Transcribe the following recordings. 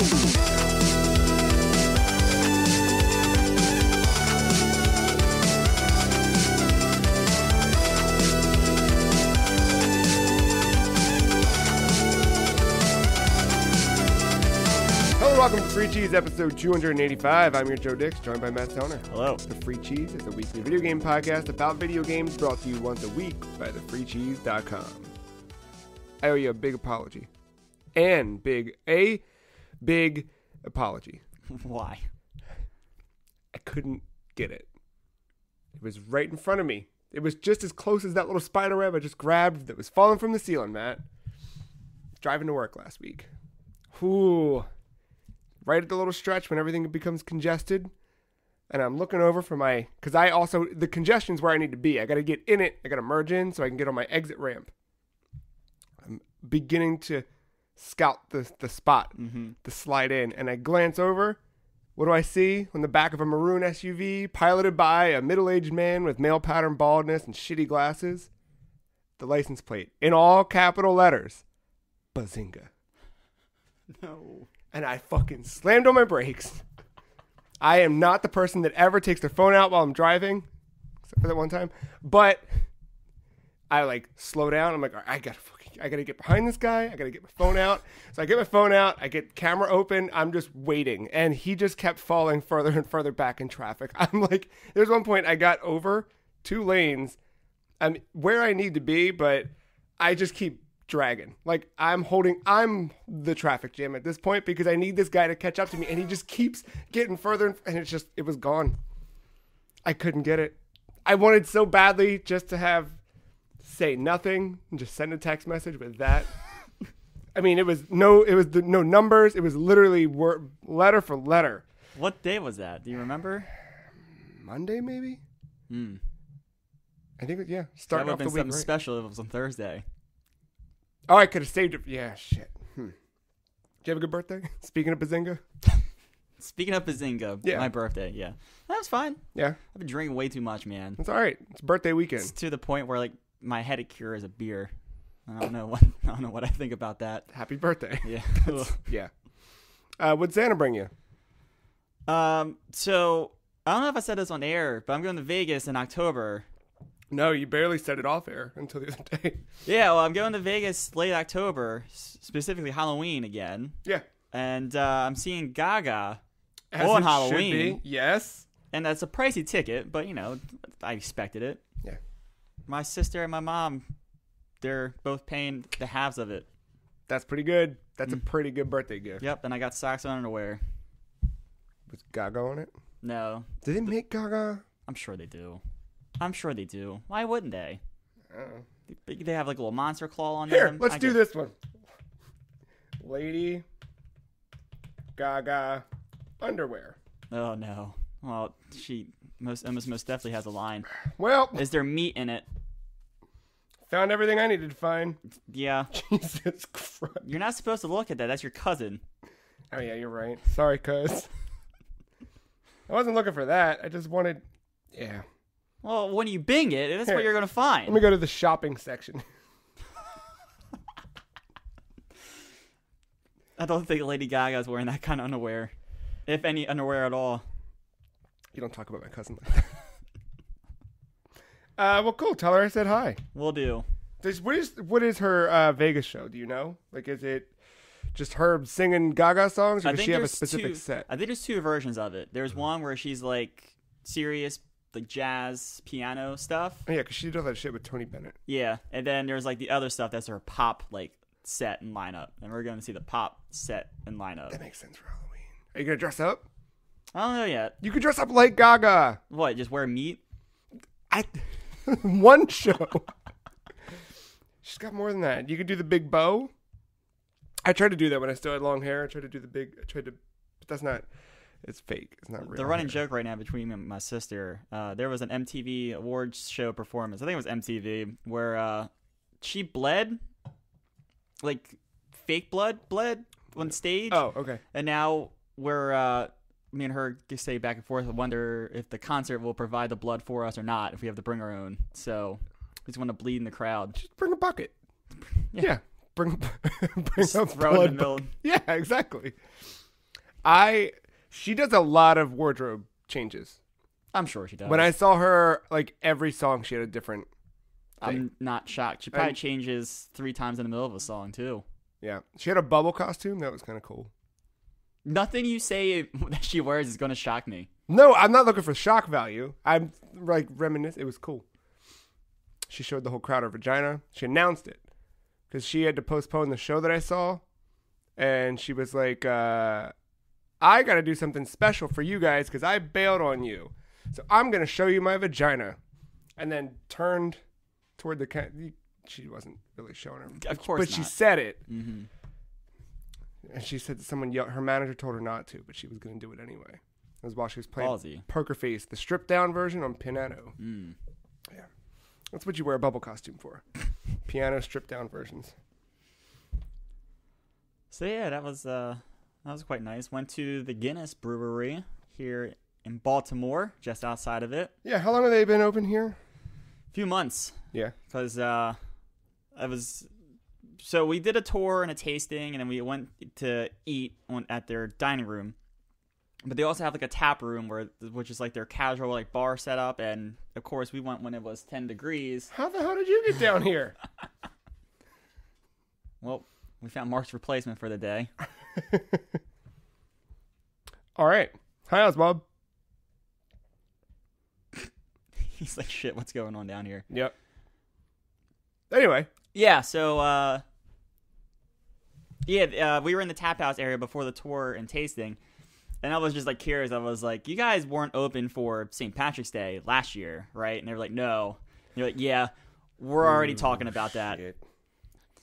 Welcome to Free Cheese, episode 285. I'm your Joe Dix, joined by Matt Stoner. Hello. The Free Cheese is a weekly video game podcast about video games brought to you once a week by thefreecheese.com. I owe you a big apology. And big apology. Why? I couldn't get it. It was right in front of me. It was just as close as that little spider web I just grabbed that was falling from the ceiling, Matt. Driving to work last week. Ooh. Right at the little stretch when everything becomes congested. And I'm looking over for because the congestion's where I need to be. I got to get in it. I got to merge in so I can get on my exit ramp. I'm beginning to scout the spot to slide in. And I glance over. What do I see? On the back of a maroon SUV, piloted by a middle-aged man with male pattern baldness and shitty glasses. The license plate, in all capital letters, Bazinga. No. And I fucking slammed on my brakes. I am not the person that ever takes their phone out while I'm driving, except for that one time. But I slow down. I'm like, all right, I gotta get behind this guy. I gotta get my phone out. So I get my phone out. I get camera open. I'm just waiting, and he just kept falling further and further back in traffic. I'm like, there's one point I got over 2 lanes. I'm where I need to be, but I just keep dragging. I'm the traffic jam at this point because I need this guy to catch up to me, and he just keeps getting further, and it was gone. I couldn't get it. I wanted so badly just to say nothing and just send a text message with that. I mean, it was no numbers. It was literally letter for letter. What day was that? Do you remember? Monday, maybe? I think, yeah. Starting off the week, something special if it was on Thursday. Oh, I could have saved it. Yeah, shit. Did you have a good birthday? Speaking of Bazinga? Speaking of Bazinga, yeah. My birthday, yeah. That was fine. Yeah. I've been drinking way too much, man. It's all right. It's birthday weekend. It's to the point where, my headache cure is a beer. I don't know what I think about that. Happy birthday. Yeah. Yeah. What'd Santa bring you? So, I don't know if I said this on air, but I'm going to Vegas in October. No, you barely said it off air until the other day. Yeah, well, I'm going to Vegas late October, specifically Halloween again. Yeah. And I'm seeing Gaga on Halloween. Should be. Yes. And that's a pricey ticket, but, I expected it. Yeah. My sister and my mom, they're both paying the halves of it. That's pretty good. That's a pretty good birthday gift. Yep, and I got socks on underwear. Was Gaga on it? No. Did they make Gaga? I'm sure they do. Why wouldn't they? They have a little monster claw on them. Here, let's do this one. Lady Gaga underwear. Oh, no. Well, she most definitely has a line. Well. Is there meat in it? Found everything I needed to find. Yeah. Jesus Christ. You're not supposed to look at that. That's your cousin. Oh, yeah, you're right. Sorry, cuz. I wasn't looking for that. I just wanted... Yeah. Well, when you Bing it, that's what you're going to find. Let me go to the shopping section. I don't think Lady Gaga's wearing that kind of underwear. If any underwear at all. You don't talk about my cousin like that. Well, cool. Tell her I said hi. Will do. What is her Vegas show? Do you know? Is it just her singing Gaga songs, or does she have a specific set? I think there's 2 versions of it. There's one where she's serious, jazz piano stuff. Oh, yeah, because she did all that shit with Tony Bennett. Yeah, and then there's the other stuff that's her pop set and lineup, and we're going to see the pop set and lineup. That makes sense for Halloween. Are you gonna dress up? I don't know yet. You could dress up like Gaga. What? Just wear meat? One show. She's got more than that. You could do the big bow. I tried to do that when I still had long hair. I tried to do the big. But that's not. It's fake. It's not real. The running joke right now between me and my sister, there was an MTV awards show performance. I think it was MTV, where she bled, fake blood on stage. Oh, okay. And now we're me and her just say back and forth. I wonder if the concert will provide the blood for us or not, if we have to bring our own. So we just want to bleed in the crowd. Just bring a bucket. Yeah. Bring just a throw it in the middle. Yeah, exactly. She does a lot of wardrobe changes. I'm sure she does. When I saw her, like every song, she had a different thing. I'm not shocked. She probably changes 3 times in the middle of a song too. Yeah, she had a bubble costume that was kind of cool. Nothing you say that she wears is going to shock me. No, I'm not looking for shock value. I'm like reminiscing. It was cool. She showed the whole crowd her vagina. She announced it because she had to postpone the show that I saw, and she was like, "I got to do something special for you guys because I bailed on you, so I'm gonna show you my vagina," and then turned toward the she wasn't really showing her. Of course but not. she said it. Mm-hmm. And she said that her manager told her not to, but she was going to do it anyway. It was while she was playing Ballsy. Poker Face, the stripped down version on piano. Mm. Yeah. That's what you wear a bubble costume for. Piano stripped down versions. So yeah, that was quite nice. Went to the Guinness Brewery here in Baltimore, just outside of it. Yeah, how long have they been open here? A few months. Yeah. Because so we did a tour and a tasting, and then we went to eat at their dining room. But they also have like a tap room which is like their casual like bar setup, and of course we went when it was 10 degrees. How the hell did you get down here? Well, we found Mark's replacement for the day. All right. Hi, Oswald. He's like, shit, what's going on down here? Yep. Anyway. Yeah, so we were in the tap house area before the tour and tasting, and I was just like curious. I was like, you guys weren't open for St. Patrick's Day last year, right? And they were like, no. And you're like, yeah, we're already talking about that. Shit.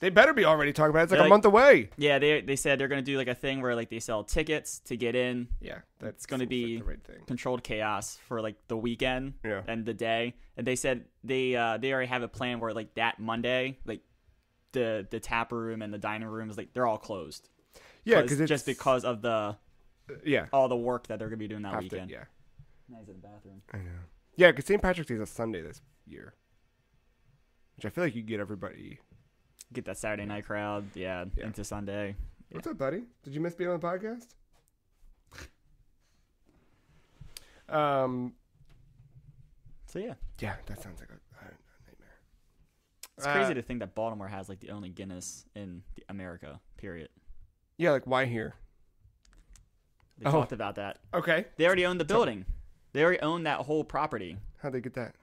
They better be already talking about it. It's like They're a month away. Yeah, they said they're going to do like a thing where like they sell tickets to get in. Yeah, It's going to be like the right thing. controlled chaos for like the weekend Yeah. and the day. And they said they already have a plan where like that Monday, like the tap room and the dining rooms, like they're all closed. Yeah, because just because of the all the work that they're going to be doing that weekend. Yeah. Nice in the bathroom. I know. Yeah, because St. Patrick's Day is a Sunday this year, which I feel like you get everybody. Get that Saturday night crowd, into Sunday. What's up, buddy? Did you miss being on the podcast? So yeah, that sounds like a nightmare. it's crazy to think that Baltimore has like the only Guinness in America. Period. Yeah, like why here? They talked about that. Okay. They already own the building. They already own that whole property. How'd they get that?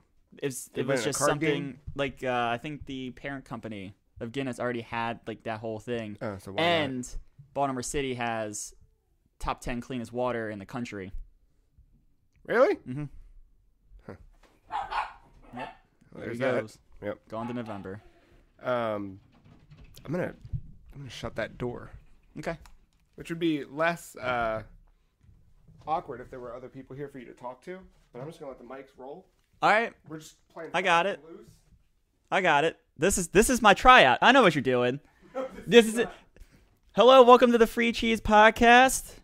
It was just something like I think the parent company of Guinness already had like that whole thing. Oh, so why and not? Baltimore City has top 10 cleanest water in the country. Really? Mm-hmm. Huh. Yep. Well, There he there's that. goes. Yep. Going to November. I'm gonna shut that door, Okay. which would be less awkward if there were other people here for you to talk to. But I'm just gonna let the mics roll. All right. We're just playing. I got it. Loose. I got it. This is my tryout. I know what you're doing. This is it. Hello, welcome to the Free Cheese Podcast.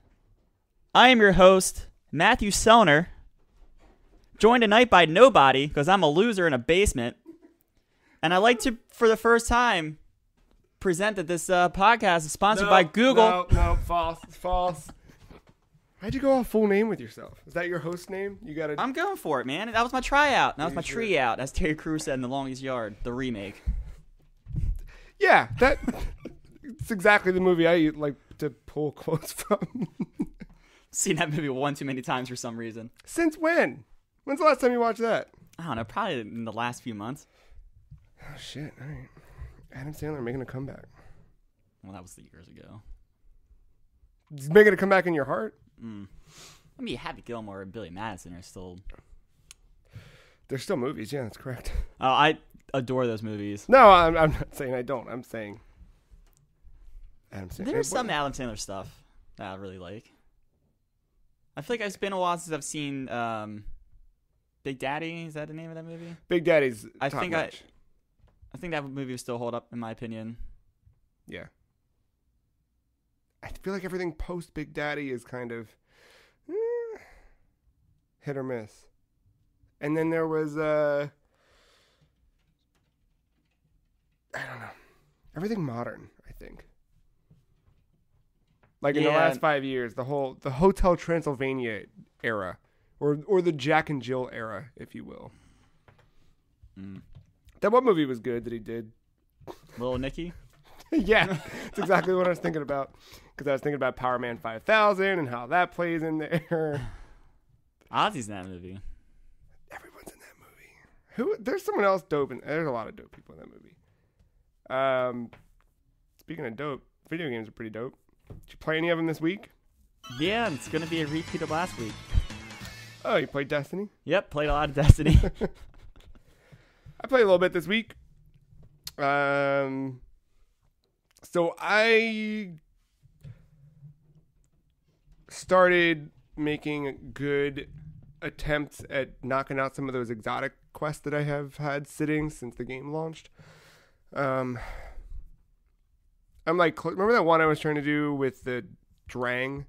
I am your host, Matthew Sellner, joined tonight by nobody because I'm a loser in a basement. And I'd like to, for the first time, present that this podcast is sponsored by Google. No, false. Why'd you go all full name with yourself? Is that your host name? You gotta. I'm going for it, man. That was my tryout. That was You my should. tree out, as Terry Crews said in The Longest Yard, the remake. Yeah, that. It's exactly the movie I like to pull quotes from. Seen that movie one too many times for some reason. Since when? When's the last time you watched that? I don't know, probably in the last few months. Oh shit! All right, Adam Sandler making a comeback. Well, that was years ago. He's making a comeback in your heart. I mean, Happy Gilmore and Billy Madison are still... They're still movies. Yeah, that's correct. Oh, I adore those movies. No, I'm not saying I don't. I'm saying Adam Sandler. There's some Adam Sandler stuff that I really like. I feel like it's been a while since I've seen Big Daddy. Is that the name of that movie? Big Daddy's. I top think notch. I think that movie will still hold up in my opinion. Yeah. I feel like everything post Big Daddy is kind of hit or miss. And then there was I don't know. Everything modern, I think. Like in the last 5 years, the Hotel Transylvania era, or the Jack and Jill era, if you will. That one movie was good that he did. Little Nicky? Yeah, that's exactly what I was thinking about. Because I was thinking about Power Man 5000 and how that plays in there. Ozzy's in that movie. Everyone's in that movie. There's someone else dope. There's a lot of dope people in that movie. Speaking of dope, video games are pretty dope. Did you play any of them this week? Yeah, it's going to be a repeat of last week. Oh, you played Destiny? Yep, played a lot of Destiny. I played a little bit this week. So I started making good attempts at knocking out some of those exotic quests that I have had sitting since the game launched. I'm like, remember that one I was trying to do with the Drang,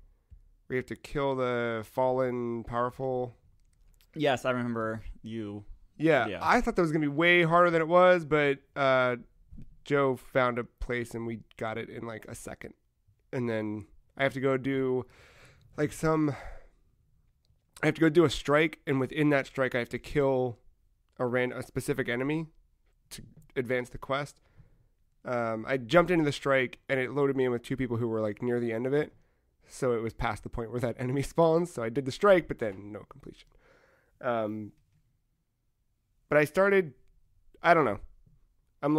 where you have to kill the fallen powerful? Yes, I remember you. Yeah, I thought that was gonna be way harder than it was, but Joe found a place and we got it in like a second. And then I have to go do like I have to go do a strike, and within that strike I have to kill a specific enemy to advance the quest. I jumped into the strike and it loaded me in with two people who were like near the end of it. So it was past the point where that enemy spawns. So I did the strike, but then no completion. But I started, I don't know. I'm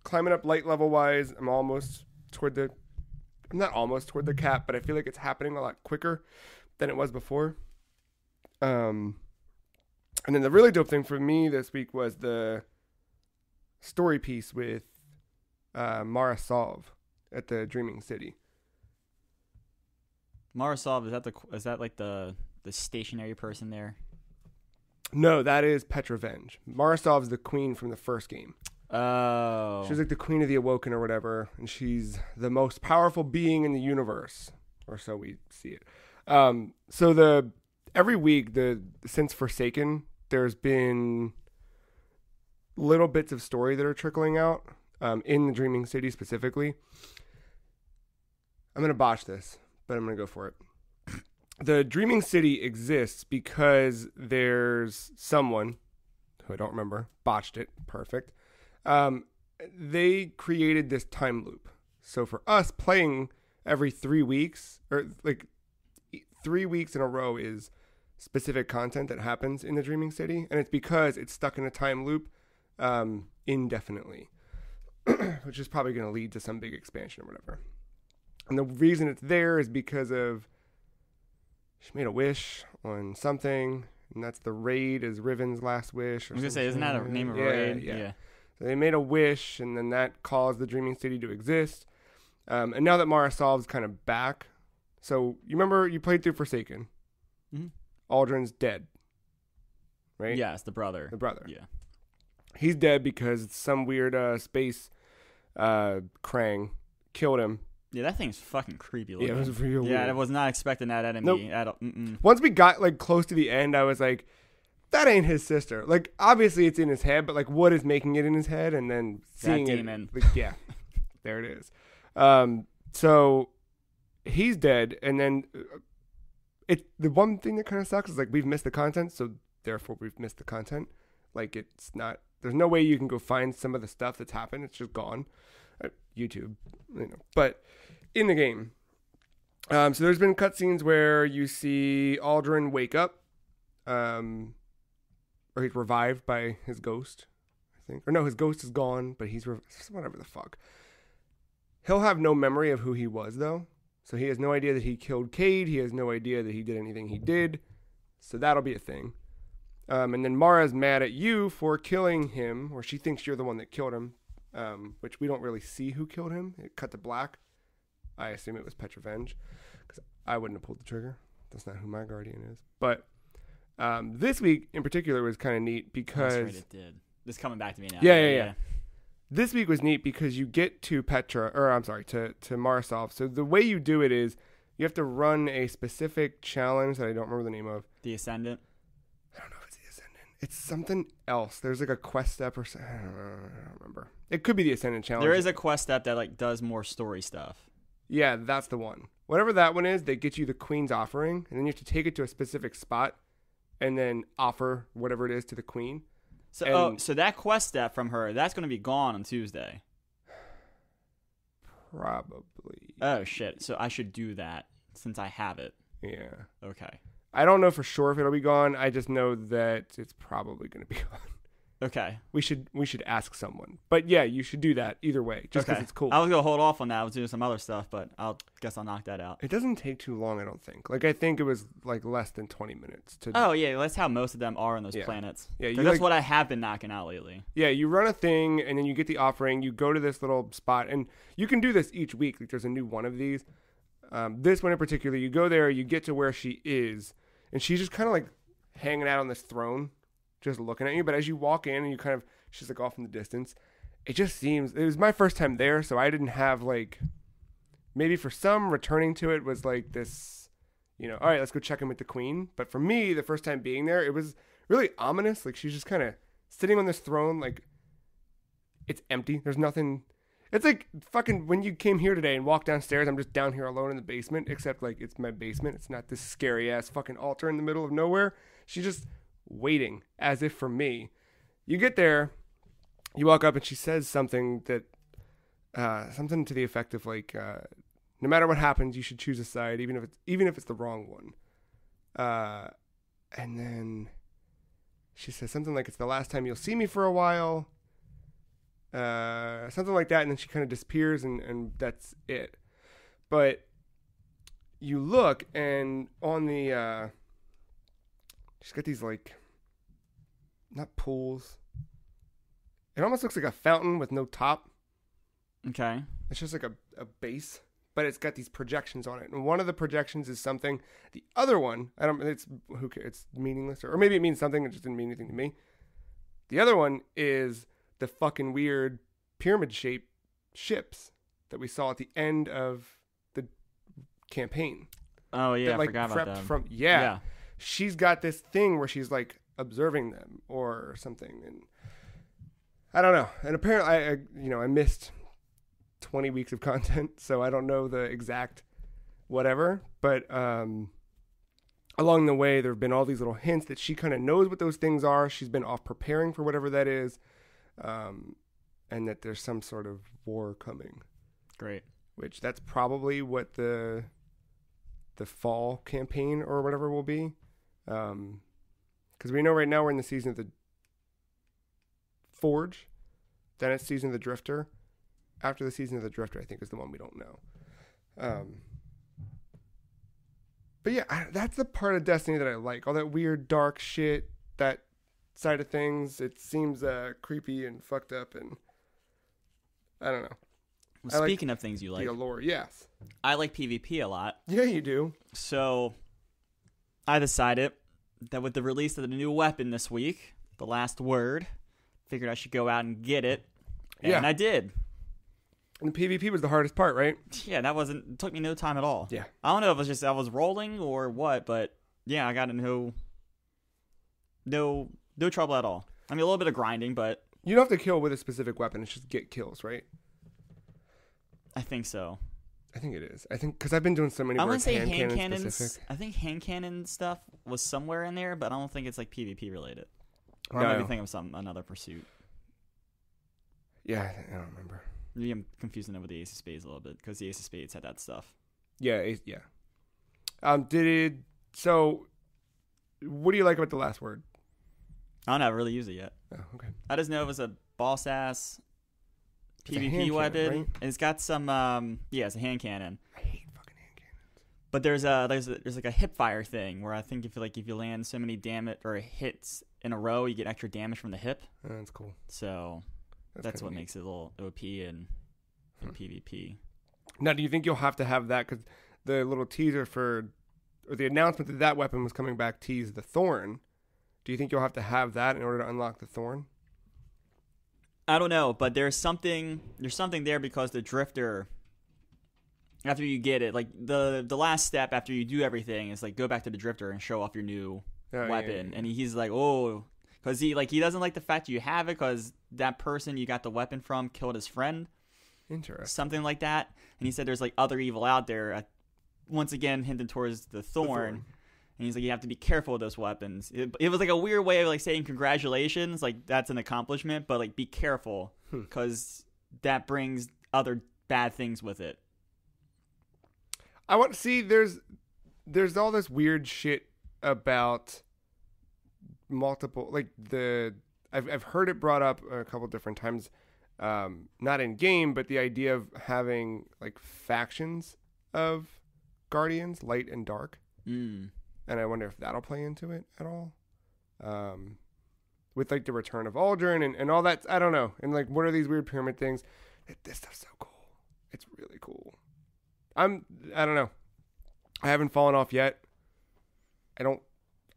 climbing up light level wise. I'm not almost toward the cap, but I feel like it's happening a lot quicker than it was before. And then the really dope thing for me this week was the story piece with Mara Sov at the Dreaming City. Mara Sov, is that like the stationary person there? No, that is Petra Venge. Mara Sov is the queen from the first game. Oh. She's like the queen of the Awoken or whatever, and she's the most powerful being in the universe, or so we see it. So every week since Forsaken, there's been little bits of story that are trickling out in the Dreaming City specifically. I'm gonna botch this, but I'm gonna go for it. The Dreaming City exists because there's someone who I don't remember, botched it, perfect. They created this time loop. So for us, playing every 3 weeks, or like 3 weeks in a row, is specific content that happens in the Dreaming City, and it's because it's stuck in a time loop indefinitely, which is probably going to lead to some big expansion or whatever. And the reason it's there is because of she made a wish on something, and that's the raid is Riven's last wish. I was going to say, isn't that a name of a raid? Yeah. So they made a wish, and then that caused the Dreaming City to exist. And now that Mara Sov's kind of back, so you remember you played through Forsaken. Mm-hmm. Aldrin's dead, right? Yes, the brother. Yeah. He's dead because some weird space Krang killed him. Yeah, that thing's fucking creepy looking. Yeah, it was real weird. Yeah, I was not expecting that enemy at all. Once we got like close to the end, I was like, that ain't his sister. Like, obviously it's in his head, but like what is making it in his head? And then seeing that demon. Like, yeah, there it is. So he's dead. And then the one thing that kind of sucks is like we've missed the content. So therefore we've missed the content. Like there's no way you can go find some of the stuff that's happened. It's just gone. YouTube, but in the game. So there's been cutscenes where you see Aldrin wake up, or he's revived by his ghost, I think. Or no, his ghost is gone, but he's whatever the fuck. He'll have no memory of who he was, though. So he has no idea that he killed Cade. He has no idea that he did anything he did. So that'll be a thing. And then Mara's mad at you for killing him, or she thinks you're the one that killed him. Which we don't really see who killed him. It cut to black. I assume it was Petra Venge, because I wouldn't have pulled the trigger. That's not who my guardian is. But this week in particular was kind of neat because that's right, it did. This is coming back to me now. Yeah. This week was neat because you get to to Mara Sov. So the way you do it is you have to run a specific challenge that I don't remember the name of. The Ascendant. I don't know if it's the Ascendant. It's something else. There's like a quest step or something. I don't remember. It could be the Ascendant challenge. There is a quest step that like does more story stuff. Yeah, that's the one. Whatever that one is, they get you the queen's offering, and then you have to take it to a specific spot, and then offer whatever it is to the queen. So, so that quest step from her, that's going to be gone on Tuesday. Probably. Oh shit! So I should do that since I have it. Yeah. Okay. I don't know for sure if it'll be gone. I just know that it's probably going to be gone. Okay. We should ask someone. But yeah, you should do that either way, just because it's cool. I was going to hold off on that. I was doing some other stuff, but guess I'll knock that out. It doesn't take too long, I don't think. Like, I think it was like less than 20 minutes. Oh, yeah. That's how most of them are on those planets. Yeah, that's what I have been knocking out lately. Yeah, you run a thing, and then you get the offering. You go to this little spot, and you can do this each week. Like, there's a new one of these. This one in particular, you go there, you get to where she is, and she's just kind of like hanging out on this throne, just looking at you. But as you walk in and you kind of, she's like off in the distance, it just seems, it was my first time there, so I didn't have like, maybe for some returning to it was like this, you know, all right, let's go check in with the queen. But for me, the first time being there, it was really ominous. Like, she's just kind of sitting on this throne, like, it's empty. There's nothing. It's like fucking when you came here today and walked downstairs, I'm just down here alone in the basement, except like it's my basement. It's not this scary ass fucking altar in the middle of nowhere. She's just waiting as if for me. You get there, you walk up, and she says something that, something to the effect of like, no matter what happens, you should choose a side, even if it's the wrong one. And then she says something like, it's the last time you'll see me for a while. Something like that, and then she kind of disappears, and that's it. But you look, and on the, she's got these, like, not pools. It almost looks like a fountain with no top. Okay. It's just like a base, but it's got these projections on it. And one of the projections is something. The other one, who cares? It's meaningless, or maybe it means something, it just didn't mean anything to me. The other one is the fucking weird pyramid-shaped ships that we saw at the end of the campaign. Oh yeah, that, like, I forgot about that. Yeah, she's got this thing where she's like observing them or something, and I don't know. And apparently, I missed 20 weeks of content, so I don't know the exact whatever. But along the way, there have been all these little hints that she kind of knows what those things are. She's been off preparing for whatever that is. And that there's some sort of war coming. Great. Which that's probably what the fall campaign or whatever will be. Because we know right now we're in the season of the Forge. Then it's season of the Drifter. After the season of the Drifter, I think, is the one we don't know. But yeah, that's the part of Destiny that I like. All that weird, dark shit, that side of things. It seems creepy and fucked up, and I don't know. Well, speaking of things you like, the allure, yes. I like PvP a lot. Yeah, you do. So I decided that with the release of the new weapon this week, the Last Word, figured I should go out and get it, and I did. And the PvP was the hardest part, right? Yeah, it took me no time at all. Yeah. I don't know if it was just I was rolling or what, but yeah, I got no trouble at all. I mean, a little bit of grinding, but you don't have to kill with a specific weapon. It's just get kills, right? I think so. I think it is. I think because I've been doing so many. I want to say hand cannons. Specific. I think hand cannon stuff was somewhere in there, but I don't think it's like PvP related. Or no. maybe think of another pursuit. Yeah, I don't remember. Maybe I'm confusing it with the Ace of Spades a little bit because the Ace of Spades had that stuff. Yeah, yeah. So, what do you like about the Last Word? I don't really use it yet. Oh, okay. I just know it was a boss ass PvP weapon. Cannon, right? And it's got some it's a hand cannon. I hate fucking hand cannons. But there's like a hip fire thing where I think if you land so many damage or hits in a row, you get extra damage from the hip. Oh, that's cool. So that's what makes it a little OP in PvP. Now, do you think you'll have to have that because the little teaser or the announcement that weapon was coming back teased the Thorn? Do you think you'll have to have that in order to unlock the Thorn? I don't know, but there's something there because the Drifter, after you get it, like the last step after you do everything is like go back to the Drifter and show off your new weapon. Yeah. And he's like, oh, because he doesn't like the fact you have it because that person you got the weapon from killed his friend. Interesting. Something like that. And and he said there's like other evil out there. Once again, hinting towards the thorn. And he's like, you have to be careful with those weapons. It was like a weird way of like saying congratulations, like that's an accomplishment, but like be careful because that brings other bad things with it. I want to see. There's all this weird shit about multiple, like I've heard it brought up a couple different times, not in game, but the idea of having like factions of Guardians, light and dark. And I wonder if that'll play into it at all. With like the return of Aldrin and all that. I don't know. And like, what are these weird pyramid things? This stuff's so cool. It's really cool. I don't know. I haven't fallen off yet. I don't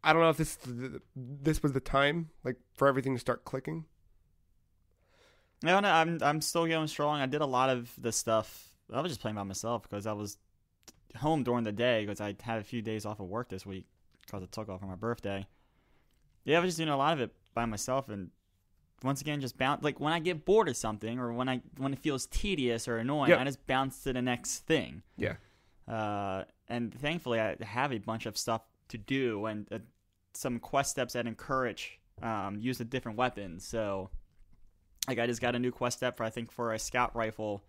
know if this was the time like for everything to start clicking. No, I'm still going strong. I did a lot of the stuff. I was just playing by myself because I was home during the day because I had a few days off of work this week because I took off for my birthday. Yeah, I was just doing a lot of it by myself, and once again, just bounce. Like when I get bored of something, or when it feels tedious or annoying, I just bounce to the next thing. Yeah. And thankfully, I have a bunch of stuff to do and some quest steps that encourage use of different weapons. So, like, I just got a new quest step for a scout rifle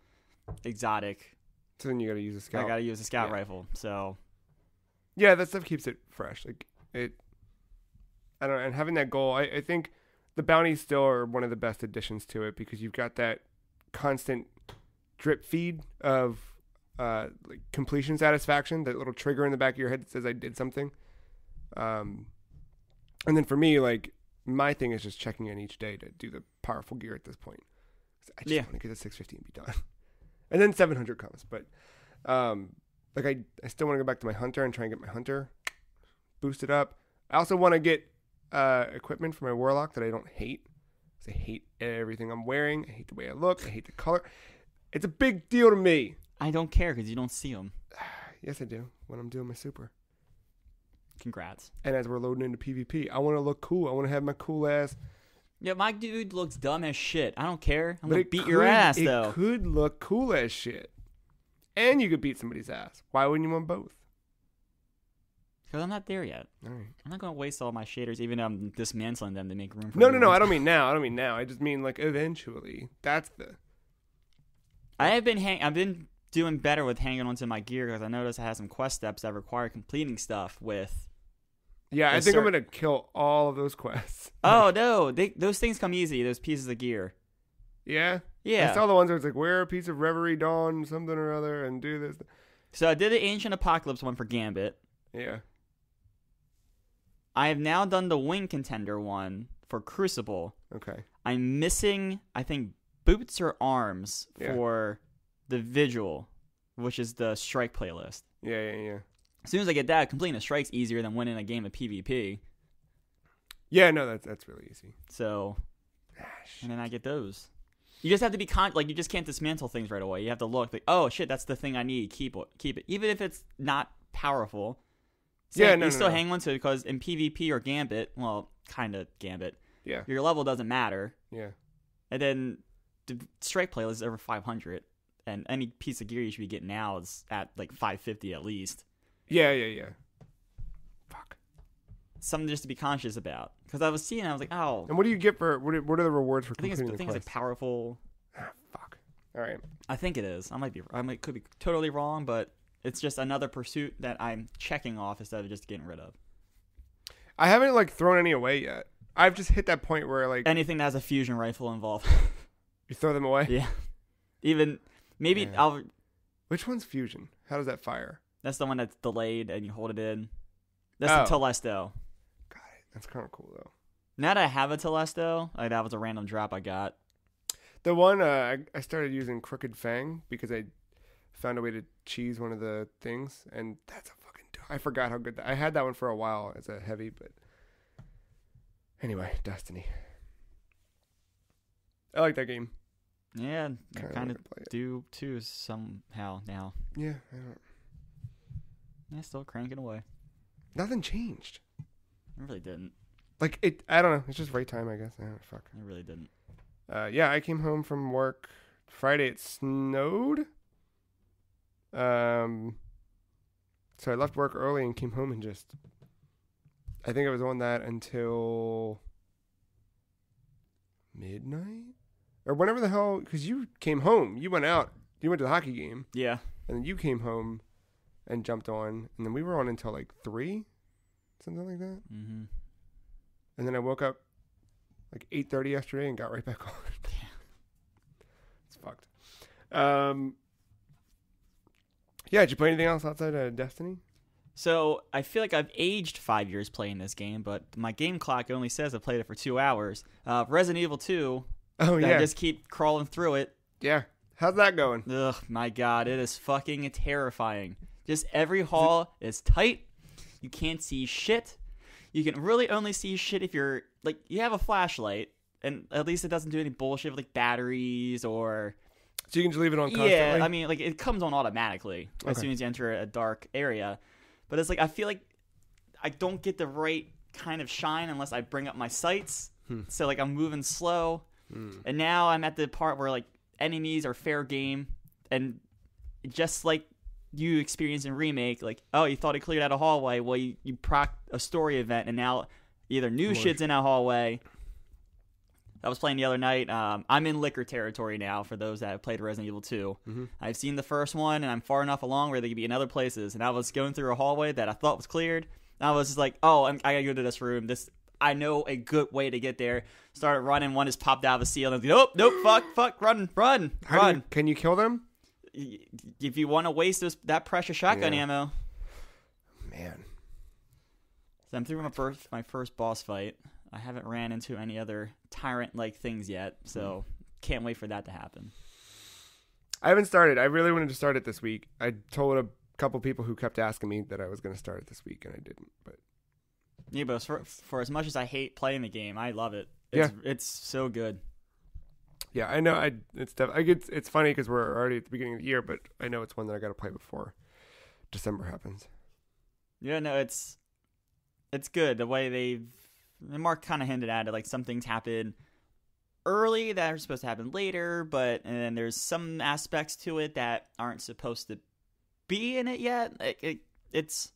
exotic. So then you got to use a scout. I got to use a scout rifle. So, yeah, that stuff keeps it fresh. Like I don't know. And having that goal, I think the bounties still are one of the best additions to it because you've got that constant drip feed of like completion satisfaction, that little trigger in the back of your head that says I did something. And then for me, like my thing is just checking in each day to do the powerful gear at this point. I just want to get to 650 and be done. And then 700 comes, but like I still want to go back to my hunter and try and get my hunter boosted up. I also want to get equipment for my warlock that I don't hate. I hate everything I'm wearing. I hate the way I look. I hate the color. It's a big deal to me. I don't care because you don't see them. Yes, I do when I'm doing my super. Congrats. And as we're loading into PvP, I want to look cool. I want to have my cool ass. Yeah, my dude looks dumb as shit. I don't care. I'm going to beat your ass, though. It could look cool as shit. And you could beat somebody's ass. Why wouldn't you want both? Because I'm not there yet. All right. I'm not going to waste all my shaders, even though I'm dismantling them to make room for No. I don't mean now. I just mean like eventually. That's the... I've been doing better with hanging onto my gear because I noticed I have some quest steps that require completing stuff with... Yeah, I think I'm going to kill all of those quests. Oh, no. Those things come easy, those pieces of gear. Yeah? Yeah. I saw the ones where it's like, wear a piece of Reverie Dawn, something or other, and do this. So I did the Ancient Apocalypse one for Gambit. Yeah. I have now done the Wing Contender one for Crucible. Okay. I'm missing, I think, boots or arms for the Vigil, which is the Strike playlist. Yeah. As soon as I get that, completing a strike's easier than winning a game of PvP. Yeah, no, that's really easy. So, and then I get those. You just have to be you just can't dismantle things right away. You have to look like, oh shit, that's the thing I need. Keep it, even if it's not powerful. You still hang on to it because in PvP or Gambit, well, kind of Gambit. Yeah. Your level doesn't matter. Yeah. And then the strike playlist is over 500, and any piece of gear you should be getting now is at like 550 at least. Yeah. Fuck. Something just to be conscious about. Because I was seeing, I was like, oh. And what do you get for, what are the rewards for completing the quest? I think it's a powerful. Fuck. All right. I think it is. Could be totally wrong, but it's just another pursuit that I'm checking off instead of just getting rid of. I haven't thrown any away yet. I've just hit that point where anything that has a fusion rifle involved. You throw them away? Yeah. Even, maybe I'll. Which one's fusion? How does that fire? That's the one that's delayed and you hold it in. That's the Telesto. Got it. That's kind of cool, though. Now that I have a Telesto, that was a random drop I got. The one, I started using Crooked Fang because I found a way to cheese one of the things, and that's a fucking... I forgot how good I had that one for a while as a heavy, but... Anyway, Destiny. I like that game. Yeah, I kind of do, too, somehow now. Yeah, I don't... Yeah, still cranking away. Nothing changed. It really didn't. I don't know. It's just right time, I guess. Fuck. It really didn't. Yeah, I came home from work Friday. It snowed. So I left work early and came home and I think I was on that until midnight or whenever the hell, because you came home. You went out. You went to the hockey game. Yeah. And then you came home and jumped on. And then we were on until like 3, something like that. Mm-hmm. And then I woke up like 8:30 yesterday and got right back on. Yeah. It's fucked. Yeah, did you play anything else outside of Destiny? So I feel like I've aged 5 years playing this game, but my game clock only says I played it for 2 hours. Resident Evil 2. Oh, yeah. I just keep crawling through it. Yeah. How's that going? Ugh, my God. It is fucking terrifying. Just every hall is tight. You can't see shit. You can really only see shit if you're, like, you have a flashlight, and at least it doesn't do any bullshit with, like, batteries or... So you can just leave it on constantly? Yeah, I mean, like, it comes on automatically as soon as you enter a dark area. But it's like, I feel like I don't get the right kind of shine unless I bring up my sights. So, like, I'm moving slow. And now I'm at the part where, like, enemies are fair game. And just like you experienced in Remake, like, oh, you thought he cleared out a hallway. Well, you proc a story event, and now either new shit's in that hallway. I was playing the other night. I'm in liquor territory now for those that have played Resident Evil 2. Mm-hmm. I've seen the first one, and I'm far enough along where they could be in other places. And I was going through a hallway that I thought was cleared. And I was just like, oh, I gotta go to this room. I know a good way to get there. Started running. One just popped out of a seal. And I was like, nope, fuck, run. Can you kill them? If you want to waste that precious shotgun ammo. Man. So I'm through my first boss fight. I haven't ran into any other tyrant-like things yet, so can't wait for that to happen. I haven't started. I really wanted to start it this week. I told a couple people who kept asking me that I was going to start it this week, and I didn't. But yeah, but for as much as I hate playing the game, I love it. It's so good. Yeah, I know. It's funny because we're already at the beginning of the year, but I know it's one that I got to play before December happens. Yeah, no, it's good the way Mark kind of hinted at it, like some things happen early that are supposed to happen later, and then there's some aspects to it that aren't supposed to be in it yet. It's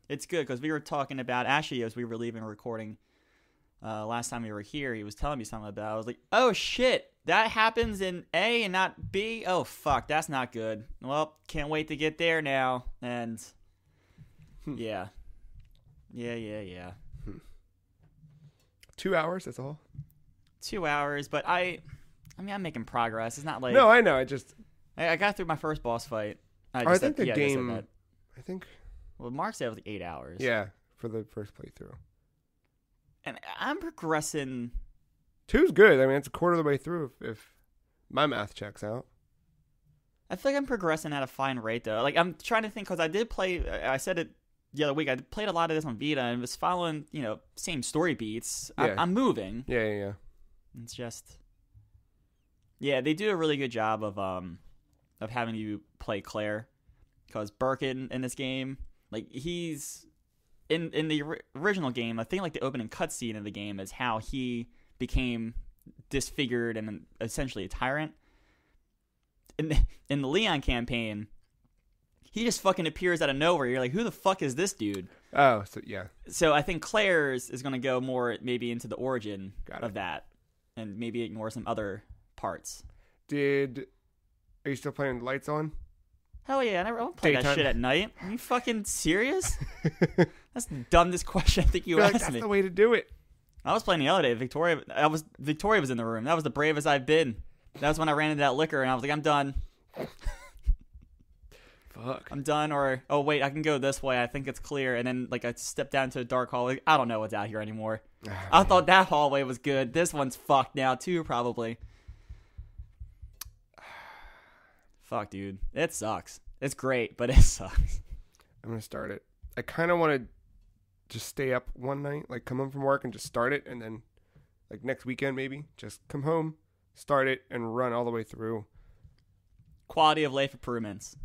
good because we were talking about, actually, as we were leaving recording last time we were here, he was telling me something about it. I was like, oh shit, that happens in A and not B? Oh fuck, that's not good. Well, can't wait to get there now. And yeah. 2 hours, that's all? 2 hours, but I mean, I'm making progress. It's not like... No, I know. I got through my first boss fight. I think the game... Well, Mark said it was like 8 hours. Yeah, for the first playthrough. And I'm progressing... 2's good. I mean, it's a quarter of the way through if my math checks out. I feel like I'm progressing at a fine rate, though. Like, I'm trying to think, because I did play... I said it the other week, I played a lot of this on Vita and was following, same story beats. Yeah. I'm moving. Yeah. It's just, they do a really good job of having you play Claire, because Birkin in this game, like, he's in the original game. I think like the opening cutscene of the game is how he became disfigured and essentially a tyrant. In the Leon campaign, he just fucking appears out of nowhere. You're like, who the fuck is this dude? Oh, so yeah. So I think Claire's is going to go more maybe into the origin of that, and maybe ignore some other parts. Are you still playing Lights On? Hell yeah, I don't play that shit at night. Are you fucking serious? That's the dumbest question I think you asked me. That's the way to do it. I was playing the other day. Victoria was in the room. That was the bravest I've been. That was when I ran into that liquor, and I was like, I'm done. Fuck. I'm done, or, oh, wait, I can go this way. I think it's clear. And then, like, I stepped down to a dark hallway. I don't know what's out here anymore. I thought that hallway was good. This one's fucked now, too, probably. Fuck, dude. It sucks. It's great, but it sucks. I'm going to start it. I kind of want to just stay up one night, like, come home from work and just start it, and then, like, next weekend, maybe, just come home, start it, and run all the way through. Quality of life improvements.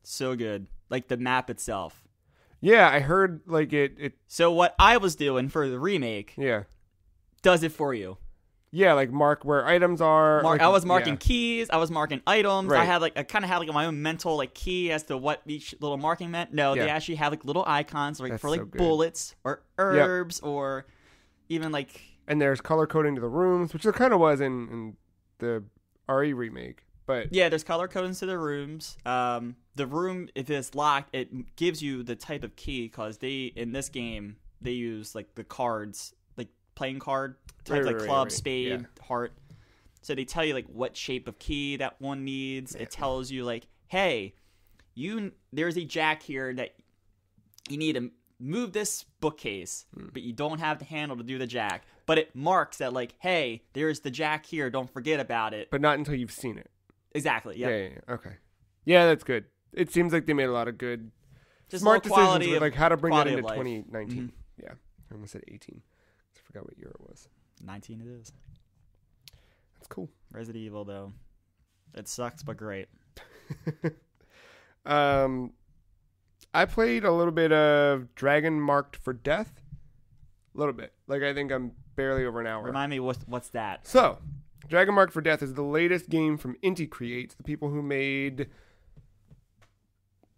So good. Like the map itself. Yeah, I heard like it. So what I was doing for the remake does it for you. Yeah, like mark where items are. I was marking keys. I was marking items. Right. I kind of had like my own mental like key as to what each little marking meant. No, they actually have like little icons like That's for like so good. bullets or herbs or even like. And there's color coding to the rooms, which there kind of was in the RE remake. But yeah, there's color coding to the rooms. The room, if it's locked, it gives you the type of key because in this game they use like the cards, like playing card types, like club, spade, heart. So they tell you like what shape of key that one needs. Yeah. It tells you like, hey, there's a jack here that you need to move this bookcase, but you don't have the handle to do the jack. But it marks that like, hey, there's the jack here. Don't forget about it. But not until you've seen it. Exactly. Yep. Yeah. Okay. Yeah, that's good. It seems like they made a lot of good, just smart decisions with like how to bring that into 2019. 2019. Yeah, I almost said 18. I forgot what year it was. 19 it is. That's cool. Resident Evil though, it sucks but great. I played a little bit of Dragon Marked for Death. A little bit. Like I think I'm barely over an hour. Remind me what's that? So, Dragon Marked for Death is the latest game from Inti Creates, the people who made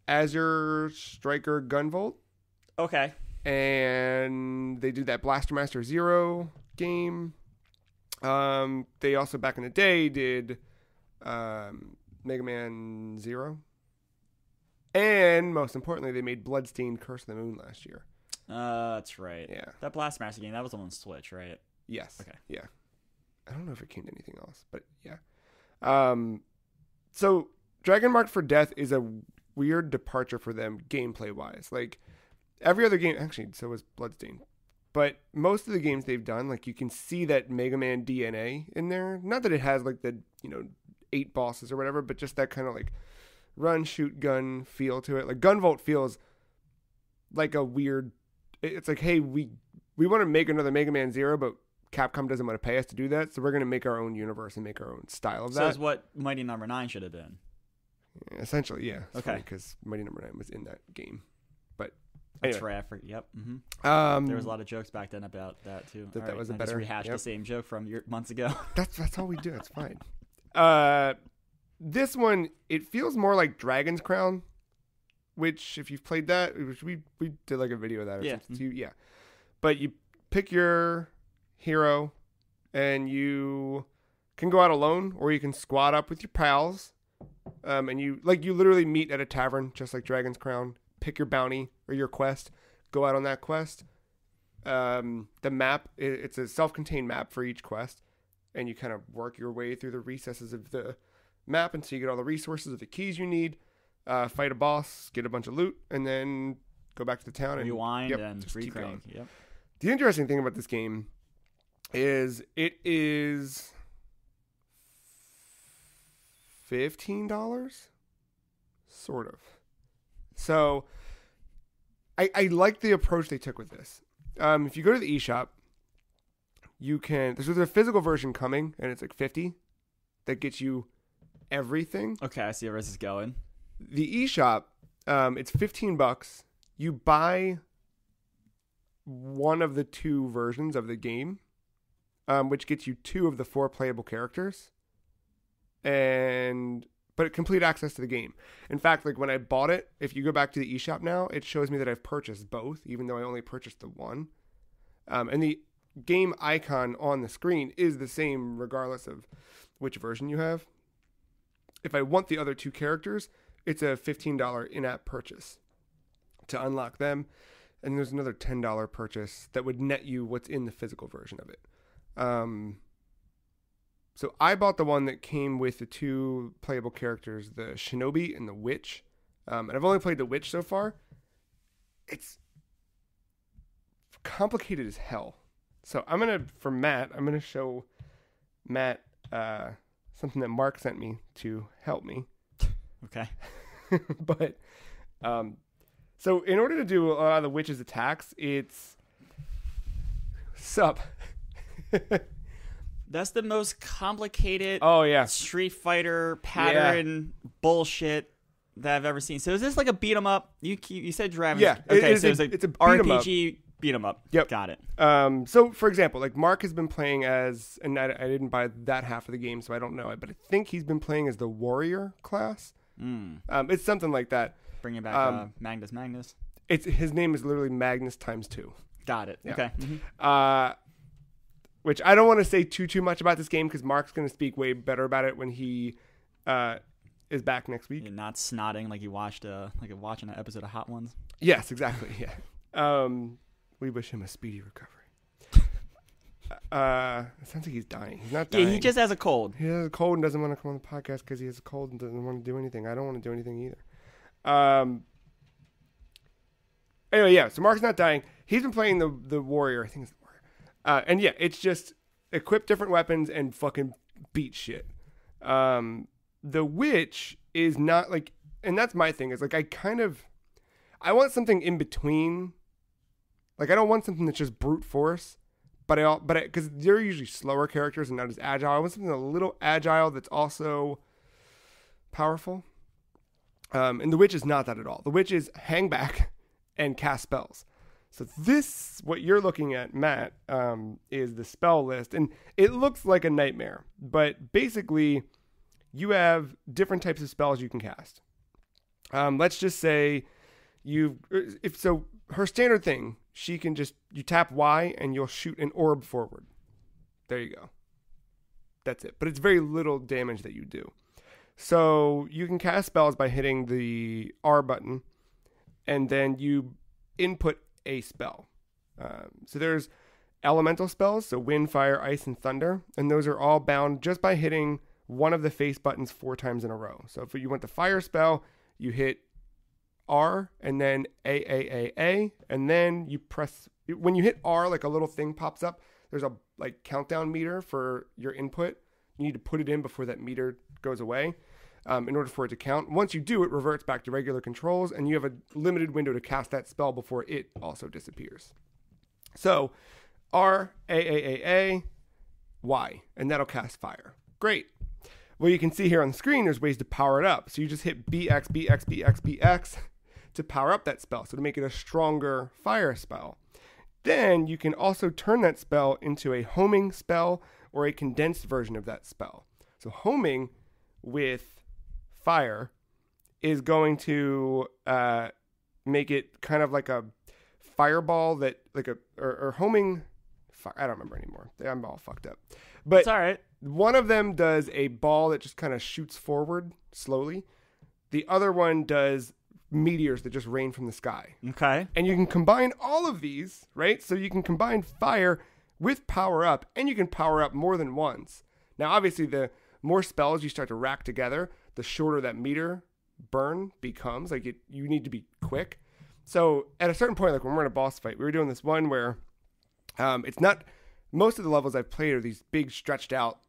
Azure Striker Gunvolt. Okay. And they did that Blaster Master Zero game. They also back in the day did Mega Man Zero. And most importantly, they made Bloodstained Curse of the Moon last year. That's right. Yeah. That Blaster Master game, that was on Switch, right? Yes. Okay. Yeah. I don't know if it came to anything else, but yeah. So Dragon Marked for Death is a weird departure for them gameplay-wise. Like, every other game, actually, so was Bloodstained. But most of the games they've done, like, you can see that Mega Man DNA in there. Not that it has, like, the, 8 bosses or whatever, but just that kind of, like, run, shoot, gun feel to it. Like, Gunvolt feels like a weird... It's like, hey, we want to make another Mega Man Zero, but Capcom doesn't want to pay us to do that, so we're going to make our own universe and make our own style of that. So it's what Mighty No. 9 should have been. Yeah, essentially, yeah. It's okay. Because Mighty No. 9 was in that game. But anyway. That's right. Yep. Mm-hmm. There was a lot of jokes back then about that, too. That was a better... just rehashed the same joke from months ago. That's all we do. It's fine. This one, it feels more like Dragon's Crown, which, if you've played that, we did like a video of that. Or something. So yeah. But you pick your hero, and you can go out alone, or you can squad up with your pals, and you literally meet at a tavern, just like Dragon's Crown. Pick your bounty or your quest, go out on that quest. The map, it's a self-contained map for each quest, and you kind of work your way through the recesses of the map until you get all the resources or the keys you need. Fight a boss, get a bunch of loot, and then go back to the town and rewind and recrank. Yep. The interesting thing about this game is it is $15, sort of. So I like the approach they took with this. If you go to the eShop, there's a physical version coming, and it's like $50. That gets you everything. Okay, I see where this is going. The eShop, it's $15. You buy one of the 2 versions of the game, which gets you 2 of the 4 playable characters, but complete access to the game. In fact, like when I bought it, if you go back to the eShop now, it shows me that I've purchased both, even though I only purchased the one. And the game icon on the screen is the same regardless of which version you have. If I want the other 2 characters, it's a $15 in-app purchase to unlock them. And there's another $10 purchase that would net you what's in the physical version of it. So I bought the one that came with the 2 playable characters, the Shinobi and the Witch. And I've only played the Witch so far. It's complicated as hell. So for Matt, I'm going to show Matt something that Mark sent me to help me. Okay. But, so in order to do a lot of the Witch's attacks, it's... Sup? That's the most complicated Street Fighter pattern bullshit that I've ever seen. So is this like a beat 'em up? You said Dragon. Yeah. Okay, it's a it's beat 'em RPG Beat 'em up. Yep. Got it. So, for example, like Mark has been playing as, and I didn't buy that half of the game, so I don't know it, but I think he's been playing as the warrior class. It's something like that. Bringing back Magnus. His name is literally Magnus times 2. Got it. Yeah. Okay. Mm-hmm. Which I don't want to say too much about this game because Mark's going to speak way better about it when he is back next week. You're not snotting like you watched watching an episode of Hot Ones. Yes, exactly. Yeah. We wish him a speedy recovery. It sounds like he's dying. He's not dying. Yeah, he just has a cold. He has a cold and doesn't want to come on the podcast because he has a cold and doesn't want to do anything. I don't want to do anything either. Anyway, yeah. So Mark's not dying. He's been playing the warrior. I think it's the warrior. And yeah, it's just equip different weapons and fucking beat shit. The witch is not like, and that's my thing. Is like I want something in between. Like I don't want something that's just brute force, but because they're usually slower characters and not as agile. I want something a little agile that's also powerful. And the witch is not that at all. The witch is hang back and cast spells. So what you're looking at, Matt, is the spell list, and it looks like a nightmare. But basically, you have different types of spells you can cast. Let's just say her standard thing, she can you tap Y and you'll shoot an orb forward. There you go. That's it. But it's very little damage that you do. So you can cast spells by hitting the R button, and then you input a spell. So there's elemental spells, so wind, fire, ice, and thunder, and those are all bound just by hitting one of the face buttons 4 times in a row. So if you want the fire spell, you hit R and then A, and then you press. When you hit R, like a little thing pops up. There's a like countdown meter for your input. You need to put it in before that meter goes away in order for it to count. Once you do, it reverts back to regular controls, and you have a limited window to cast that spell before it also disappears. So R, A, Y, and that'll cast fire. Great. Well, you can see here on the screen, there's ways to power it up. So you just hit BX to power up that spell, so to make it a stronger fire spell. Then you can also turn that spell into a homing spell or a condensed version of that spell. So homing with fire is going to make it kind of like a fireball that or homing. I don't remember anymore. I'm all fucked up. But it's all right. One of them does a ball that just kind of shoots forward slowly. The other one does meteors that just rain from the sky. Okay. And you can combine all of these, right? So you can combine fire with power up, and you can power up more than once. Now, obviously, the more spells you start to rack together, the shorter that meter burn becomes. Like you need to be quick. So at a certain point, like when we're in a boss fight, we were doing this one where it's not. Most of the levels I've played are these big stretched out,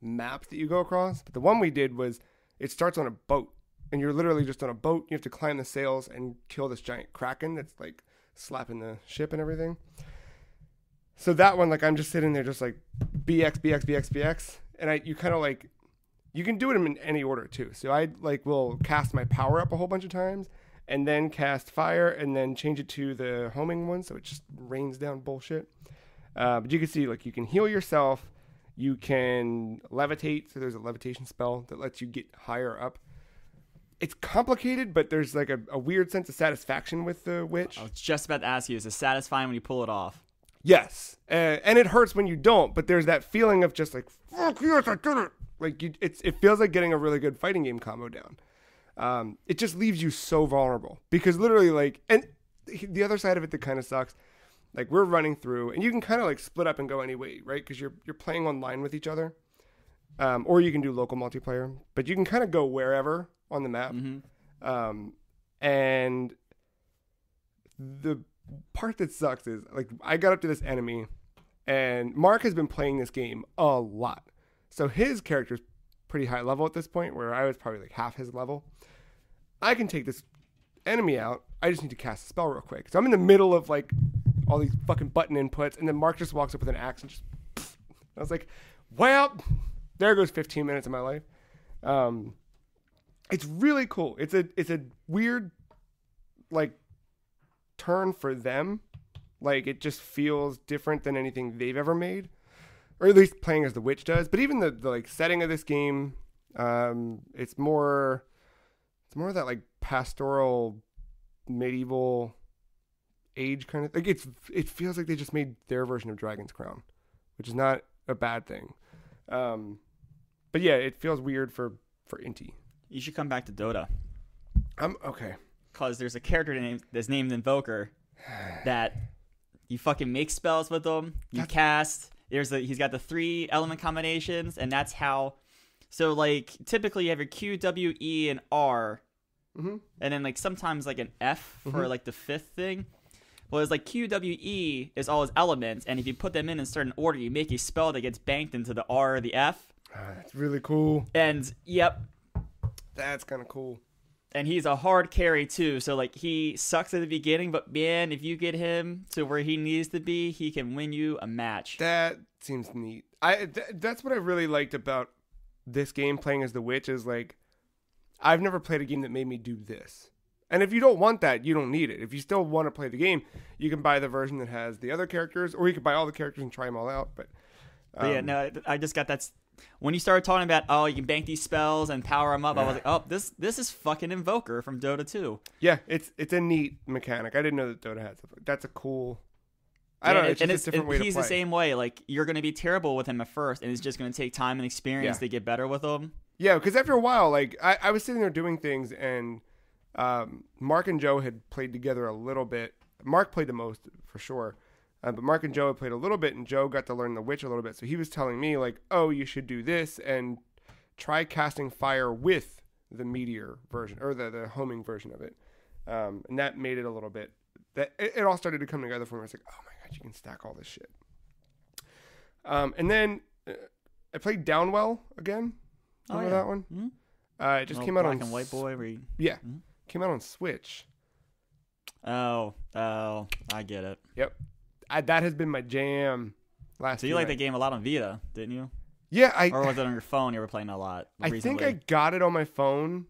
maps that you go across. But the one we did was it starts on a boat. And you're literally just on a boat. You have to climb the sails and kill this giant kraken that's like slapping the ship and everything. So that one, like I'm just sitting there just like BX. And you kind of like, you can do it in any order too. So I like will cast my power up a whole bunch of times and then cast fire and then change it to the homing one. So it just rains down bullshit. But you can see like you can heal yourself. You can levitate. So there's a levitation spell that lets you get higher up. It's complicated, but there's like a weird sense of satisfaction with the witch. I was just about to ask you, is it satisfying when you pull it off? Yes. And it hurts when you don't, but there's that feeling of just like, fuck yes, I did it. Like it feels like getting a really good fighting game combo down. It just leaves you so vulnerable because literally like, and the other side of it that kind of sucks, like we're running through and you can kind of like split up and go any way, right? Because you're playing online with each other. Or you can do local multiplayer, but you can kind of go wherever on the map. Mm-hmm. And the part that sucks is like I got up to this enemy and Mark has been playing this game a lot. So his character's pretty high level at this point where I was probably like half his level. I can take this enemy out. I just need to cast a spell real quick. So I'm in the middle of like all these fucking button inputs and then Mark just walks up with an axe and just I was like, well, there goes 15 minutes of my life. It's really cool. It's a weird like turn for them Like, it just feels different than anything they've ever made, or at least playing as the witch does. But even the like setting of this game, it's more of that like pastoral medieval age kind of like it feels like they just made their version of Dragon's Crown, which is not a bad thing. But yeah, it feels weird for Inti. You should come back to Dota. Okay. Because there's a character that's named Invoker that you fucking make spells with them. You cast. He's got the 3 element combinations, and that's how. So like typically you have your Q, W, E, and R, and then like sometimes like an F for like the 5th thing. Well, it's like Q, W, E is all his elements, and if you put them in a certain order, you make a spell that gets banked into the R or the F. That's really cool. And yep, that's kind of cool. And he's a hard carry too, so like he sucks at the beginning, but man, if you get him to where he needs to be, he can win you a match. That seems neat. That's what I really liked about this game, playing as the witch, is like I've never played a game that made me do this. And if you don't want that, you don't need it. If you still want to play the game, you can buy the version that has the other characters, or you can buy all the characters and try them all out. But yeah, no, I just got that. When you started talking about, you can bank these spells and power them up, I was like, oh, this is fucking Invoker from Dota 2. Yeah, it's a neat mechanic. I didn't know that Dota had stuff. That's a cool. I don't know. It's just a different way to play. He's the same way. Like, you're going to be terrible with him at first, and it's just going to take time and experience to get better with him. Yeah, because after a while, like I was sitting there doing things, and Mark and Joe had played together a little bit. Mark played the most for sure. But Mark and Joe had played a little bit, and Joe got to learn the witch a little bit. So he was telling me, like, oh, you should do this and try casting fire with the meteor version, or the homing version of it. And that made it a little bit, it all started to come together for me. I was like, oh my God, you can stack all this shit. And then I played Downwell again. Remember that one? Mm-hmm. It just came out on Black and White Boy. Came out on Switch. Oh, I get it. Yep. That has been my jam last. So you liked the game a lot on Vita, didn't you? Yeah, or was it on your phone? You were playing a lot. I think I got it on my phone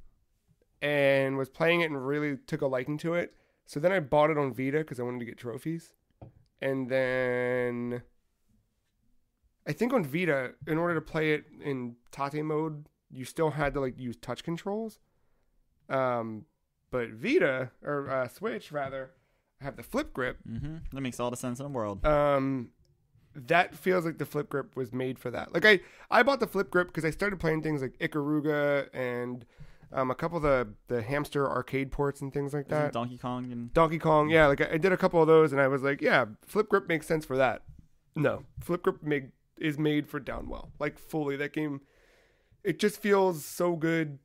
and was playing it and really took a liking to it. So then I bought it on Vita because I wanted to get trophies, and then I think on Vita, in order to play it in Tate mode, you still had to like use touch controls. But Vita or Switch rather. Have the flip grip. Mm-hmm. That makes all the sense in the world. That feels like the flip grip was made for that. Like I bought the flip grip because I started playing things like Ikaruga and a couple of the hamster arcade ports and things like that. Donkey Kong, yeah. Like I did a couple of those, and I was like, yeah, flip grip makes sense for that. No, flip grip is made for Downwell. Like fully, that game, it just feels so good.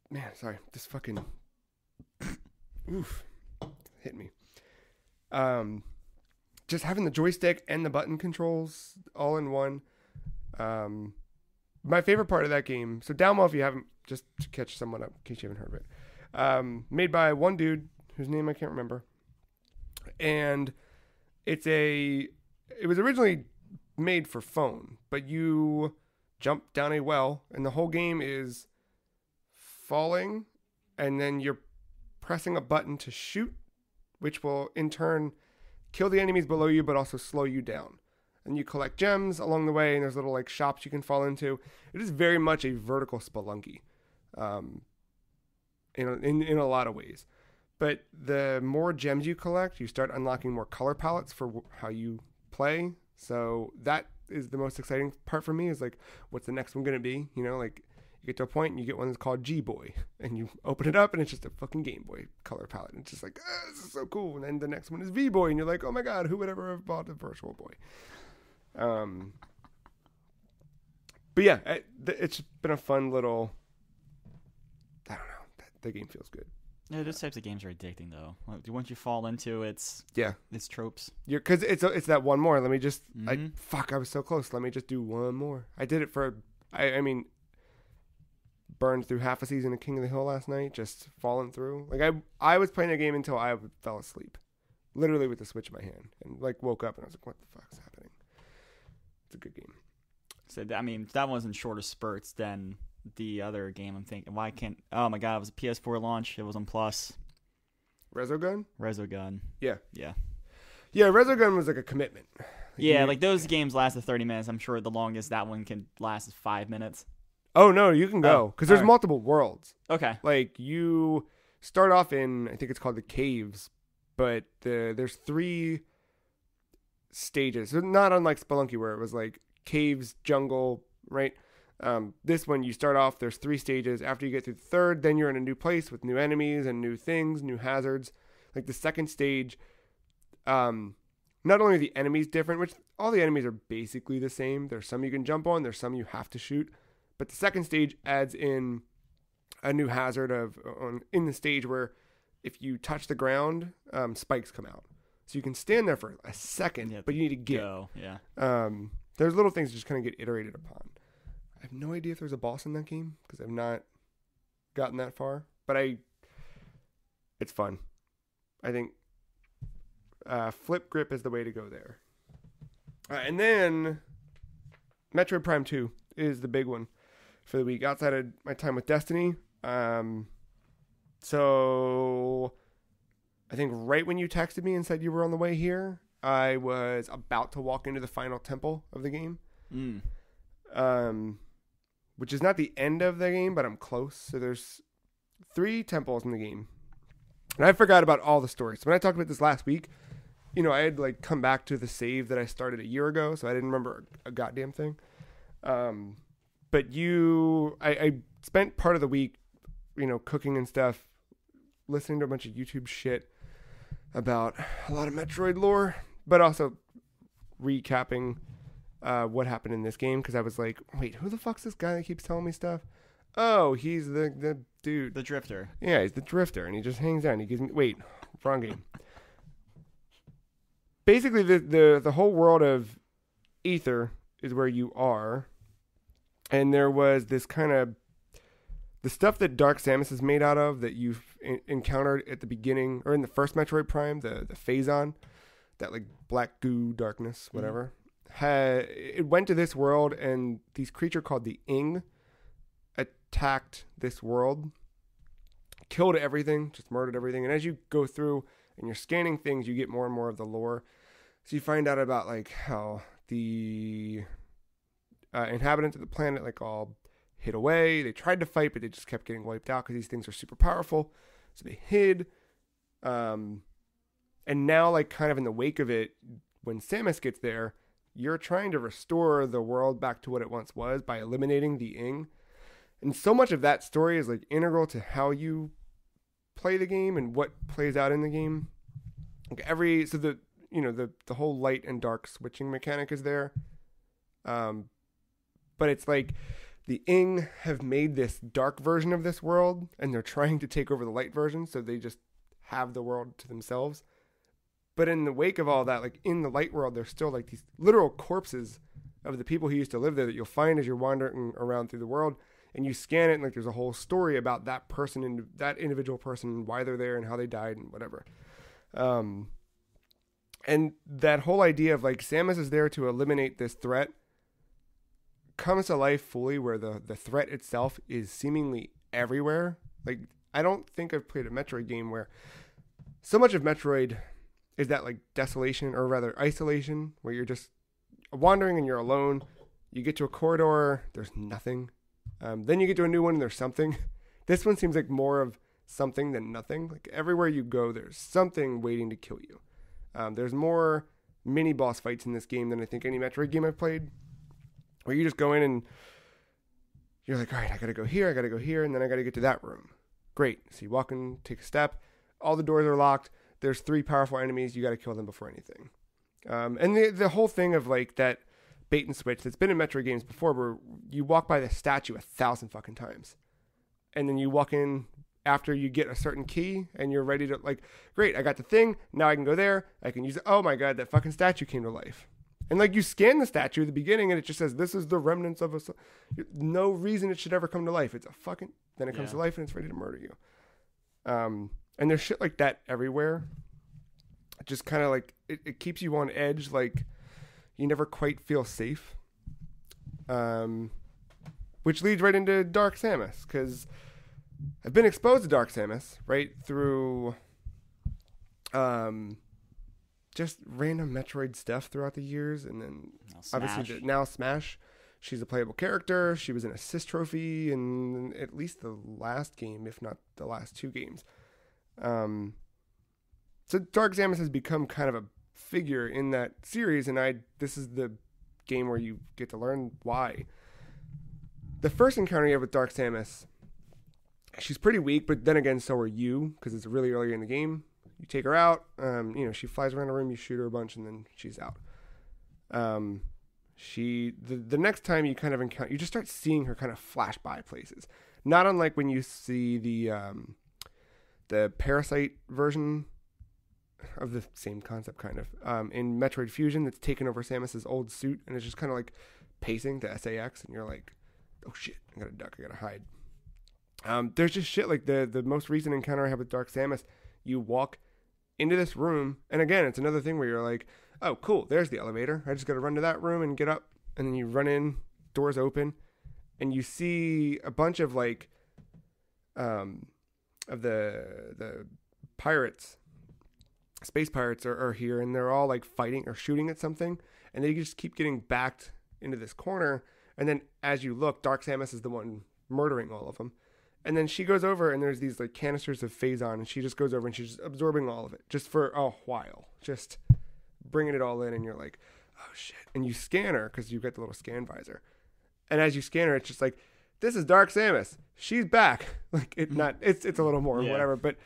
Man, sorry, this fucking oof. Hit me. Just having the joystick and the button controls all in one. My favorite part of that game. So Downwell, if you haven't, just to catch someone up in case you haven't heard of it. Made by one dude whose name I can't remember. And it was originally made for phone, but you jump down a well, and the whole game is falling, and then you're pressing a button to shoot, which will in turn kill the enemies below you, but also slow you down. And you collect gems along the way, and there's little like shops you can fall into. It is very much a vertical Spelunky, in a lot of ways. But the more gems you collect, you start unlocking more color palettes for how you play. So that is the most exciting part for me. Is like, what's the next one gonna be? You know, like. You get to a point and you get one that's called G-Boy, and you open it up and it's just a fucking Game Boy color palette. And it's just like, this is so cool. And then the next one is V-Boy, and you're like, oh my God, who would ever have bought a Virtual Boy? But yeah, it's been a fun little, I don't know, the game feels good. Yeah, those types of games are addicting though. Once you fall into its tropes. Because it's that one more. Let me just, I was so close. Let me just do one more. I did it for, I mean, burned through half a season of King of the Hill last night, just falling through. Like I was playing a game until I fell asleep, literally with the Switch in my hand, and like woke up and I was like, "What the fuck's happening?" It's a good game. So I mean, that was in shorter spurts than the other game. I'm thinking, why can't? Oh my God, it was a PS4 launch. It was on Plus. Resogun. Resogun. Yeah. Yeah. Yeah, Resogun was like a commitment. Yeah, like those games lasted 30 minutes. I'm sure the longest that one can last is 5 minutes. Oh, no, you can go. Because there's multiple worlds. Okay. Like, you start off in, I think it's called the caves, but there's 3 stages. So not unlike Spelunky, where it was like caves, jungle, right? This one, you start off, there's 3 stages. After you get through the third, then you're in a new place with new enemies and new things, new hazards. Like the second stage, not only are the enemies different, which all the enemies are basically the same. There's some you can jump on, there's some you have to shoot. But the second stage adds in a new hazard in the stage where if you touch the ground, spikes come out. So you can stand there for a second, but you need to get. Yeah. There's little things that just kind of get iterated upon. I have no idea if there's a boss in that game because I've not gotten that far. But it's fun. I think flip grip is the way to go there. And then Metroid Prime 2 is the big one for the week outside of my time with Destiny. So I think right when you texted me and said you were on the way here, I was about to walk into the final temple of the game. Which is not the end of the game, but I'm close. So there's 3 temples in the game. And I forgot about all the stories. So when I talked about this last week, I had like come back to the save that I started a year ago, so I didn't remember a goddamn thing. But I spent part of the week, cooking and stuff, listening to a bunch of YouTube shit about a lot of Metroid lore, but also recapping what happened in this game, because I was like, wait, who the fuck's this guy that keeps telling me stuff? Oh, he's the dude. The drifter. Yeah, he's the drifter, and he just hangs out, and he gives me... Wait, wrong game. Basically, the whole world of Ether is where you are, and there was this kind of... The stuff that Dark Samus is made out of that you've encountered at the beginning, or in the first Metroid Prime, the Phazon, that like black goo darkness, whatever, it went to this world, and these creature called the Ing attacked this world, killed everything, just murdered everything. And as you go through and you're scanning things, you get more and more of the lore. So you find out about like how the inhabitants of the planet like all hid away. They tried to fight, but they just kept getting wiped out because these things are super powerful. So they hid. And now, like, kind of in the wake of it, when Samus gets there, you're trying to restore the world back to what it once was by eliminating the Ing. And so much of that story is like integral to how you play the game and what plays out in the game. Like the whole light and dark switching mechanic is there. But it's like the Ing have made this dark version of this world, and they're trying to take over the light version, so they just have the world to themselves. But in the wake of all that, like in the light world, there's still like these literal corpses of the people who used to live there that you'll find as you're wandering around through the world. And you scan it, and like there's a whole story about that person and that individual person and why they're there and how they died and whatever. And that whole idea of like Samus is there to eliminate this threat comes to life fully, where the threat itself is seemingly everywhere. Like, I don't think I've played a Metroid game where so much of Metroid is that like desolation, or rather isolation, where you're just wandering and you're alone. You get to a corridor, there's nothing. Then you get to a new one and there's something. This one seems like more of something than nothing. Like everywhere you go, there's something waiting to kill you. There's more mini boss fights in this game than I think any Metroid game I've played, where you just go in and you're like, all right, I gotta go here, and then I gotta get to that room. Great. So you walk in, take a step, all the doors are locked, there's 3 powerful enemies, you gotta kill them before anything. And the whole thing of like that bait and switch that's been in Metroid games before, where you walk by the statue 1,000 fucking times, and then you walk in after you get a certain key, and you're ready to like, great, I got the thing, now I can go there, I can use it. Oh my god, that fucking statue came to life. And like you scan the statue at the beginning, and it just says this is the remnants of a. No reason it should ever come to life. It's a fucking. Then it comes to life, and it's ready to murder you. And there's shit like that everywhere. Just kind of like it keeps you on edge, like. You never quite feel safe, which leads right into Dark Samus, because I've been exposed to Dark Samus right through just just random Metroid stuff throughout the years, and then obviously now Smash. She's a playable character. She was an assist trophy in at least the last game, if not the last 2 games. So Dark Samus has become kind of a figure in that series, and this is the game where you get to learn why. The first encounter you have with Dark Samus, she's pretty weak, but then again, so are you, because it's really early in the game. You take her out, she flies around the room, you shoot her a bunch, and then she's out. The next time you kind of encounter, you just start seeing her kind of flash by places. Not unlike when you see the Parasite version of the same concept, kind of, in Metroid Fusion, that's taken over Samus's old suit, and it's just kind of like pacing to SAX, and you're like, oh shit, I gotta duck, I gotta hide. There's just shit like the most recent encounter I had with Dark Samus, you walk into this room, and again, it's another thing where you're like, oh, cool, there's the elevator. I just got to run to that room and get up, and then you run in, doors open, and you see a bunch of like, of the pirates, space pirates are here, and they're all like fighting or shooting at something, and they just keep getting backed into this corner, and then as you look, Dark Samus is the one murdering all of them. And then she goes over, and there's these like canisters of Phazon, and she just goes over and she's just absorbing all of it just for a while, just bringing it all in. And you're like, oh shit. And you scan her because you get the little scan visor. And as you scan her, it's just like, this is Dark Samus. She's back. Like it's a little more whatever. But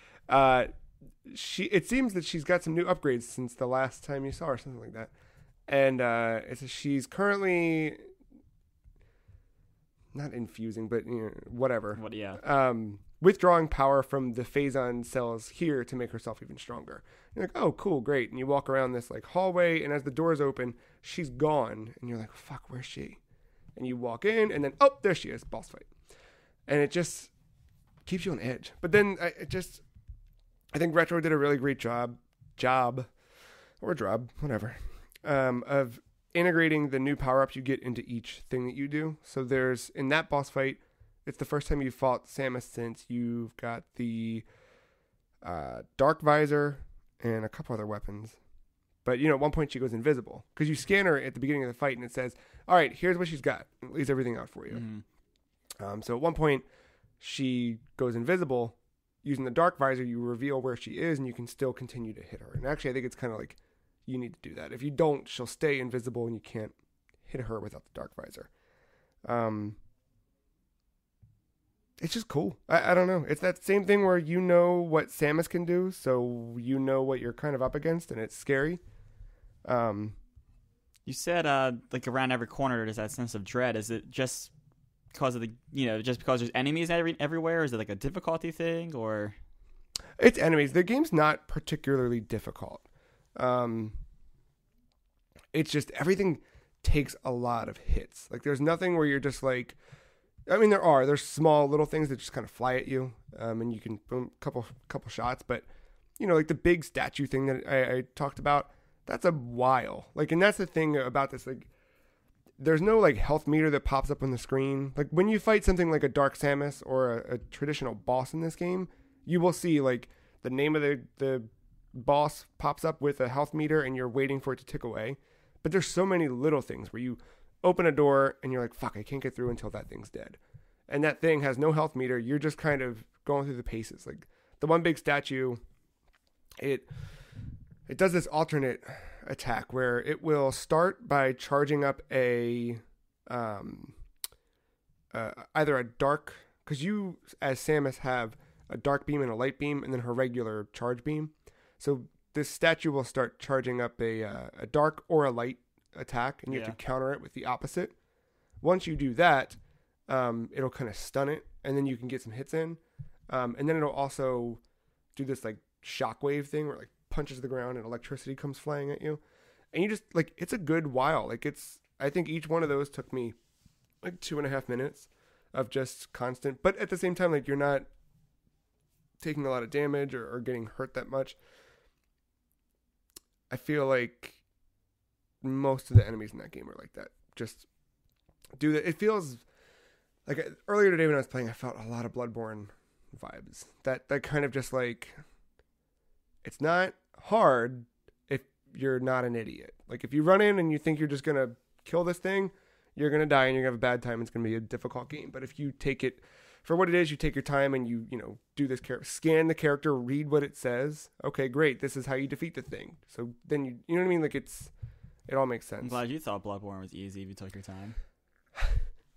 it seems that she's got some new upgrades since the last time you saw her, something like that. And she's currently not infusing, but whatever. Withdrawing power from the Phazon cells here to make herself even stronger. You're like, oh, cool, great. And you walk around this like hallway, and as the doors open, she's gone, and you're like, fuck, where's she? And you walk in, and then there she is, boss fight, and it just keeps you on edge. But then I think Retro did a really great job, whatever, of integrating the new power-ups you get into each thing that you do. So there's, in that boss fight, it's the first time you fought Samus since you've got the Dark Visor and a couple other weapons. But, at one point she goes invisible. Because you scan her at the beginning of the fight and it says, all right, here's what she's got. It lays everything out for you. Mm-hmm. So at one point she goes invisible. Using the Dark Visor, you reveal where she is and you can still continue to hit her. And actually, I think it's kind of like, you need to do that. If you don't, she'll stay invisible and you can't hit her without the Dark Visor. It's just cool. I don't know. It's that same thing where you know what Samus can do, so you know what you're kind of up against, and it's scary. You said like around every corner there's that sense of dread. Is it just because of just because there's enemies everywhere? Is it like a difficulty thing, or? It's enemies. The game's not particularly difficult. It's just everything takes a lot of hits. Like there's nothing where you're just like, I mean, there's small little things that just kind of fly at you, and you can boom, couple shots. But like the big statue thing that I talked about, that's a while. Like, and that's the thing about this. Like, there's no like health meter that pops up on the screen. Like when you fight something like a Dark Samus or a traditional boss in this game, you will see like the name of the boss pops up with a health meter, and you're waiting for it to tick away. But there's so many little things where you open a door and you're like, fuck, I can't get through until that thing's dead. And that thing has no health meter. You're just kind of going through the paces. Like the one big statue, it does this alternate attack where it will start by charging up either a dark, because you as Samus have a dark beam and a light beam, and then her regular charge beam. So this statue will start charging up a dark or a light attack, and you have to counter it with the opposite. Once you do that, it'll kind of stun it, and then you can get some hits in. And then it'll also do this like shockwave thing where it like punches the ground and electricity comes flying at you. And you just like, it's a good while. Like I think each one of those took me like 2.5 minutes of just constant, but at the same time, like you're not taking a lot of damage or getting hurt that much. I feel like most of the enemies in that game are like that. Just do that. It feels like earlier today when I was playing, I felt a lot of Bloodborne vibes. That kind of just like, it's not hard if you're not an idiot. Like, if you run in and you think you're just going to kill this thing, you're going to die and you're going to have a bad time. It's going to be a difficult game. But if you take it for what it is, you take your time and you do this scan the character, read what it says. Okay, great. This is how you defeat the thing. So then you know what I mean? Like, it all makes sense. I'm glad you thought Bloodborne was easy if you took your time.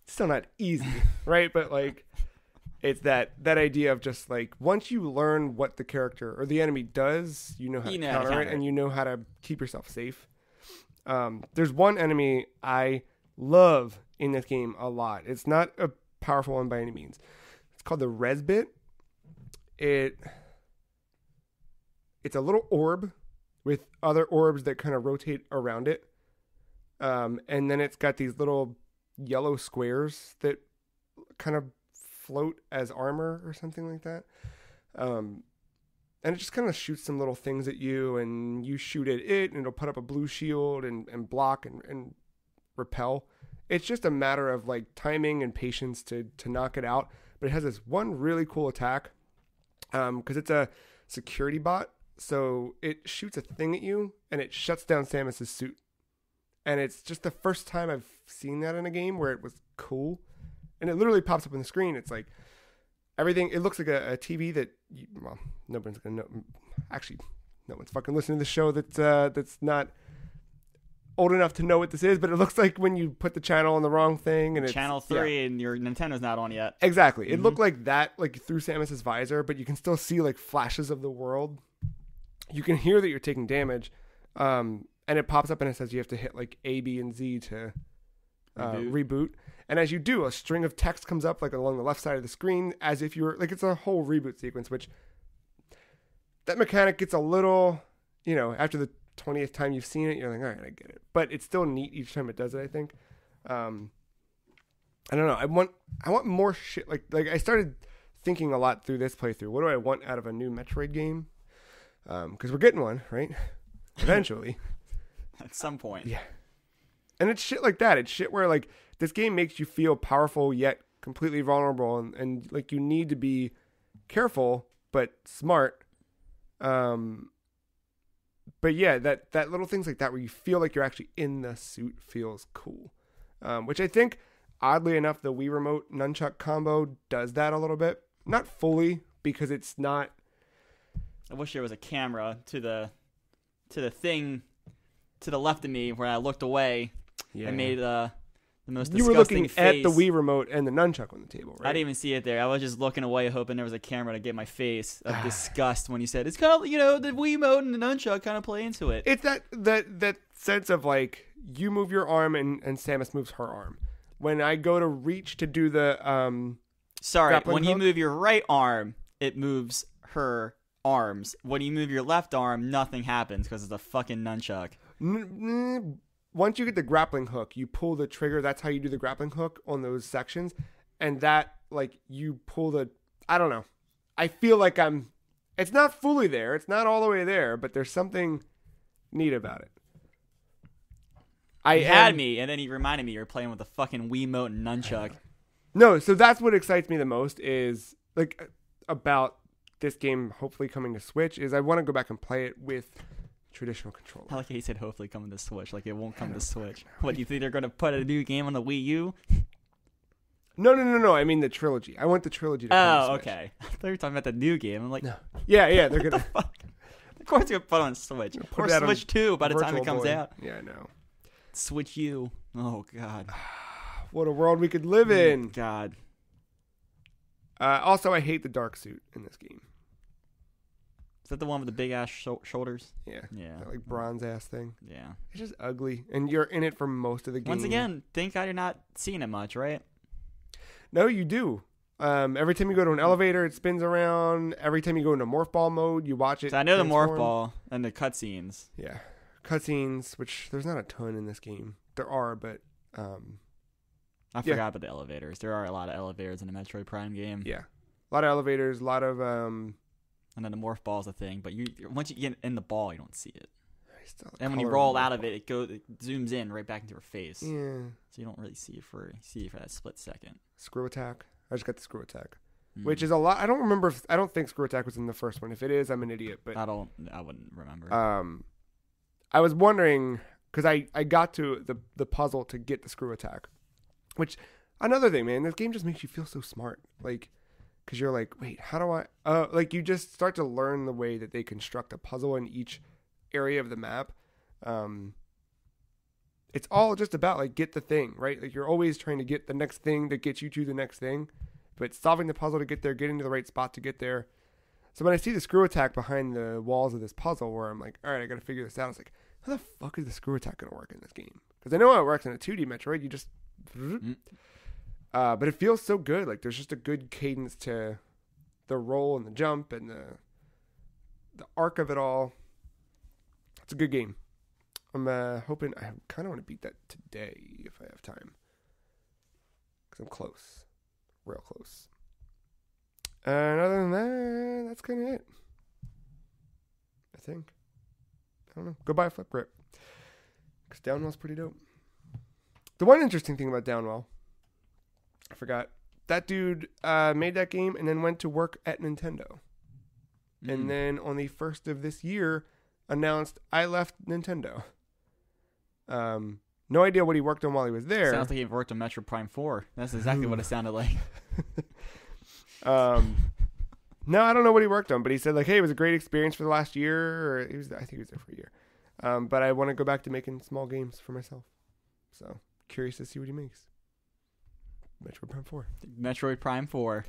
It's still not easy, right? But like, it's that idea of just like, once you learn what the character or the enemy does, you know how to counter it and you know how to keep yourself safe. There's one enemy I love in this game a lot. It's not a powerful one by any means. It's called the Resbit. It's a little orb with other orbs that kind of rotate around it. And then it's got these little yellow squares that kind of float as armor or something like that. And it just kind of shoots some little things at you, and you shoot at it, and it'll put up a blue shield and block and repel. It's just a matter of like timing and patience to knock it out. But it has this one really cool attack because it's a security bot. So it shoots a thing at you and it shuts down Samus's suit. And it's just the first time I've seen that in a game where it was cool. And it literally pops up on the screen. It's like everything. It looks like a TV that, nobody's going to know. Actually, no one's fucking listening to the show that's not old enough to know what this is, but it looks like when you put the channel on the wrong thing and it's channel 3 and your Nintendo's not on yet. Exactly. It looked like that, like through Samus's visor, but you can still see like flashes of the world. You can hear that you're taking damage. And it pops up and it says you have to hit like A, B, and Z to reboot. And as you do, a string of text comes up like along the left side of the screen as if you were like, it's a whole reboot sequence, which that mechanic gets a little, after the 20th time you've seen it, you're like, all right, I get it. But it's still neat each time it does it, I think. I don't know. I want more shit. Like I started thinking a lot through this playthrough. What do I want out of a new Metroid game? Because we're getting one, right? Eventually. At some point. Yeah. And it's shit like that. It's shit where like this game makes you feel powerful yet completely vulnerable and like you need to be careful but smart. But yeah, that little things like that where you feel like you're actually in the suit feels cool. Which I think, oddly enough, the Wii Remote Nunchuck combo does that a little bit. Not fully, because it's not... I wish there was a camera to the thing to the left of me where I looked away and made the most disgusting You were looking face. at the Wii Remote and the Nunchuck on the table, right? I didn't even see it there. I was just looking away hoping there was a camera to get my face of disgust when you said, it's kind of, the Wii Remote and the Nunchuck kind of play into it. It's that sense of like, you move your arm and Samus moves her arm. When I go to reach to do the when you move your right arm, it moves her arms. When you move your left arm, nothing happens because it's a fucking nunchuck. Once you get the grappling hook, you pull the trigger. That's how you do the grappling hook on those sections. And that, like, you pull the... I don't know. I feel like it's not fully there. It's not all the way there, but there's something neat about it. He had me, and then he reminded me you're playing with a fucking Wiimote and nunchuck. No, so that's what excites me the most is, like, about this game hopefully coming to Switch, is I want to go back and play it with traditional controller. I like how he said hopefully coming to Switch, like it won't come to Switch. What, do you think they're going to put a new game on the Wii U? No. I mean the trilogy. I want the trilogy to come to Switch. Okay. I thought you were talking about the new game. I'm like, no. Yeah, they're going to... Of course they're going to put it on Switch. Or Switch 2 by the time it comes out. Yeah, I know. Switch U. Oh, God. What a world we could live in. God. Also, I hate the dark suit in this game. Is that the one with the big ass shoulders? Yeah. That, like, bronze ass thing. Yeah. It's just ugly. And you're in it for most of the game. Once again, thank God you're not seeing it much, right? No, you do. Every time you go to an elevator, it spins around. Every time you go into morph ball mode, you watch it. So I know the morph ball and the cutscenes. Yeah. Cutscenes, which there's not a ton in this game. There are, but... I forgot about the elevators. There are a lot of elevators in the Metroid Prime game. Yeah. A lot of elevators, a lot of... And then the morph ball is a thing, but once you get in the ball, you don't see it. And when you roll out of it, it zooms in right back into her face. Yeah. So you don't really see it for that split second. Screw attack. I just got the screw attack, which is a lot. I don't remember. I don't think screw attack was in the first one. If it is, I'm an idiot. But I wouldn't remember. I was wondering, because I got to the puzzle to get the screw attack, which, another thing, man, this game just makes you feel so smart. Like, because you're like, wait, how do I, like, you just start to learn the way that they construct a puzzle in each area of the map. It's all just about, like, get the thing, right? Like, you're always trying to get the next thing that gets you to the next thing, but solving the puzzle to get there, getting to the right spot to get there. So when I see the screw attack behind the walls of this puzzle where I'm like, all right, I got to figure this out. I was like, how the fuck is the screw attack going to work in this game? Because I know how it works in a 2D Metroid. You just... but it feels so good. Like, there's just a good cadence to the roll and the jump and the arc of it all. It's a good game. I'm hoping... I kind of want to beat that today if I have time. Because I'm close. Real close. And other than that, that's kind of it. I think. I don't know. Go buy a flip grip. Because Downwell's pretty dope. The one interesting thing about Downwell, I forgot. That dude made that game and then went to work at Nintendo. And then on the 1st of this year, announced, I left Nintendo. No idea what he worked on while he was there. Sounds like he worked on Metroid Prime 4. That's exactly what it sounded like. No, I don't know what he worked on, but he said, like, hey, it was a great experience for the last year. Or I think he was there for a year. But I want to go back to making small games for myself. So, curious to see what he makes. Metroid Prime 4. Metroid Prime 4.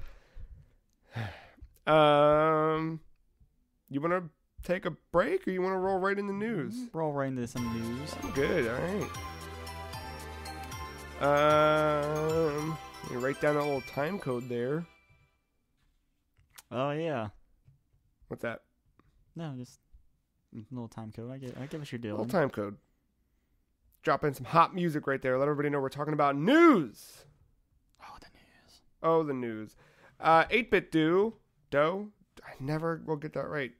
You want to take a break, or you want to roll right in the news? Roll right into some news. Good, all right. You write down that little time code there. Oh, yeah. What's that? No, just a little time code. I get what you're doing. Little time code. Drop in some hot music right there. Let everybody know we're talking about news. Oh, the news. 8-Bit Doe, I never will get that right,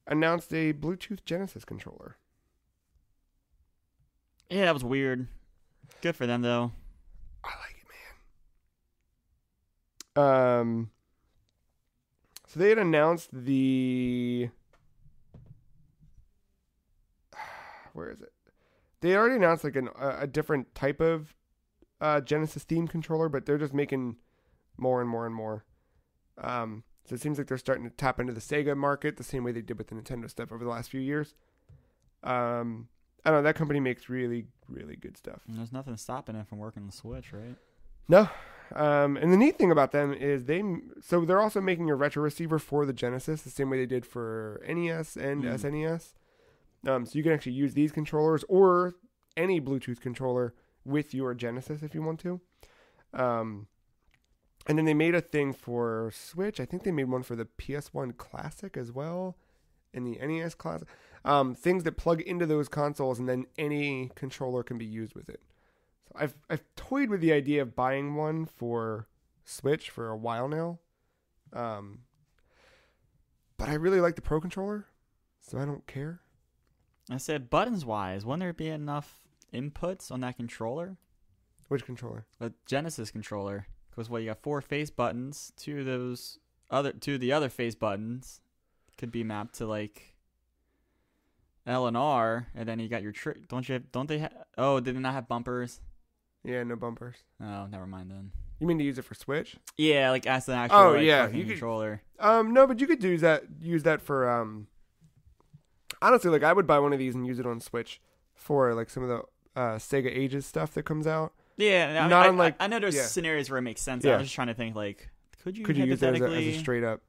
announced a Bluetooth Genesis controller. Yeah, that was weird. Good for them, though. I like it, man. So they had announced the... Where is it? They had already announced like a different type of Genesis theme controller, but they're just making more and more and more. So it seems like they're starting to tap into the Sega market the same way they did with the Nintendo stuff over the last few years. I don't know, that company makes really, really good stuff. And there's nothing stopping it from working on the Switch, right? No. And the neat thing about them is they're also making a retro receiver for the Genesis the same way they did for NES and SNES. So you can actually use these controllers or any Bluetooth controller with your Genesis if you want to. And then they made a thing for Switch. I think they made one for the PS1 Classic as well, and the NES Classic. Things that plug into those consoles, and then any controller can be used with it. So I've toyed with the idea of buying one for Switch for a while now. But I really like the Pro Controller, so I don't care. I said buttons-wise, wouldn't there be enough inputs on that controller? Which controller? A Genesis controller. Because you got 4 face buttons. 2 of the other face buttons could be mapped to like L and R, and then you got your Don't they did they not have bumpers? Yeah, no bumpers. Oh, never mind then. You mean to use it for Switch? Yeah, like as an actual controller. No, but you could use that for honestly, like I would buy one of these and use it on Switch for like some of the Sega Ages stuff that comes out. Yeah, I know there's scenarios where it makes sense. Yeah. I was just trying to think like, could you use that as a straight up?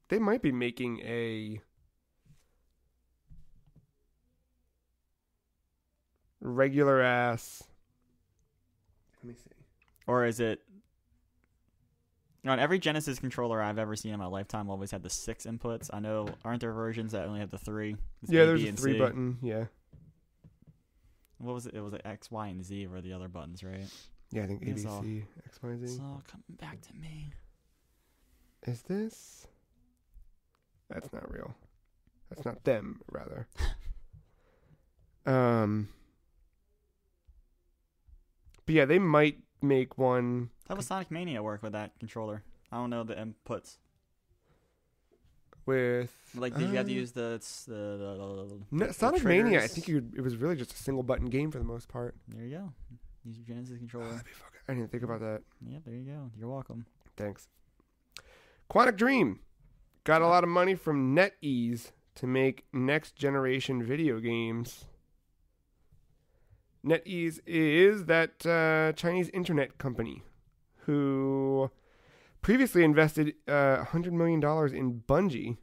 They might be making a regular ass. Let me see. Or is it on every Genesis controller I've ever seen in my lifetime always had the 6 inputs? I know, aren't there versions that only have the 3? Yeah, there's a 3 button. Yeah. What was it? It was like X, Y, and Z were the other buttons, right? Yeah, I think A, B, C, X, Y, Z. It's all coming back to me. Is this? That's not real. That's not them, rather. But yeah, they might make one. How does Sonic Mania work with that controller? I don't know the inputs. with Like, did you have to use the Sonic Mania? I triggers? think it was really just a single button game for the most part. There you go. Use your Genesis controller. That'd be fucking, I didn't even think about that. Yeah, there you go. You're welcome. Thanks. Quantic Dream got a lot of money from NetEase to make next generation video games. NetEase is that Chinese internet company who previously invested $100 million in Bungie,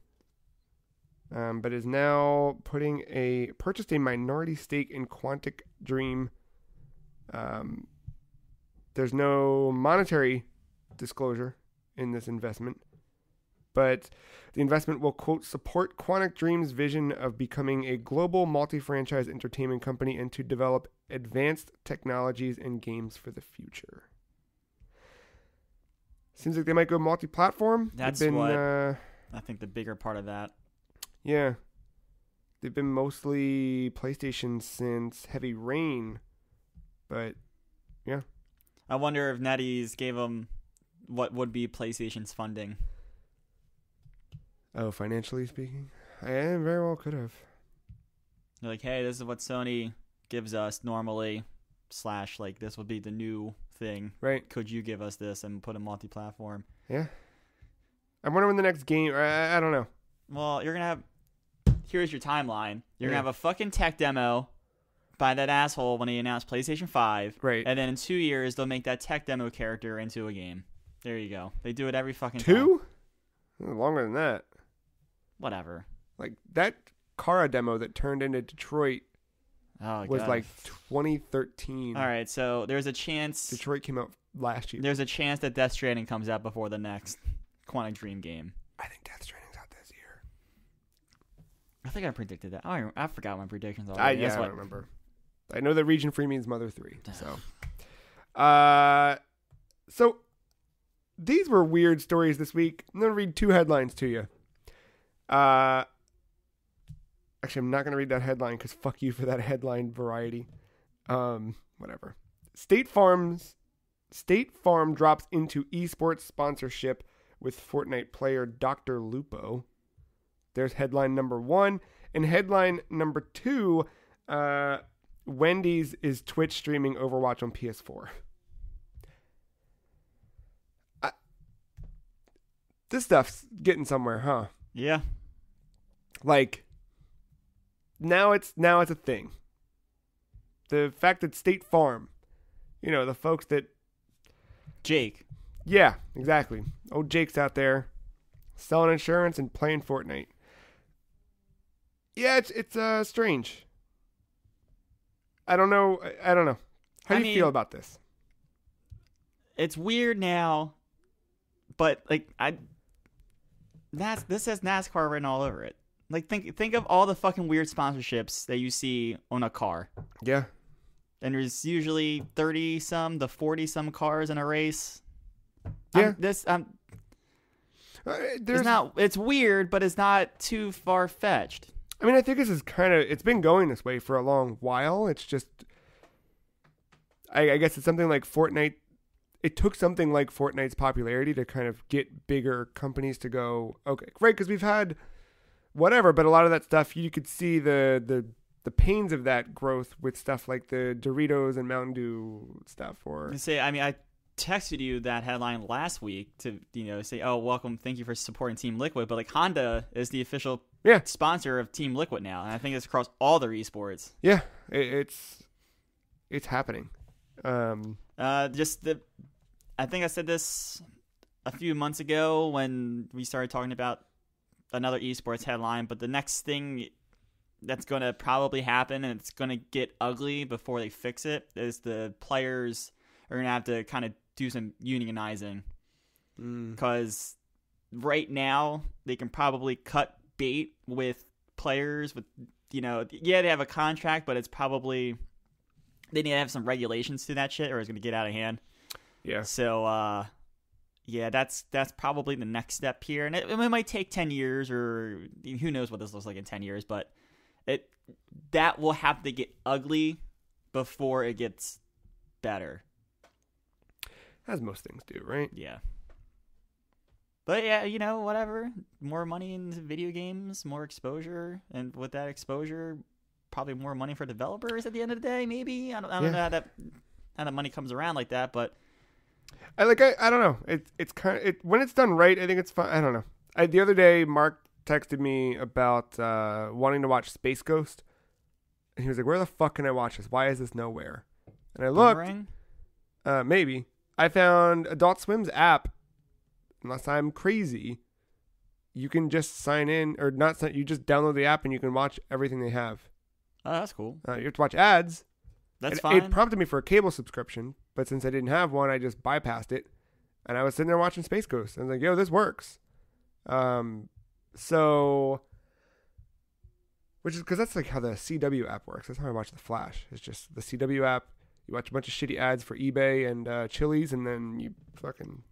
but is now purchased a minority stake in Quantic Dream. There's no monetary disclosure in this investment, but the investment will, quote, support Quantic Dream's vision of becoming a global multi-franchise entertainment company and to develop advanced technologies and games for the future. Seems like they might go multi-platform. That's what I think the bigger part of that. Yeah. They've been mostly PlayStation since Heavy Rain, but yeah. I wonder if NetEase gave them what would be PlayStation's funding. Oh, financially speaking? I very well could have. They're like, hey, this is what Sony gives us normally, / like, this would be the new thing. Right. Could you give us this and put a multi-platform? Yeah. I wonder when the next game, I don't know. Well, you're going to have, here's your timeline. You're going to have a fucking tech demo by that asshole when he announced PlayStation 5. Right. And then in 2 years, they'll make that tech demo character into a game. There you go. They do it every fucking time. 2? Longer than that. Whatever. Like, that Kara demo that turned into Detroit was like 2013. All right, so there's a chance Detroit came out last year. There's a chance that Death Stranding comes out before the next Quantic Dream game. I think Death Stranding's out this year. I think I predicted that. I forgot my predictions I already. don't remember. I know that Region Free means Mother 3. So these were weird stories this week. I'm going to read 2 headlines to you. Actually, I'm not going to read that headline because fuck you for that headline variety. Whatever. State Farm drops into esports sponsorship with Fortnite player Dr. Lupo. There's headline number 1. And headline number 2, Wendy's is Twitch streaming Overwatch on PS4. This stuff's getting somewhere, huh? Yeah. Like, now it's a thing. The fact that State Farm, the folks that... Jake. Yeah, exactly. Old Jake's out there selling insurance and playing Fortnite. Yeah, it's strange. I don't know. How do you feel about this? It's weird now, but like this has NASCAR written all over it. Like think of all the fucking weird sponsorships that you see on a car. Yeah. And there's usually 30-some to 40-some cars in a race. Yeah. It's weird, but it's not too far-fetched. I mean, I think this is it's been going this way for a long while. It's just, I guess it's something like Fortnite. It took something like Fortnite's popularity to kind of get bigger companies to go, okay, great, because we've had whatever, but a lot of that stuff, you could see the pains of that growth with stuff like the Doritos and Mountain Dew stuff. I texted you that headline last week to say, oh, welcome, thank you for supporting Team Liquid, but like Honda is the official sponsor of Team Liquid now, and I think it's across all their esports. Yeah, it's happening. I think I said this a few months ago when we started talking about another esports headline, but the next thing that's going to probably happen, and it's going to get ugly before they fix it, is the players are going to have to kind of do some unionizing. Because right now, they can probably cut bait with players with, they have a contract, but it's probably, they need to have some regulations to that shit or it's going to get out of hand. Yeah. So, that's probably the next step here. And it might take 10 years or who knows what this looks like in 10 years, but that will have to get ugly before it gets better. As most things do, right? Yeah. But yeah, whatever. More money in video games, more exposure, and with that exposure, probably more money for developers at the end of the day. Maybe I don't know how that money comes around like that, but I don't know. It's kind of when it's done right. I think it's fun. I don't know. The other day, Mark texted me about wanting to watch Space Ghost, and he was like, "Where the fuck can I watch this? Why is this nowhere?" And I looked. Maybe I found Adult Swim's app. Unless I'm crazy, you can just sign in or not sign. You just download the app and you can watch everything they have. Oh, that's cool. You have to watch ads. That's fine. It prompted me for a cable subscription, but since I didn't have one, I just bypassed it. And I was sitting there watching Space Ghost. I was like, "Yo, this works." So, which is because that's like how the CW app works. That's how I watch The Flash. It's just the CW app. You watch a bunch of shitty ads for eBay and Chili's, and then you fucking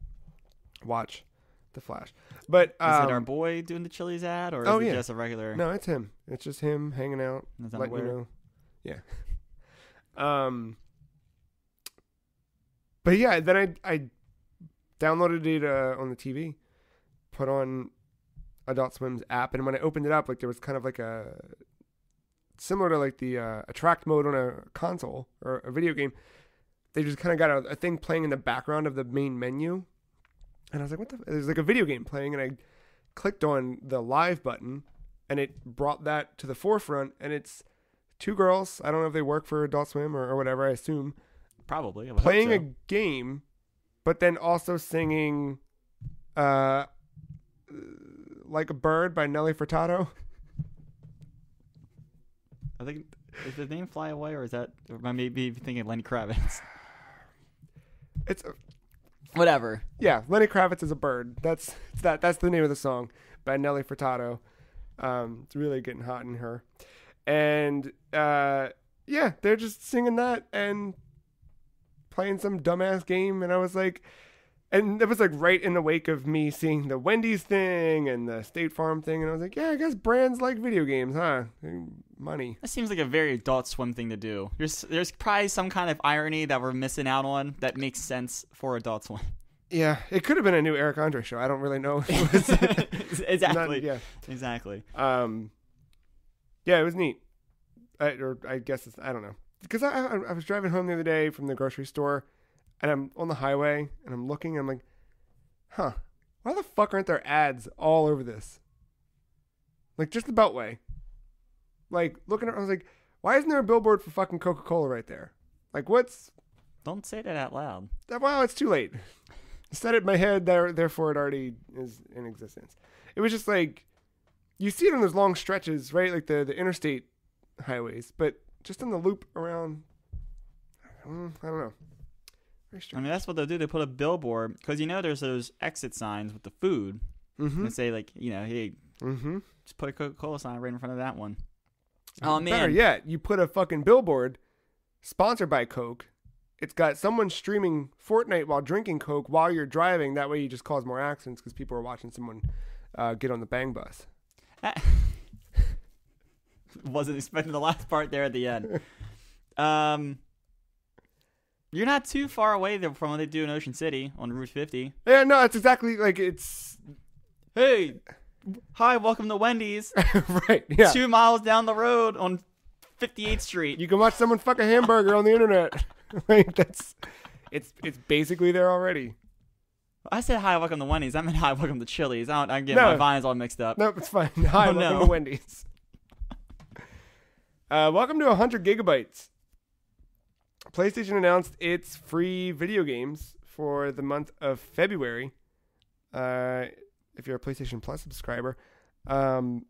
watch The Flash. But is it our boy doing the Chili's ad, or is it just a regular? No, it's him. It's just him hanging out. Let you know. Yeah. But yeah, then I downloaded it on the TV, put on Adult Swim's app, and when I opened it up, like there was kind of like a similar to like the attract mode on a console or a video game. They just kind of got a thing playing in the background of the main menu. And I was like, what the? There's like a video game playing, and I clicked on the live button, and it brought that to the forefront, and it's two girls. I don't know if they work for Adult Swim or whatever, I assume. Probably. Playing a game, but then also singing Like a Bird by Nelly Furtado. I think, is the name Fly Away, or is that, or am I maybe thinking Lenny Kravitz? It's whatever. Yeah, Lenny Kravitz is a bird. That's the name of the song by Nelly Furtado. It's really getting hot in her. And yeah, they're just singing that and playing some dumbass game, and I was like, and it was like right in the wake of me seeing the Wendy's thing and the State Farm thing, and I was like, yeah, I guess brands like video games, huh? Money. That seems like a very Adult Swim thing to do. There's probably some kind of irony that we're missing out on that makes sense for Adult Swim. Yeah, it could have been a new Eric Andre show. I don't really know. Exactly. Exactly. Yeah, it was neat. I guess I don't know. Because I was driving home the other day from the grocery store, and I'm on the highway, and I'm looking, and I'm like, huh, why the fuck aren't there ads all over this? Like, just the Beltway. Like, looking at I was like, why isn't there a billboard for fucking Coca-Cola right there? Like, what's... Don't say that out loud. Well, it's too late. I said it in my head, therefore it already is in existence. It was just like, you see it on those long stretches, right? Like the interstate highways, but just in the loop around, I don't know. Very strange. I mean, that's what they'll do. They put a billboard, because there's those exit signs with the food. Mm-hmm. And say, like, hey, just put a Coca-Cola sign right in front of that one. Oh, man. Better yet, you put a fucking billboard sponsored by Coke. It's got someone streaming Fortnite while drinking Coke while you're driving. That way you just cause more accidents because people are watching someone get on the bang bus. Wasn't expecting the last part there at the end. You're not too far away from what they do in Ocean City on Route 50. Yeah, no, it's exactly like it's... Hey, hi, welcome to Wendy's. Right, yeah. 2 miles down the road on 58th Street. You can watch someone fuck a hamburger on the internet. Like, it's basically there already. I said hi, welcome to Wendy's. I meant hi, welcome to Chili's. I'm getting my vines all mixed up. Nope, it's fine. Hi, welcome to Wendy's. Welcome to 100 gigabytes. PlayStation announced its free video games for the month of February. If you're a PlayStation Plus subscriber. Going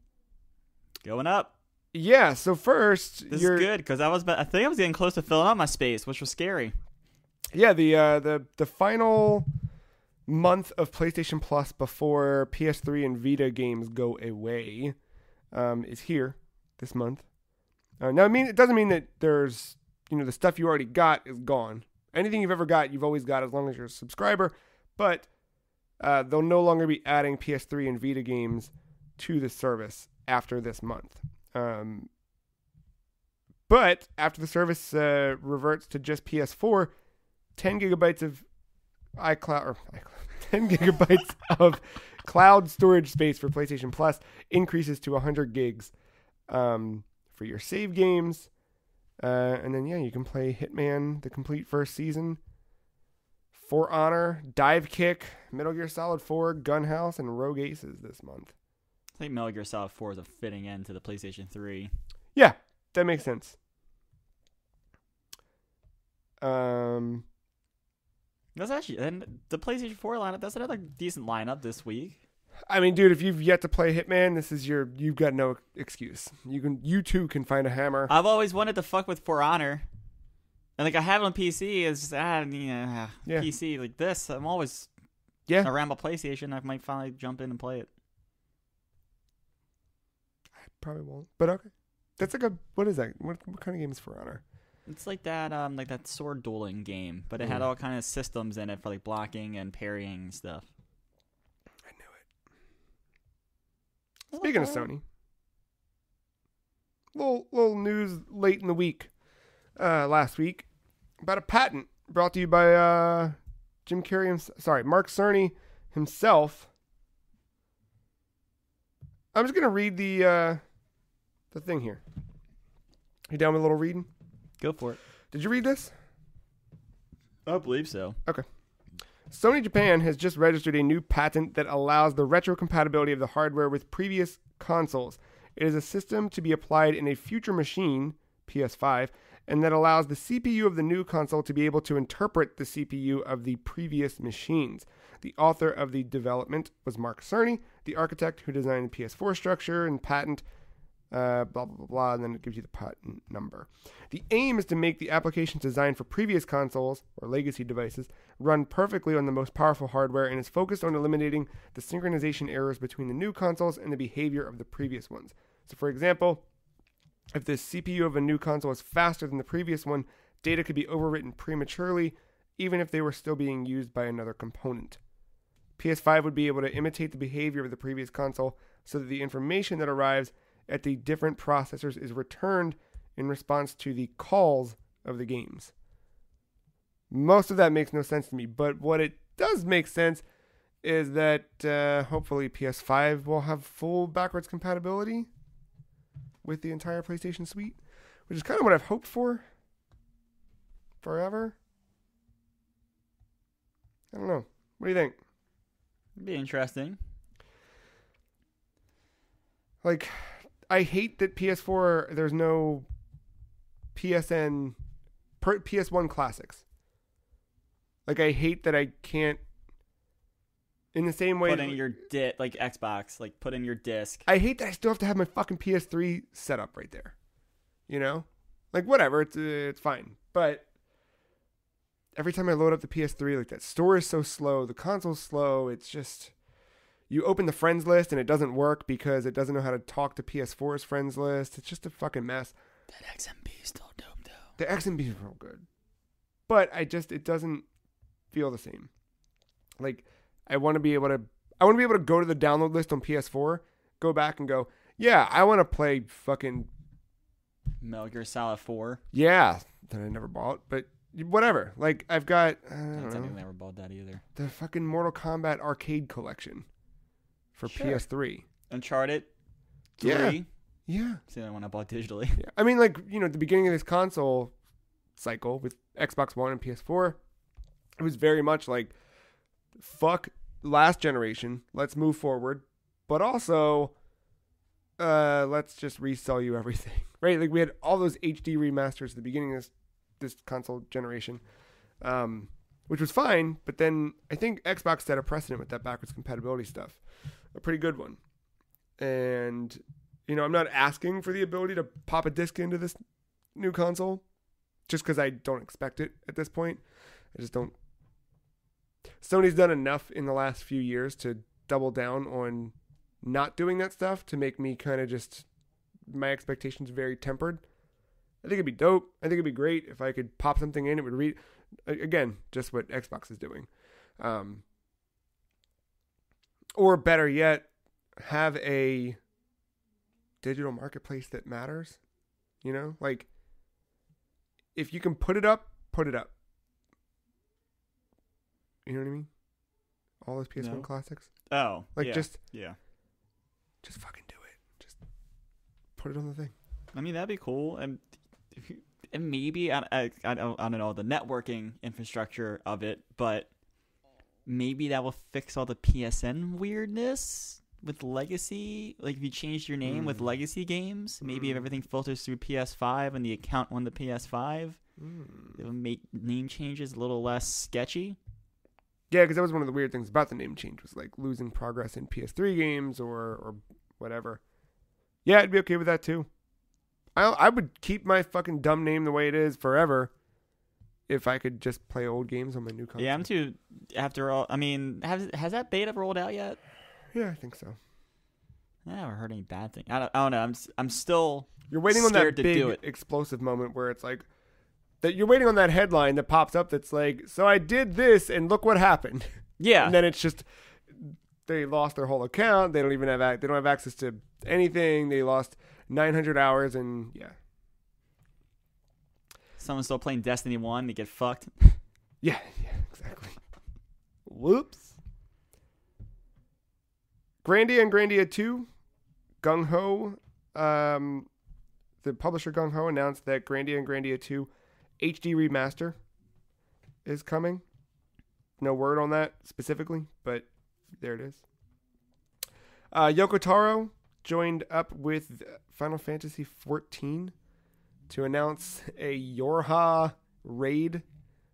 up. Yeah, so first... This is good, because I think I was getting close to filling up my space, which was scary. Yeah, the final month of PlayStation Plus before PS3 and Vita games go away is here this month. Now, it doesn't mean that there's... the stuff you already got is gone. Anything you've ever got, you've always got as long as you're a subscriber. But they'll no longer be adding PS3 and Vita games to the service after this month. But after the service reverts to just PS4, 10 gigabytes of iCloud, 10 gigabytes of cloud storage space for PlayStation Plus increases to 100 gigs for your save games. And then, you can play Hitman, the complete first season, For Honor, Dive Kick, Metal Gear Solid 4, Gunhouse, and Rogue Aces this month. I think Metal Gear Solid 4 is a fitting end to the PlayStation 3. Yeah, that makes sense. That's actually, and the PlayStation 4 lineup, that's another decent lineup this week. I mean, dude, if you've yet to play Hitman, you've got no excuse. You too can find a hammer. I've always wanted to fuck with For Honor. And like I have it on PC, it's just PC like this. I'm always around my PlayStation. I might finally jump in and play it. I probably won't, but okay. That's like what is that? What kind of game is For Honor? It's like that sword dueling game, but it had all kind of systems in it for like blocking and parrying and stuff. I knew it. Speaking of Sony, little news late in the week, last week, about a patent brought to you by Mark Cerny himself. I'm just gonna read the thing here. You down with a little reading? Go for it. Did you read this? I believe so. Okay. Sony Japan has just registered a new patent that allows the retrocompatibility of the hardware with previous consoles. It is a system to be applied in a future machine, PS5, and that allows the CPU of the new console to be able to interpret the CPU of the previous machines. The author of the development was Mark Cerny, the architect who designed the PS4 structure and patent, blah, blah, blah, blah, and then it gives you the patent number. The aim is to make the applications designed for previous consoles, or legacy devices, run perfectly on the most powerful hardware and is focused on eliminating the synchronization errors between the new consoles and the behavior of the previous ones. So, for example, if the CPU of a new console is faster than the previous one, data could be overwritten prematurely, even if they were still being used by another component. PS5 would be able to imitate the behavior of the previous console so that the information that arrives at the different processors is returned in response to the calls of the games. Most of that makes no sense to me, but what it does make sense is that hopefully PS5 will have full backwards compatibility with the entire PlayStation suite, which is kind of what I've hoped for forever. I don't know. What do you think? It'd be interesting. Like, I hate that PS4, there's no PS1 classics. Like, I hate that I can't, in the same way. Put in your like Xbox, like put in your disc. I hate that I still have to have my fucking PS3 set up right there. You know? Like, whatever, it's fine. But every time I load up the PS3, like, that store is so slow, the console's slow, it's just, you open the friends list and it doesn't work because it doesn't know how to talk to PS4's friends list. It's just a fucking mess. That XMB is still dope, though. The XMB is real good. But it doesn't feel the same. Like, I want to be able to go to the download list on PS4, go back and go, yeah, I want to play fucking Metal Gear Solid 4. Yeah, that I never bought, but whatever. Like, I've got, I never bought that either. The fucking Mortal Kombat arcade collection for PS3. Uncharted 3. Yeah. It's the only one I bought digitally. Yeah. I mean, like, at the beginning of this console cycle with Xbox One and PS4, it was very much like, fuck last generation, let's move forward, but also let's just resell you everything, right? Like, we had all those HD remasters at the beginning of this console generation, which was fine, but then I think Xbox set a precedent with that backwards compatibility stuff, a pretty good one. And I'm not asking for the ability to pop a disc into this new console just because I don't expect it at this point. I just don't. Sony's done enough in the last few years to double down on not doing that stuff to make me kind of just, my expectations very tempered. I think it'd be dope. I think it'd be great if I could pop something in. It would read, again, just what Xbox is doing. Or better yet, have a digital marketplace that matters. Like, if you can put it up, put it up. You know what I mean? all those PS1 No. classics. Oh, Like yeah. just Yeah. fucking do it. Just put it on the thing. I mean, that'd be cool, and maybe I don't know the networking infrastructure of it, but maybe that will fix all the PSN weirdness with Legacy. Like if you changed your name with Legacy games, maybe if everything filters through PS5 and the account on the PS5, it will make name changes a little less sketchy. Yeah, because that was one of the weird things about the name change was like losing progress in PS3 games or whatever. Yeah, I'd be okay with that too. I would keep my fucking dumb name the way it is forever if I could just play old games on my new console. Yeah, I'm too. After all, I mean, has that beta rolled out yet? Yeah, I think so. I never heard any bad thing. I don't know. I'm still. You're waiting on that scared to do big it. explosive moment where it's like that. You're waiting on that headline that pops up that's like, "So I did this, and look what happened." Yeah, And then it's just they lost their whole account. They don't even have they don't have access to anything. They lost 900 hours, and yeah, someone's still playing Destiny 1. They get fucked. yeah, exactly. Whoops. Grandia and Grandia 2, Gung Ho, the publisher Gung Ho announced that Grandia and Grandia 2 HD remaster is coming. No word on that specifically, but there it is. Yoko Taro joined up with Final Fantasy XIV to announce a Yorha raid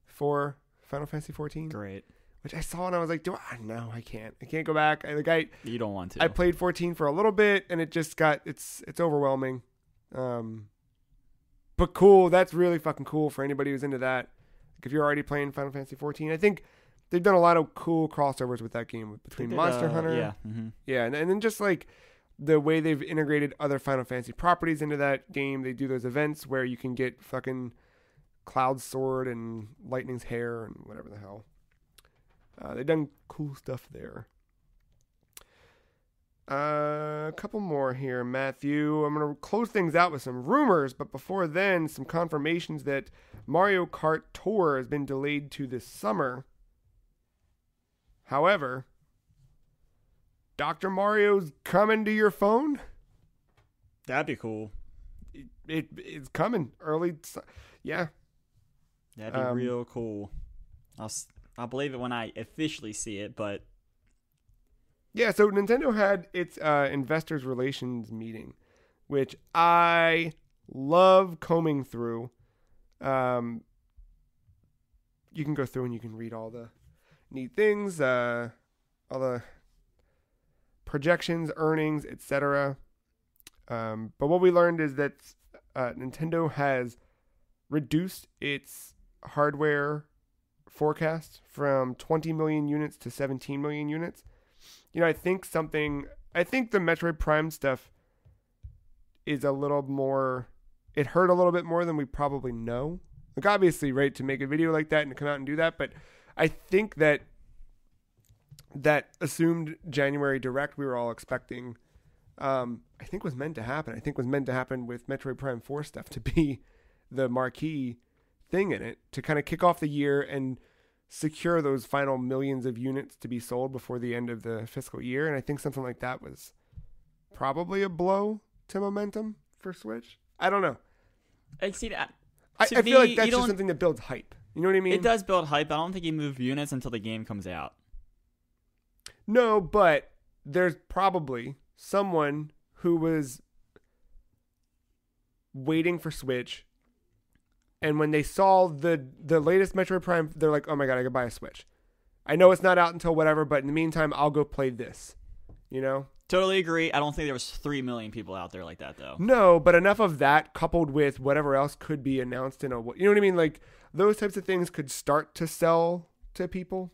for Final Fantasy XIV. Great. Which I saw and I was like, no, I can't. I can't go back. You don't want to. I played 14 for a little bit and it just it's overwhelming. But cool. That's really fucking cool for anybody who's into that. Like if you're already playing Final Fantasy 14, I think they've done a lot of cool crossovers with that game between Monster Hunter. Yeah. Mm-hmm. Yeah. And then just like the way they've integrated other Final Fantasy properties into that game. They do those events where you can get fucking Cloud's sword and Lightning's hair and whatever the hell. They've done cool stuff there. A couple more here, Matthew. I'm going to close things out with some rumors, but before then, some confirmations that Mario Kart Tour has been delayed to this summer. However, Dr. Mario's coming to your phone. That'd be cool. It's coming early. Yeah. That'd be real cool. I'll believe it when I officially see it, but yeah, so Nintendo had its investors relations meeting, which I love combing through. You can go through and you can read all the neat things, all the projections, earnings, etc. But what we learned is that Nintendo has reduced its hardware forecast from 20 million units to 17 million units. You know, I think the Metroid Prime stuff is a little more, it hurt a little bit more than we probably know. Like obviously, right, to make a video like that and to come out and do that, but I think that assumed January Direct we were all expecting, I think was meant to happen. I think was meant to happen with Metroid Prime 4 stuff to be the marquee thing in it to kind of kick off the year and secure those final millions of units to be sold before the end of the fiscal year. And I think something like that was probably a blow to momentum for Switch. I don't know. I see that. I feel like that's just something that builds hype. You know what I mean? It does build hype. I don't think you move units until the game comes out. No, but there's probably someone who was waiting for Switch, and when they saw the latest Metroid Prime, they're like, oh my god, I could buy a Switch. I know it's not out until whatever, but in the meantime, I'll go play this. You know? Totally agree. I don't think there was 3 million people out there like that, though. No, but enough of that coupled with whatever else could be announced you know what I mean? Like, those types of things could start to sell to people.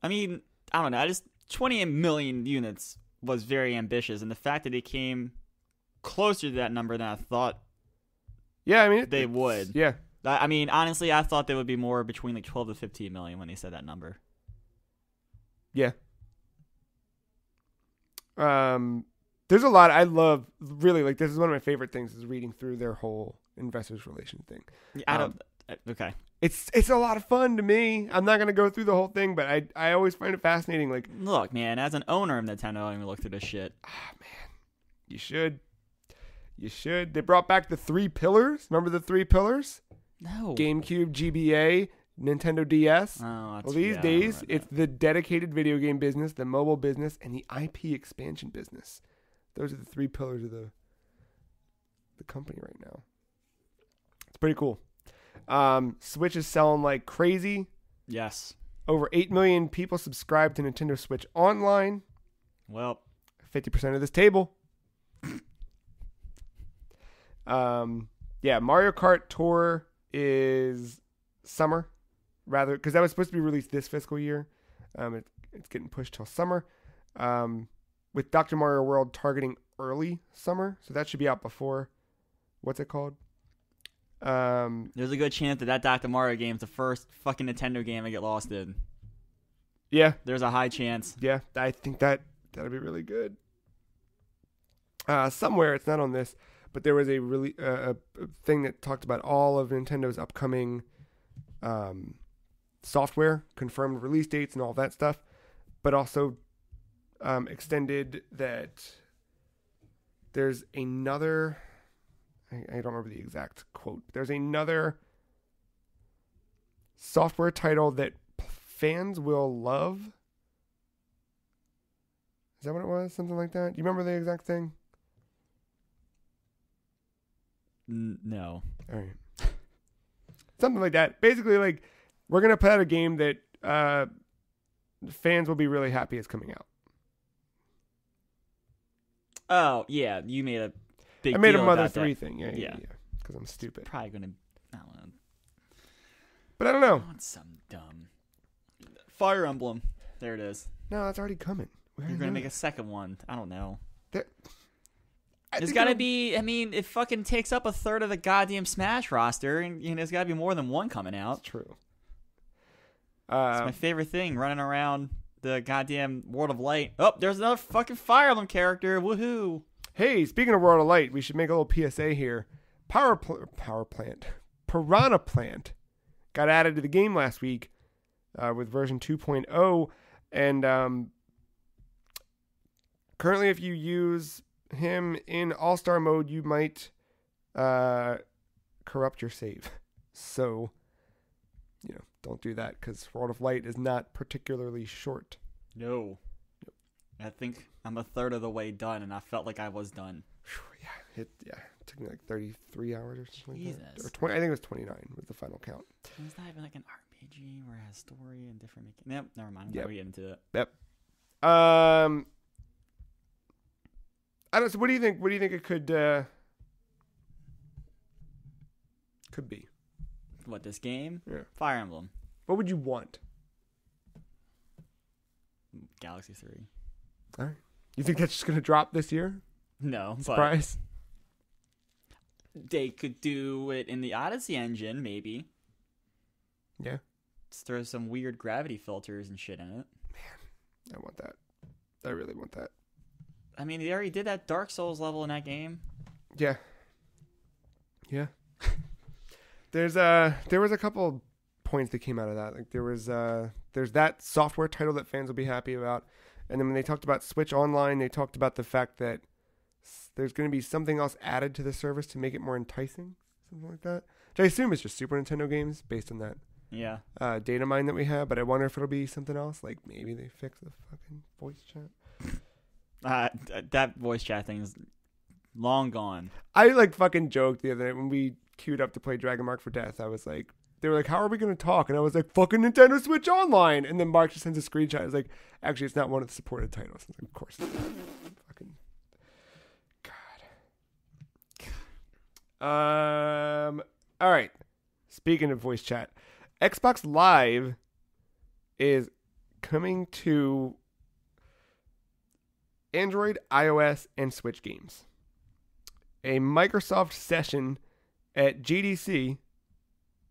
I mean, I don't know. 20 million units was very ambitious, and the fact that it came closer to that number than I thought yeah, I mean, they would. Yeah. I mean, honestly, I thought they would be more between like 12 to 15 million when they said that number. Yeah. There's a lot I love, really, like, this is one of my favorite things is reading through their whole investors relation thing. Okay. It's a lot of fun to me. I'm not gonna go through the whole thing, but I always find it fascinating. Like, Look, man, as an owner of Nintendo, I don't even look through this shit. you should. They brought back the 3 pillars. Remember the 3 pillars? No. GameCube, GBA, Nintendo DS. Oh, Well, these days, it's the dedicated video game business, the mobile business, and the IP expansion business. Those are the 3 pillars of the company right now. It's pretty cool. Switch is selling like crazy. Yes. Over 8 million people subscribe to Nintendo Switch Online. Well, 50% of this table. Yeah, Mario Kart Tour is summer, rather, because that was supposed to be released this fiscal year. It's getting pushed till summer. With Dr. Mario World targeting early summer, so that should be out before. What's it called? there's a good chance that Dr. Mario game is the first fucking Nintendo game I get lost in. Yeah, There's a high chance. yeah, I think that'd be really good. Somewhere, it's not on this, but there was a really a thing that talked about all of Nintendo's upcoming software, confirmed release dates, and all that stuff, but also extended that there's another. I don't remember the exact quote. There's another software title that fans will love. Is that what it was? Something like that? Do you remember the exact thing? No. All right. Something like that. Basically, like, we're going to put out a game that fans will be really happy is coming out. Oh, yeah. You made a big I made deal a Mother about 3 that. thing. Yeah. Yeah. Because I'm stupid. Probably going to... I don't know. But I don't know. I want some dumb... Fire Emblem. There it is. No, that's already coming. You're going to make a second one. I don't know. There, It's got to be... I mean, it fucking takes up a third of the goddamn Smash roster, and there's got to be more than one coming out. It's true. It's my favorite thing, running around the goddamn World of Light. Oh, there's another fucking Fire Emblem character. Woohoo. Hey, speaking of World of Light, we should make a little PSA here. Piranha Plant got added to the game last week with version 2.0, and currently, if you use him in All-Star mode, you might corrupt your save. So, don't do that, because World of Light is not particularly short. No. I think I'm a third of the way done, and I felt like I was done. It took me like 33 hours or something Jesus. like that. Or 20, I think it was 29 was the final count. It's not even like an RPG where it has story and different... Yep, never mind. Yep. We'll get into it. Yep. I don't. So what do you think? What do you think it could be? What, this game? Yeah. Fire Emblem. What would you want? Galaxy 3. All right. You think that's just gonna drop this year? No, Surprise. but they could do it in the Odyssey engine, maybe. Yeah. Just throw some weird gravity filters and shit in it. I want that. I really want that. I mean, they already did that Dark Souls level in that game. Yeah. Yeah. There was a couple points that came out of that. Like there's that software title that fans will be happy about. And then when they talked about Switch Online, they talked about the fact that there's going to be something else added to the service to make it more enticing, something like that. Which I assume is just Super Nintendo games based on that Yeah. data mine that we have. But I wonder if it'll be something else. Like maybe they fix the fucking voice chat. That voice chat thing is long gone. I like fucking joked the other night when we queued up to play Dragon Mark for Death. I was like, they were like, how are we going to talk? And I was like, fucking Nintendo Switch Online. And then Mark just sends a screenshot. I was like, actually, it's not one of the supported titles. I was like, of course. Fucking God. All right. Speaking of voice chat, Xbox Live is coming to Android, iOS, and Switch games. A Microsoft session at GDC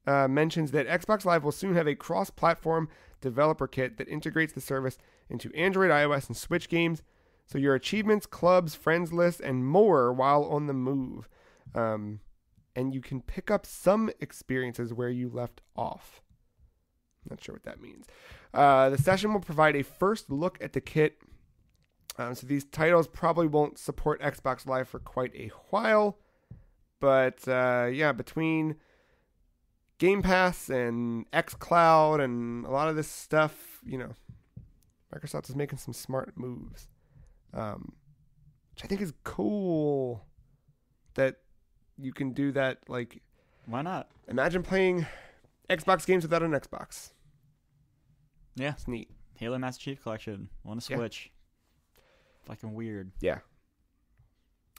mentions that Xbox Live will soon have a cross-platform developer kit that integrates the service into Android, iOS, and Switch games, so your achievements, clubs, friends lists, and more while on the move. and you can pick up some experiences where you left off. Not sure what that means. The session will provide a first look at the kit. So these titles probably won't support Xbox Live for quite a while. But between Game Pass and xCloud and a lot of this stuff, Microsoft is making some smart moves. Which I think is cool that you can do that. Like, why not? Imagine playing Xbox games without an Xbox. Yeah. It's neat. Halo Master Chief Collection on a Switch. Fucking weird. Yeah.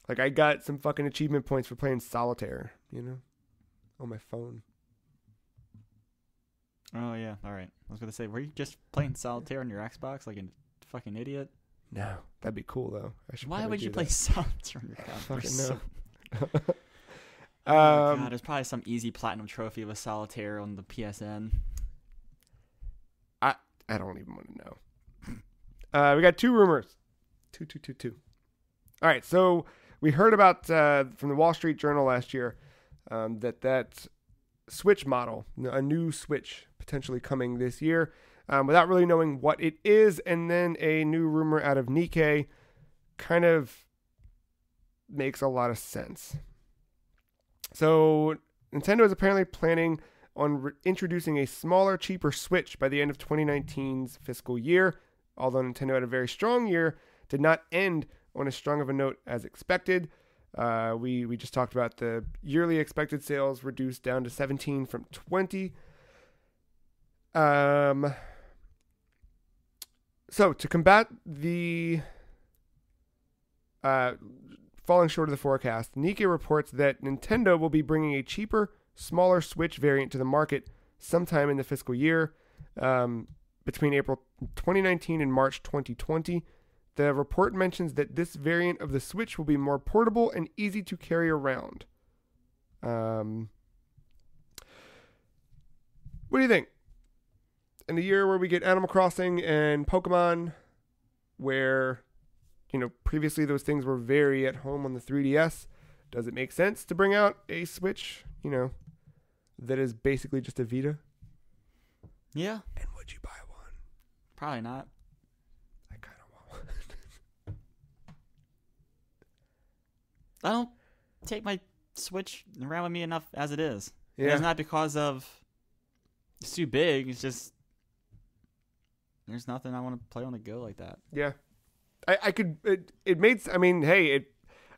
Like, I got some fucking achievement points for playing solitaire, on my phone. Oh, yeah. All right. I was going to say, were you just playing solitaire on your Xbox like a fucking idiot? No. That'd be cool, though. Why would you play solitaire on your Xbox? Fucking no. Oh, God. There's probably some easy platinum trophy of a solitaire on the PSN. I don't even want to know. We got 2 rumors. Two. All right, so we heard about from the Wall Street Journal last year that Switch model, a new Switch potentially coming this year, without really knowing what it is, and then a new rumor out of Nikkei kind of makes a lot of sense. So Nintendo is apparently planning on introducing a smaller, cheaper Switch by the end of 2019's fiscal year. Although Nintendo had a very strong year, did not end on as strong of a note as expected. We just talked about the yearly expected sales reduced down to 17 from 20. So to combat the falling short of the forecast, Nikkei reports that Nintendo will be bringing a cheaper, smaller Switch variant to the market sometime in the fiscal year, between April 2019 and March 2020. The report mentions that this variant of the Switch will be more portable and easy to carry around. What do you think? In a year where we get Animal Crossing and Pokemon, where, previously those things were very at home on the 3DS, does it make sense to bring out a Switch, that is basically just a Vita? Yeah. And would you buy one? Probably not. I kind of want one. I don't take my Switch around with me enough as it is. Yeah. And it's not because of it's too big. It's just there's nothing I want to play on the go like that. Yeah. I could,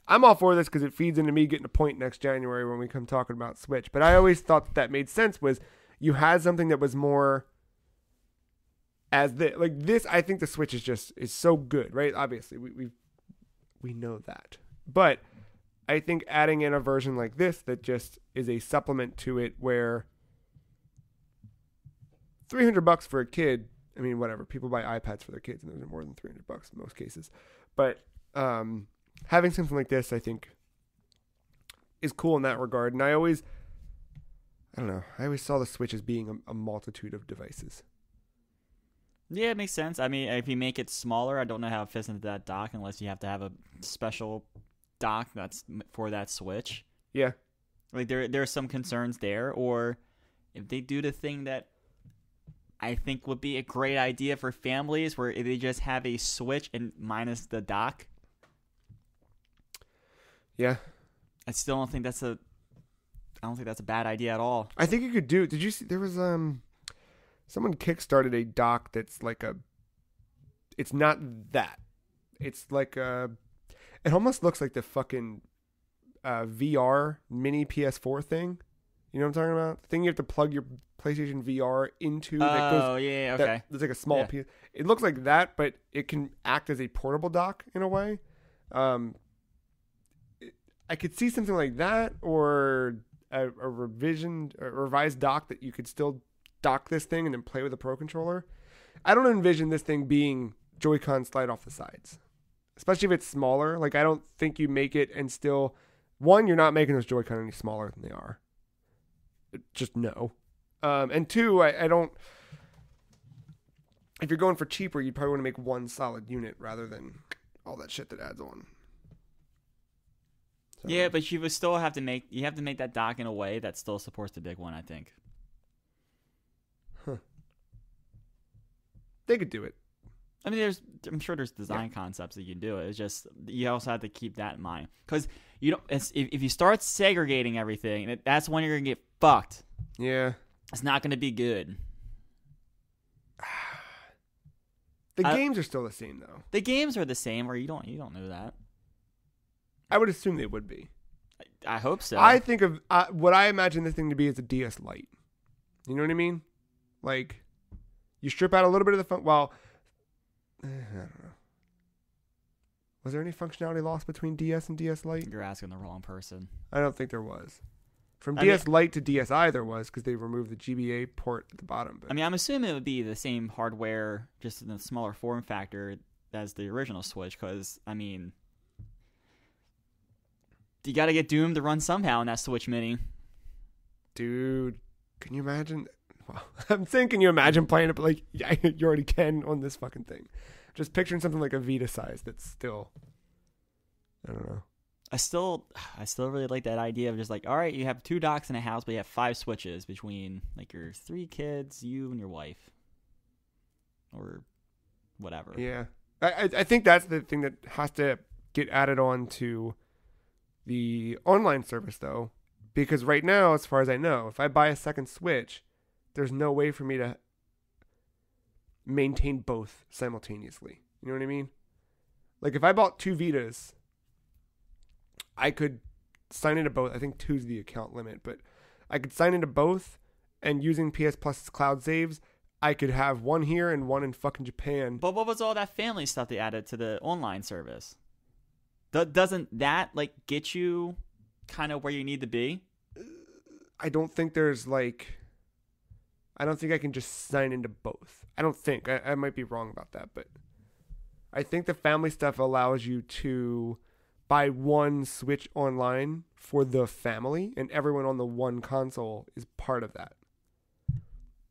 I'm all for this because it feeds into me getting a point next January when we come talking about Switch. But I always thought that made sense was you had something that was more as this. I think the Switch is so good, right? Obviously, we know that. But I think adding in a version like this that just is a supplement to it, where $300 for a kid. I mean, whatever. People buy iPads for their kids, and those are more than $300 in most cases. But having something like this, I think, is cool in that regard. And I always saw the Switch as being a multitude of devices. Yeah, it makes sense. I mean, if you make it smaller, I don't know how it fits into that dock unless you have to have a special dock that's for that Switch. Yeah. Like, there are some concerns there. Or if they do the thing that I think would be a great idea for families, where they just have a Switch and minus the dock. Yeah. I still don't think that's a bad idea at all. I think you could do. Did you see there was someone kickstarted a dock that's like it's not that. It's like it almost looks like the fucking VR mini PS4 thing. You know what I'm talking about? The thing you have to plug your PlayStation VR into. Oh, yeah, okay. It's like a small piece. It looks like that, but it can act as a portable dock in a way. I could see something like that, or a revised dock that you could still dock this thing and then play with a Pro Controller. I don't envision this thing being Joy-Con slide off the sides, especially if it's smaller. Like, I don't think you make it and still, one, you're not making those Joy-Con any smaller than they are. Just no. And two, I don't, if you're going for cheaper, you'd probably want to make one solid unit rather than all that shit that adds on. Yeah, but you would still have to make that dock in a way that still supports the big one, I think. Huh. They could do it. I mean, I'm sure there's design concepts that you can do it. It's just you also have to keep that in mind because you don't. If you start segregating everything, that's when you're gonna get fucked. Yeah, it's not gonna be good. The games are still the same though. The games are the same, or you don't know that. I would assume they would be. I hope so. I think of what I imagine this thing to be is a DS Lite. You know what I mean? Like you strip out a little bit of the fun. Well. I don't know. Was there any functionality lost between DS and DS Lite? You're asking the wrong person. I don't think there was. From DS Lite to DSi there was because they removed the GBA port at the bottom. But. I mean, I'm assuming it would be the same hardware, just in a smaller form factor as the original Switch because, I mean, you got to get Doom to run somehow in that Switch Mini. Dude, can you imagine? Well, I'm saying, can you imagine playing it? But like, yeah, you already can on this fucking thing. Just picturing something like a Vita size that's still, I don't know. I still really like that idea of just like, all right, you have 2 docks in a house, but you have 5 switches between like your 3 kids, you and your wife, or whatever. Yeah, I think that's the thing that has to get added on to the online service though, because right now, as far as I know, if I buy a second Switch, there's no way for me to maintain both simultaneously. You know what I mean? Like if I bought 2 Vitas, I could sign into both. I think 2 is the account limit, but I could sign into both, and using PS Plus cloud saves, I could have one here and one in fucking Japan. But what was all that family stuff they added to the online service? Doesn't that like get you kind of where you need to be? I don't think there's like... I don't think I can just sign into both. I don't think. I might be wrong about that, but I think the family stuff allows you to buy one Switch online for the family, and everyone on the one console is part of that.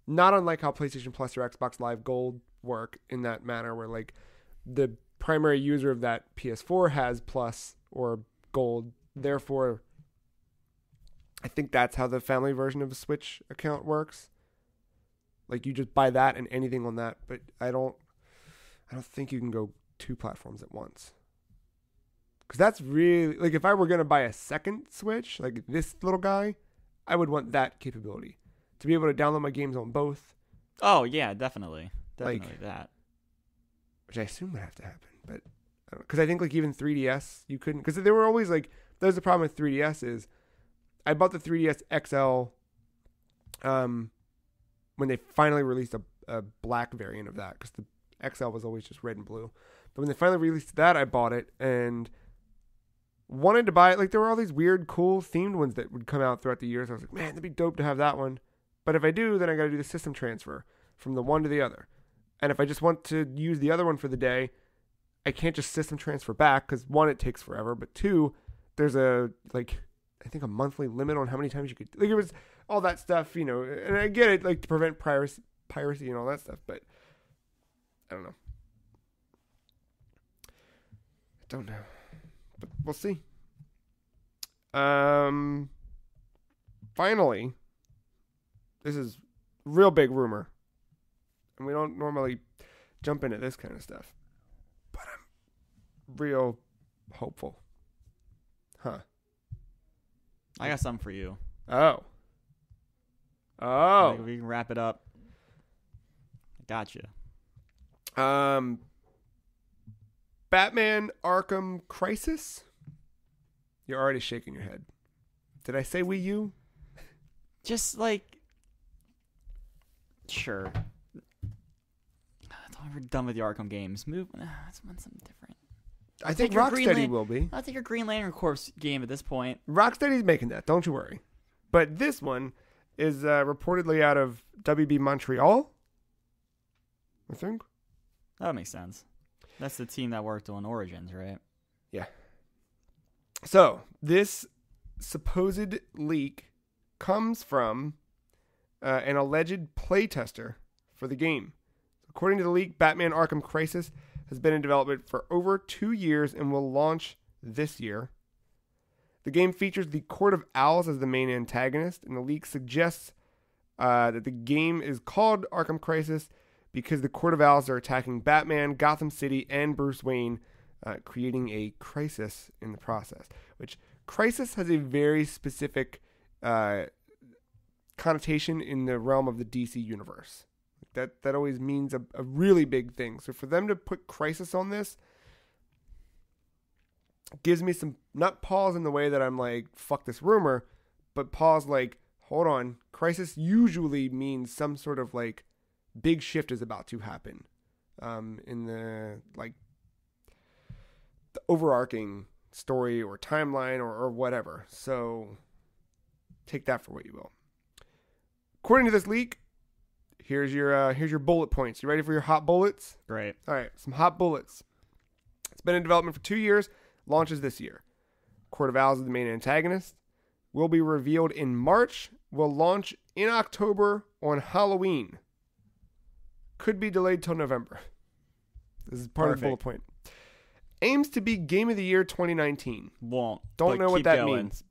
Not unlike how PlayStation Plus or Xbox Live Gold work in that manner, where like the primary user of that PS4 has Plus or Gold. Therefore, I think that's how the family version of a Switch account works. Like you just buy that and anything on that, but I don't think you can go 2 platforms at once. Cause that's really like if I were gonna buy a second Switch, like this little guy, I would want that capability to be able to download my games on both. Oh yeah, definitely Like, that. Which I assume would have to happen, but because I think like even 3DS you couldn't, because they were always like there's the problem with 3DS is I bought the 3DS XL, when they finally released a black variant of that, because the XL was always just red and blue. But when they finally released that, I bought it and wanted to buy it. Like there were all these weird, cool themed ones that would come out throughout the years. I was like, man, that'd be dope to have that one. But if I do, then I got to do the system transfer from the one to the other. And if I just want to use the other one for the day, I can't just system transfer back because 1, it takes forever. But 2, there's I think a monthly limit on how many times you could, like it was all that stuff, you know, and I get it, like to prevent piracy and all that stuff, but I don't know. But we'll see. Finally, this is real big rumor, and we don't normally jump into this kind of stuff, but I'm real hopeful. Huh. I got something for you. Oh. We can wrap it up. I got you. Batman Arkham Crisis? You're already shaking your head. Did I say Wii U? Just like, sure. We're done with the Arkham games. Let's want something different. I think Rocksteady will be. I'll take your Green Lantern Corps game at this point. Rocksteady's making that, don't you worry. But this one is reportedly out of WB Montreal, I think. That makes sense. That's the team that worked on Origins, right? Yeah. So, this supposed leak comes from an alleged playtester for the game. According to the leak, Batman Arkham Crisis has been in development for over 2 years and will launch this year. The game features the Court of Owls as the main antagonist, and the leak suggests that the game is called Arkham Crisis because the Court of Owls are attacking Batman, Gotham City, and Bruce Wayne, creating a crisis in the process. Which, crisis has a very specific connotation in the realm of the DC universe. That always means a really big thing. So for them to put crisis on this gives me some, not pause in the way that I'm like, fuck this rumor, but pause like, hold on, crisis usually means some sort of like big shift is about to happen in the like the overarching story or timeline or whatever. So take that for what you will. According to this leak, here's your bullet points. You ready for your hot bullets? Great. All right, some hot bullets. It's been in development for 2 years. Launches this year. Court of Owls is the main antagonist. Will be revealed in March. Will launch in October on Halloween. Could be delayed till November. This is part of the bullet point. Aims to be Game of the Year 2019. Won't. Don't know what that going. means.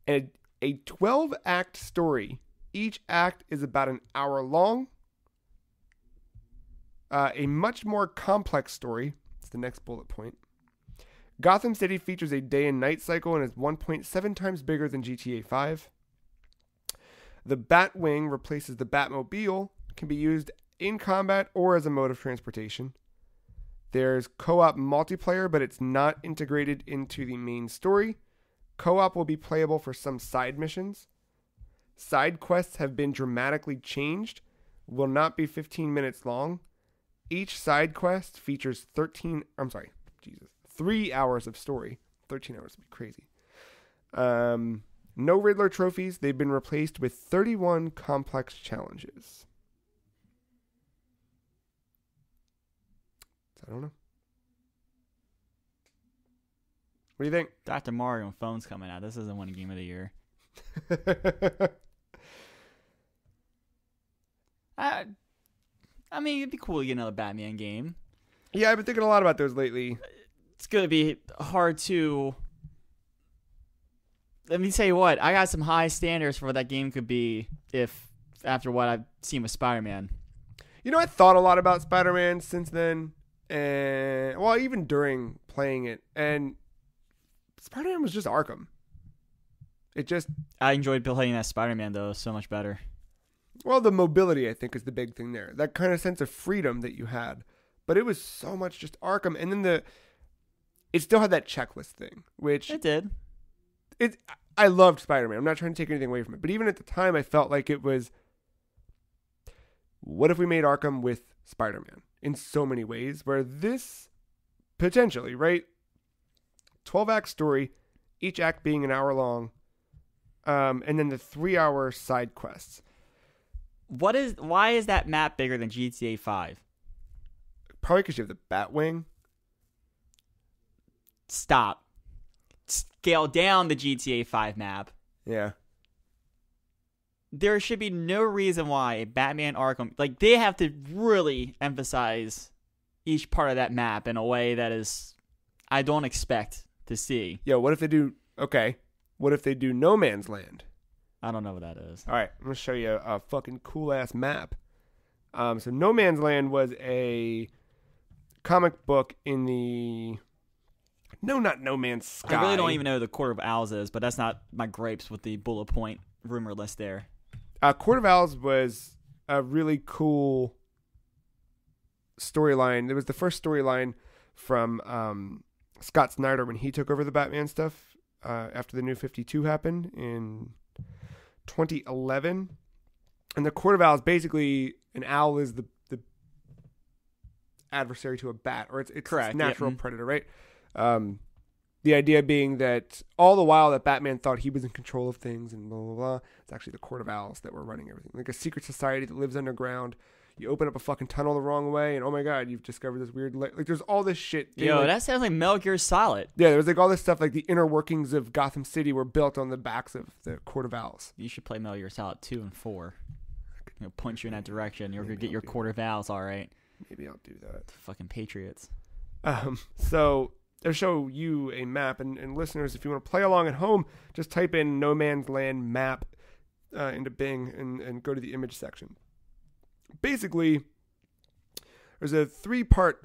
A 12-act story. Each act is about an hour long. A much more complex story. It's the next bullet point. Gotham City features a day and night cycle and is 1.7 times bigger than GTA 5. The Batwing replaces the Batmobile, can be used in combat or as a mode of transportation. There's co-op multiplayer, but it's not integrated into the main story. Co-op will be playable for some side missions. Side quests have been dramatically changed, will not be 15 minutes long. Each side quest features 3 hours of story. 13 hours would be crazy. No Riddler trophies. They've been replaced with 31 complex challenges. I don't know. What do you think? Dr. Mario and phone's coming out. This isn't winning Game of the Year. I mean, it'd be cool to get another Batman game. Yeah, I've been thinking a lot about those lately. It's going to be hard to... Let me tell you what. I got some high standards for what that game could be if after what I've seen with Spider-Man. You know, I thought a lot about Spider-Man since then. And, well, even during playing it. And Spider-Man was just Arkham. I enjoyed playing that Spider-Man, though, so much better. Well, the mobility, I think, is the big thing there. That kind of sense of freedom that you had. But it was so much just Arkham. And then it still had that checklist thing, which... It did. I loved Spider-Man. I'm not trying to take anything away from it. But even at the time, I felt like it was... What if we made Arkham with Spider-Man? In so many ways. Where this, potentially, right? 12-act story. Each act being an hour long. And then the 3-hour side quests. Why is that map bigger than GTA 5? Probably because you have the Batwing. Stop. Scale down the GTA 5 map. Yeah. There should be no reason why Batman Arkham... Like, they have to really emphasize each part of that map in a way that is... I don't expect to see. Yo, what if they do... Okay. What if they do No Man's Land? I don't know what that is. All right. I'm going to show you a fucking cool-ass map. So No Man's Land was a comic book in the... No, not No Man's Sky. I really don't even know who the Court of Owls is, but that's not my gripes with the bullet point rumor list there. Court of Owls was a really cool storyline. It was the first storyline from Scott Snyder when he took over the Batman stuff after the New 52 happened in 2011. And the Court of Owls, basically, an owl is the adversary to a bat, or it's correct. Its natural predator, right? The idea being that all the while that Batman thought he was in control of things and blah, blah, blah, it's actually the Court of Owls that were running everything. Like a secret society that lives underground. You open up a fucking tunnel the wrong way, and oh my god, you've discovered this weird... Like, there's all this shit. Yo, that sounds like Metal Gear Solid. Yeah, there was like all this stuff, like the inner workings of Gotham City were built on the backs of the Court of Owls. You should play Metal Gear Solid 2 and 4. He'll point you in that direction. You're going to get your Court of Owls, all right. Maybe I'll do that. Fucking Patriots. So... I'll show you a map, and listeners, if you want to play along at home, just type in No Man's Land map into Bing and go to the image section. Basically, there's a 3-part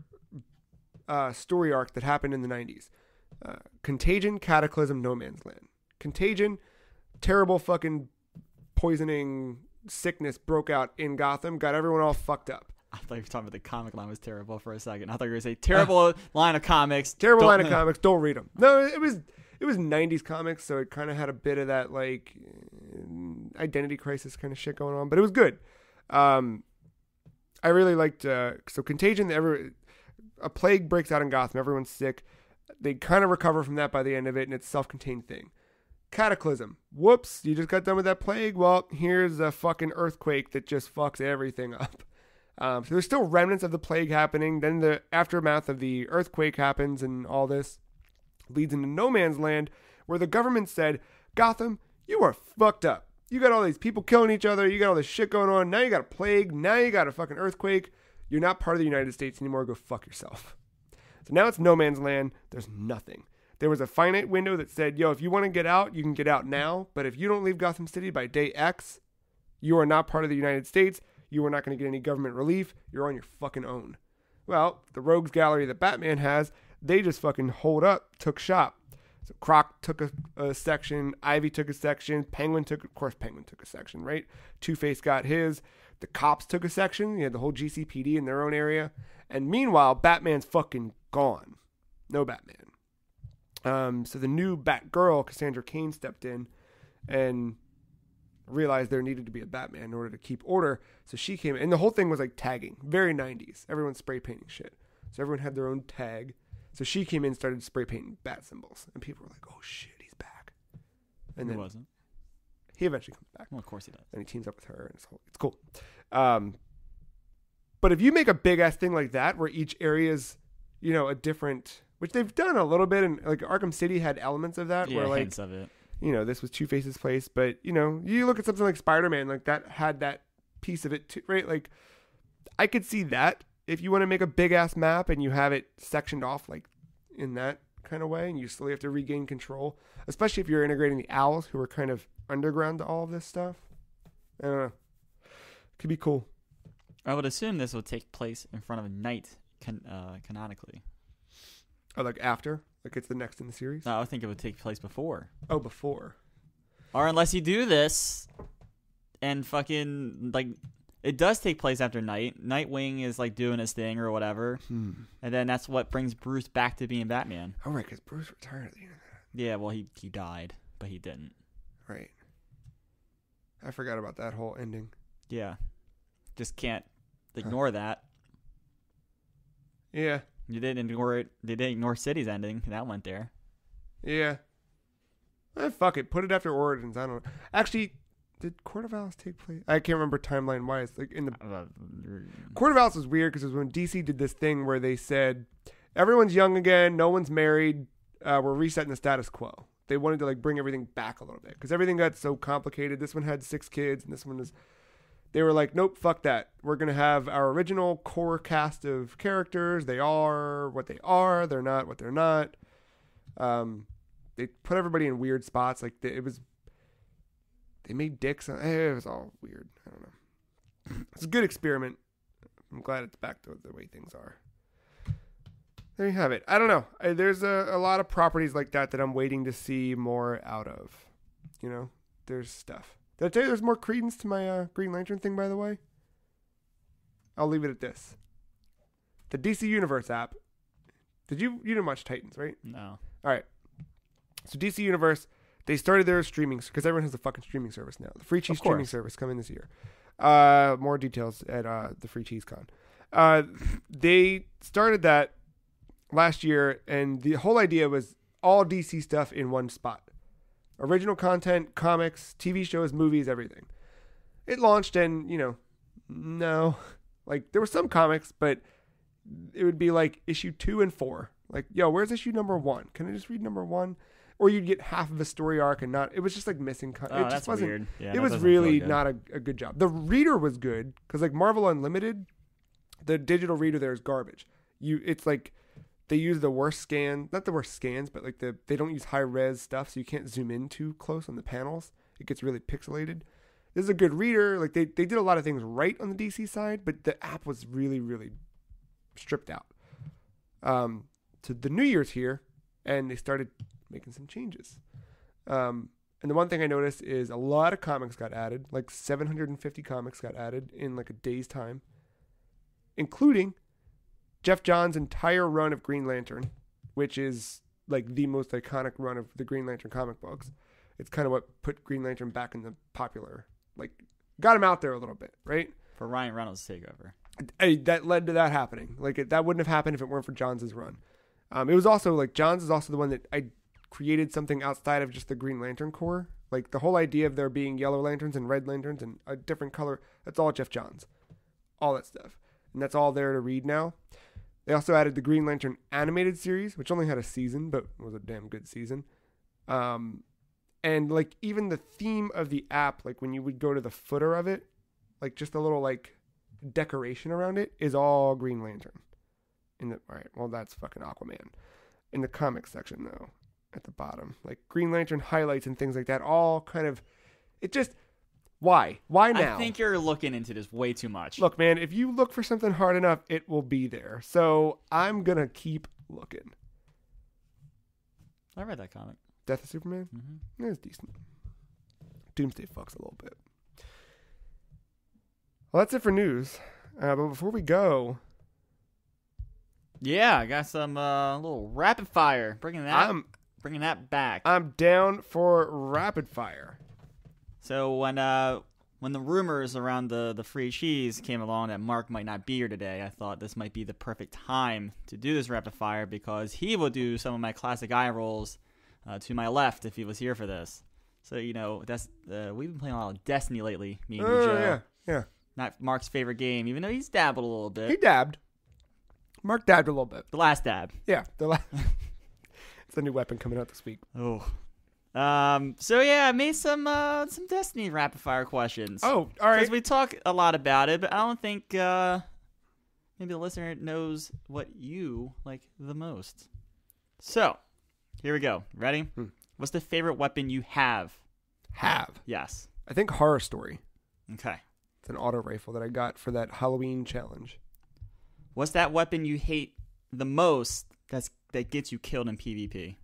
story arc that happened in the 90s. Contagion, Cataclysm, No Man's Land. Contagion, terrible fucking poisoning sickness broke out in Gotham, got everyone all fucked up. I thought you were talking about the comic line was terrible for a second. I thought you were going to say terrible line of comics. Terrible line of comics. Don't read them. No, it was 90s comics, so it kind of had a bit of that like identity crisis kind of shit going on, but it was good. I really liked so Contagion. A plague breaks out in Gotham. Everyone's sick. They kind of recover from that by the end of it, and it's a self-contained thing. Cataclysm. Whoops, you just got done with that plague? Well, here's a fucking earthquake that just fucks everything up. So there's still remnants of the plague happening. Then the aftermath of the earthquake happens, and all this leads into No Man's Land, where the government said, Gotham, you are fucked up. You got all these people killing each other. You got all this shit going on. Now you got a plague. Now you got a fucking earthquake. You're not part of the United States anymore. Go fuck yourself. So now it's No Man's Land. There's nothing. There was a finite window that said, yo, if you want to get out, you can get out now. But if you don't leave Gotham City by day X, you are not part of the United States. You are not going to get any government relief. You're on your fucking own. Well, the rogues gallery that Batman has, they just fucking hold up, took shop. So Croc took a section, Ivy took a section, Penguin took a section, right? Two-Face got his. The cops took a section. You had the whole GCPD in their own area. And meanwhile, Batman's fucking gone. No Batman. So the new Batgirl, Cassandra Cain, stepped in and realized there needed to be a Batman in order to keep order. So she came in. And the whole thing was like tagging. Very 90s. Everyone's spray painting shit. So everyone had their own tag. So she came in and started spray painting bat symbols. And people were like, oh shit, he's back. And then He wasn't. He eventually comes back. Well, of course he does. And he teams up with her. And it's cool. But if you make a big ass thing like that, where each area's, a different, which they've done a little bit, and like Arkham City had elements of that, Yeah, where like, hints of it. this was Two-Face's place, but you look at something like Spider-Man, like that had that piece of it too, right? Like, I could see that if you want to make a big ass map and you have it sectioned off like in that kind of way, and you slowly have to regain control, especially if you're integrating the owls who are kind of underground to all of this stuff. I don't know. Could be cool. I would assume this would take place in front of night, canonically. Oh, like after? Like it's the next in the series? No, I think it would take place before. Oh, before. Or unless you do this and fucking, like, it does take place after night. Nightwing is, like, doing his thing or whatever. And then that's what brings Bruce back to being Batman. Oh, right, because Bruce retired at the end of that. Yeah, well, he died, but he didn't. Right. I forgot about that whole ending. Yeah. Just can't ignore that. Yeah. You didn't ignore it. They didn't ignore City's ending. That went there. Yeah. Fuck it. Put it after Origins. I don't know. Actually, did Court of Owls take place? I can't remember timeline wise. Like in the Court of Owls was weird because it was when DC did this thing where they said everyone's young again, no one's married, we're resetting the status quo. They wanted to like bring everything back a little bit because everything got so complicated. This one had 6 kids, and this one is. They were like, nope, fuck that. We're going to have our original core cast of characters. They are what they are. They're not what they're not. They put everybody in weird spots. Like, they made dicks. It was all weird. I don't know. It's a good experiment. I'm glad it's back to the way things are. There you have it. I don't know. There's a lot of properties like that I'm waiting to see more out of. There's stuff. Did I tell you there's more credence to my Green Lantern thing, by the way? I'll leave it at this. The DC Universe app. You didn't watch Titans, right? No. All right. So DC Universe, they started their streaming, because everyone has a fucking streaming service now. The Free Cheese streaming service coming this year. More details at the Free Cheese Con. They started that last year, and the whole idea was all DC stuff in one spot. Original content, comics, TV shows, movies, everything. It launched and, no. Like, there were some comics, but it would be like issue 2 and 4. Like, yo, where's issue number 1? Can I just read number 1? Or you'd get half of a story arc and not. It was just like missing content. Oh, that's weird. Yeah, it was really not a good job. The reader was good because like Marvel Unlimited, the digital reader there is garbage. It's like they use the worst scan, not the worst scans, but like they don't use high res stuff, so you can't zoom in too close on the panels. It gets really pixelated. This is a good reader. Like they did a lot of things right on the DC side, but the app was really, really stripped out. So the New Year's here, and they started making some changes. And the one thing I noticed is a lot of comics got added, like 750 comics got added in like a day's time, including Jeff Johns' entire run of Green Lantern, which is like the most iconic run of the Green Lantern comic books. It's kind of what put Green Lantern back in the popular, like got him out there a little bit, right? For Ryan Reynolds' takeover. That led to that happening. Like that wouldn't have happened if it weren't for Johns' run. It was also like Johns is also the one that I created something outside of just the Green Lantern core. Like the whole idea of there being yellow lanterns and red lanterns and a different color. That's all Jeff Johns. All that stuff. And that's all there to read now. They also added the Green Lantern animated series, which only had a season, but was a damn good season. And like even the theme of the app, like when you would go to the footer of it, like just a little like decoration around it is all Green Lantern. All right, well that's fucking Aquaman. In the comics section though, at the bottom, like Green Lantern highlights and things like that, all kind of, it just, why now? I think you're looking into this way too much. Look, man, if you look for something hard enough, it will be there. So I'm gonna keep looking. I read that comic. Death of Superman? Mm-hmm. It was decent. Doomsday fucks a little bit. Well, that's it for news. But before we go, yeah, I got some little rapid fire. Bringing that back. I'm down for rapid fire. So when the rumors around the free cheese came along that Mark might not be here today, I thought this might be the perfect time to do this rapid fire because he will do some of my classic eye rolls to my left if he was here for this. So that's we've been playing a lot of Destiny lately. Me and you, Joe. Yeah. Not Mark's favorite game, even though he's dabbled a little bit. He dabbed. Mark dabbed a little bit. The last dab. Yeah, it's a new weapon coming out this week. Oh. So yeah, I made some Destiny rapid fire questions. Oh, all right. Because we talk a lot about it, but I don't think maybe the listener knows what you like the most. So, here we go. Ready? What's the favorite weapon you have? Have? Yes. I think Horror Story. Okay. It's an auto rifle that I got for that Halloween challenge. What's that weapon you hate the most that gets you killed in PvP?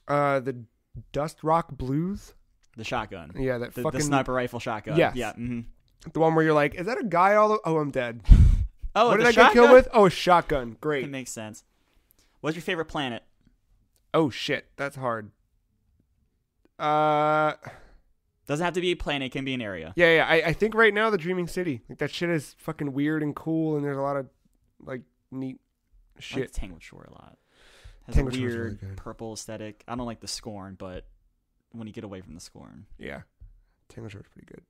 The Dust Rock Blues. The shotgun. Yeah, the sniper rifle shotgun. Yes. Yeah. Mm-hmm. The one where you're like, is that a guy oh, I'm dead. Oh, what did I get killed with? Oh, a shotgun. Great. It makes sense. What's your favorite planet? Oh, shit. That's hard. Doesn't have to be a planet. It can be an area. Yeah. I think right now the Dreaming City. Like that shit is fucking weird and cool, and there's a lot of like neat shit. I like Tangled Shore a lot. Has Tangled a Shore's weird really good. purple aesthetic. I don't like the Scorn, but when you get away from the Scorn. Yeah. Tangled Shore's pretty good.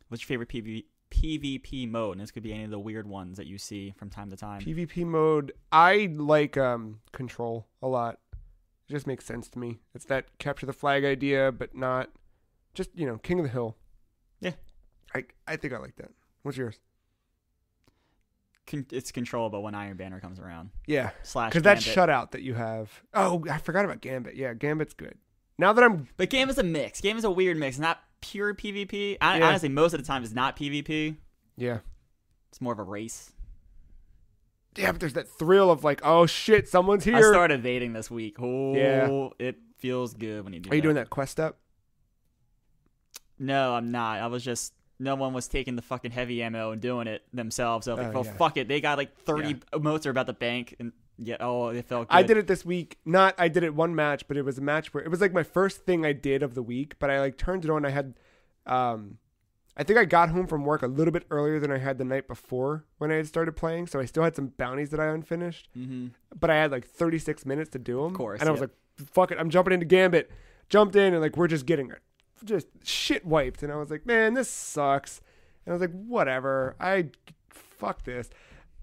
What's your favorite PvP mode? And this could be any of the weird ones that you see from time to time. PvP mode, I like Control a lot. It just makes sense to me. It's that capture the flag idea, but not just, King of the Hill. Yeah. I think I like that. What's yours? It's controllable when Iron Banner comes around. Yeah. / Because that shutout that you have. Oh, I forgot about Gambit. Yeah, Gambit's good. Now that But Gambit's a mix. Gambit's a weird mix. Not pure PvP. Honestly, most of the time it's not PvP. Yeah. It's more of a race. Yeah, but there's that thrill of like, oh shit, someone's here. I started evading this week. Oh, yeah. It feels good when you do that. Are you doing that quest up? No, I'm not. I was just... No one was taking the fucking heavy ammo and doing it themselves. So I was like, fuck it. They got like 30 emotes are about the bank. And it felt good. I did it this week. I did it one match, but it was a match where it was like my first thing I did of the week. But I like turned it on. I had, I think I got home from work a little bit earlier than I had the night before when I had started playing. So I still had some bounties that I unfinished. Mm-hmm. But I had like 36 minutes to do them. Of course. And I was like, fuck it. I'm jumping into Gambit. Jumped in and like, we're just getting it. Just shit wiped, and I was like, man, this sucks. And I was like, whatever, fuck this.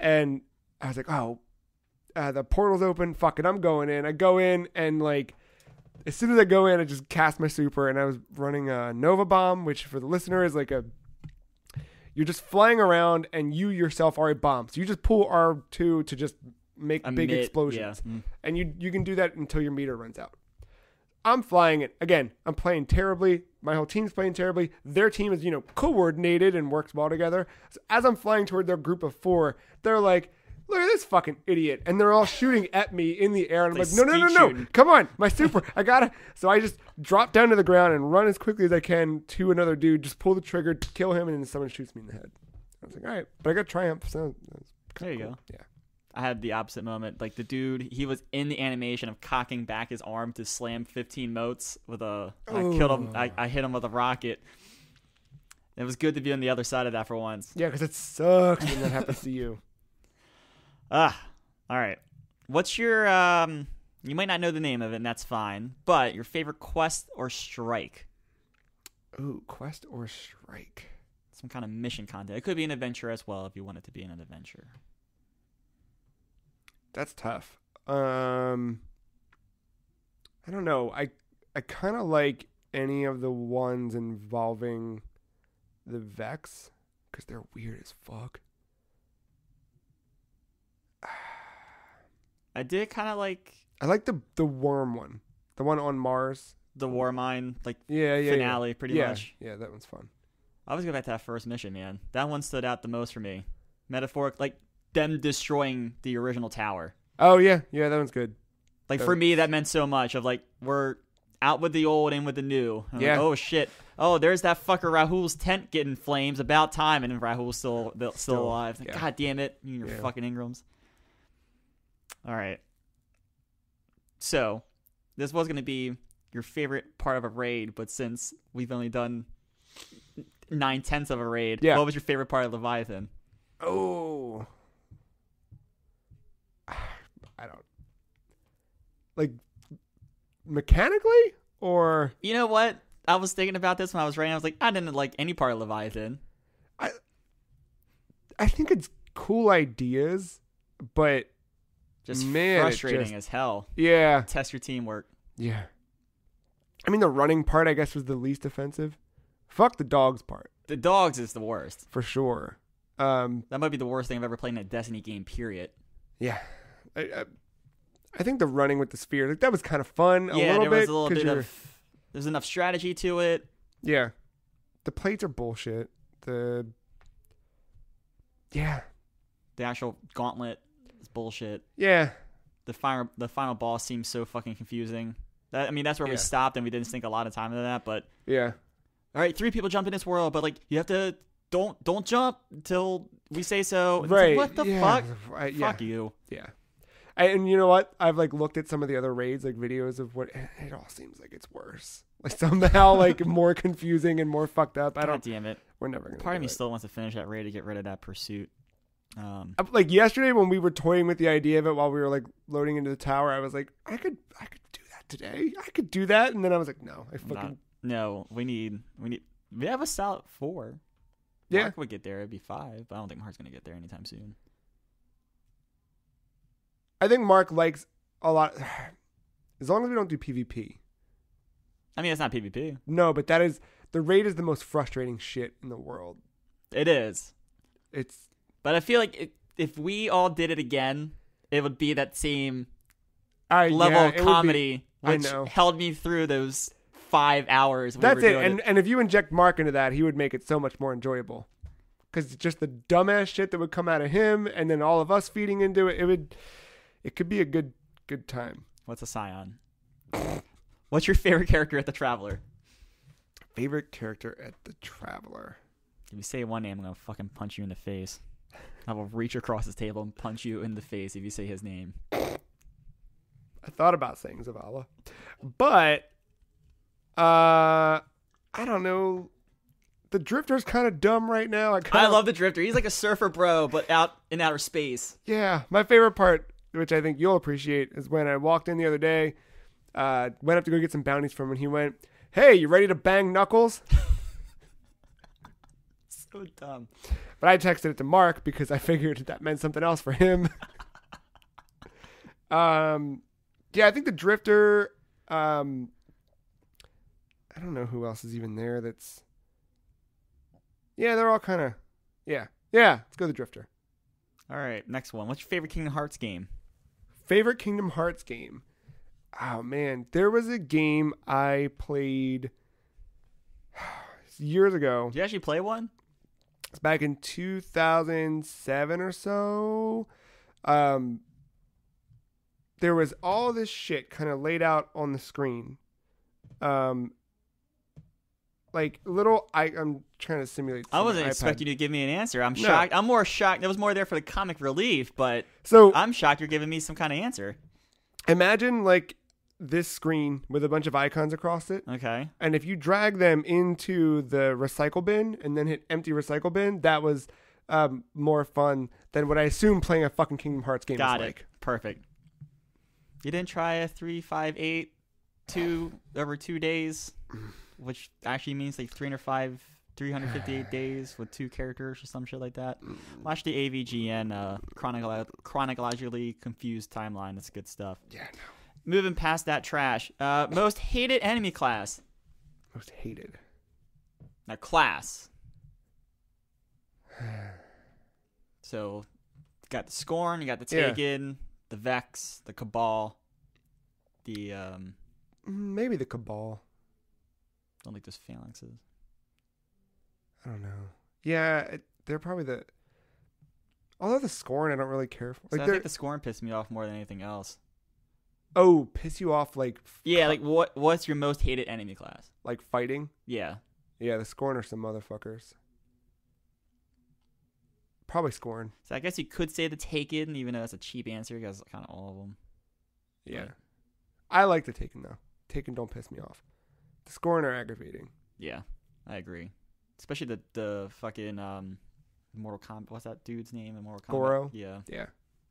And I was like, the portal's open, fuck it, I'm going in. I go in, and like as soon as I go in, I just cast my super, and I was running a Nova Bomb, which for the listener is like you're just flying around and you yourself are a bomb, so you just pull R2 to just make big explosions. Yeah. And you can do that until your meter runs out. I'm flying it. Again, I'm playing terribly. My whole team's playing terribly. Their team is, coordinated and works well together. So as I'm flying toward their group of 4, they're like, look at this fucking idiot. And they're all shooting at me in the air. And I'm like, no. Come on, my super. I gotta. So I just drop down to the ground and run as quickly as I can to another dude. Just pull the trigger, kill him, and then someone shoots me in the head. I was like, all right. But I got triumph. So there you go. Yeah. I had the opposite moment. Like the dude, he was in the animation of cocking back his arm to slam 15 motes with I killed him. I hit him with a rocket. It was good to be on the other side of that for once. Yeah, because it sucks when that happens to you. All right. What's your, you might not know the name of it, and that's fine, but your favorite quest or strike? Ooh, quest or strike? Some kind of mission content. It could be an adventure as well if you want it to be an adventure. That's tough. I don't know. I kind of like any of the ones involving the Vex because they're weird as fuck. I did kind of like. I like the worm one, the one on Mars, the War Mine, finale, pretty much. Yeah, that one's fun. I always go back to that first mission, man. That one stood out the most for me. Metaphoric, like them destroying the original tower. Oh yeah, that one's good. Like for me, that meant so much. Of like we're out with the old and with the new. And yeah. Like, oh shit. Oh, there's that fucker Rahul's tent getting flames. About time, and Rahul's still alive. Like, God damn it, you and your fucking Ingrams. All right. So, this was going to be your favorite part of a raid, but since we've only done 9/10 of a raid, what was your favorite part of Leviathan? Oh. I don't. Like, mechanically? Or. You know what? I was thinking about this when I was raiding. I was like, I didn't like any part of Leviathan. I think it's cool ideas, but. Just frustrating as hell. Yeah. Test your teamwork. Yeah. I mean, the running part, I guess, was the least offensive. Fuck the dogs part. The dogs is the worst. For sure. That might be the worst thing I've ever played in a Destiny game, period. Yeah. I think the running with the spear, like, that was kind of fun a little bit. Yeah, there was a little bit of... There's enough strategy to it. Yeah. The plates are bullshit. Yeah. The actual gauntlet... It's bullshit. Yeah. The final boss seems so fucking confusing. That's where we stopped and we didn't sink a lot of time into that, but yeah. All right, 3 people jump in this world, but like you have to don't jump until we say so. Right. Like, what the fuck? Yeah. Fuck you. Yeah. And you know what? I've like looked at some of the other raids, like videos of what it all seems like it's worse. Like somehow like more confusing and more fucked up. God damn it. We're never gonna Part of me still wants to finish that raid to get rid of that pursuit. Like yesterday when we were toying with the idea of it while we were like loading into the tower, I was like, I could do that today. I could do that, and then I was like, no, no. We have a solid 4. Yeah, Mark would get there. It'd be 5, but I don't think Mark's gonna get there anytime soon. I think Mark likes a lot, as long as we don't do PvP. I mean, it's not PvP. No, but the raid is the most frustrating shit in the world. It is. But I feel like if we all did it again, it would be that same level of comedy which held me through those 5 hours. That's it. And if you inject Mark into that, he would make it so much more enjoyable. Because just the dumbass shit that would come out of him, and then all of us feeding into it, it could be a good time. What's a Scion? What's your favorite character at the Traveler? Favorite character at the Traveler. If you say one name, I'm gonna fucking punch you in the face. I will reach across this table and punch you in the face if you say his name. I thought about saying Zavala, but I don't know. The Drifter's kind of dumb right now. I love the Drifter. He's like a surfer bro, but out in outer space. Yeah, my favorite part, which I think you'll appreciate, is when I walked in the other day, went up to go get some bounties from him, and he went, "Hey, you ready to bang Knuckles?" So dumb. But I texted it to Mark because I figured that meant something else for him. Yeah, I think the Drifter. I don't know who else is even there. Yeah, they're all kind of. Yeah. Let's go the Drifter. All right, next one. What's your favorite Kingdom Hearts game? Favorite Kingdom Hearts game. Oh man, there was a game I played years ago. Did you actually play one? It's back in 2007 or so. There was all this shit kind of laid out on the screen. Like little, I'm trying to simulate. I wasn't expecting you to give me an answer. I'm shocked. I'm more shocked. There was more there for the comic relief, but so I'm shocked you're giving me some kind of answer. Imagine like this screen with a bunch of icons across it. Okay. And if you drag them into the recycle bin and then hit empty recycle bin, that was more fun than what I assume playing a fucking Kingdom Hearts game is like. Got it. Perfect. You didn't try a 3-5-8 2 over 2 days, which actually means like 358 days with 2 characters or some shit like that. Watch the AVGN chronologically confused timeline. That's good stuff. Yeah, no. Moving past that trash. Most hated enemy class. Most hated. Now, class. So, you got the Scorn, you got the Taken, the Vex, the Cabal, the... Maybe the Cabal. I don't think there's phalanxes. I don't know. Yeah, they're probably the... Although the Scorn I don't really care for. Like, I think the Scorn pissed me off more than anything else. Oh, piss you off like... Yeah, like what's your most hated enemy class? Like fighting? Yeah. Yeah, the Scorn are some motherfuckers. Probably Scorn. So I guess you could say the Taken, even though that's a cheap answer, because kind of all of them. Yeah. But I like the Taken, though. Taken don't piss me off. The Scorn are aggravating. Yeah, I agree. Especially the fucking Mortal Kombat... What's that dude's name in Mortal Kombat? Goro? Yeah. Yeah.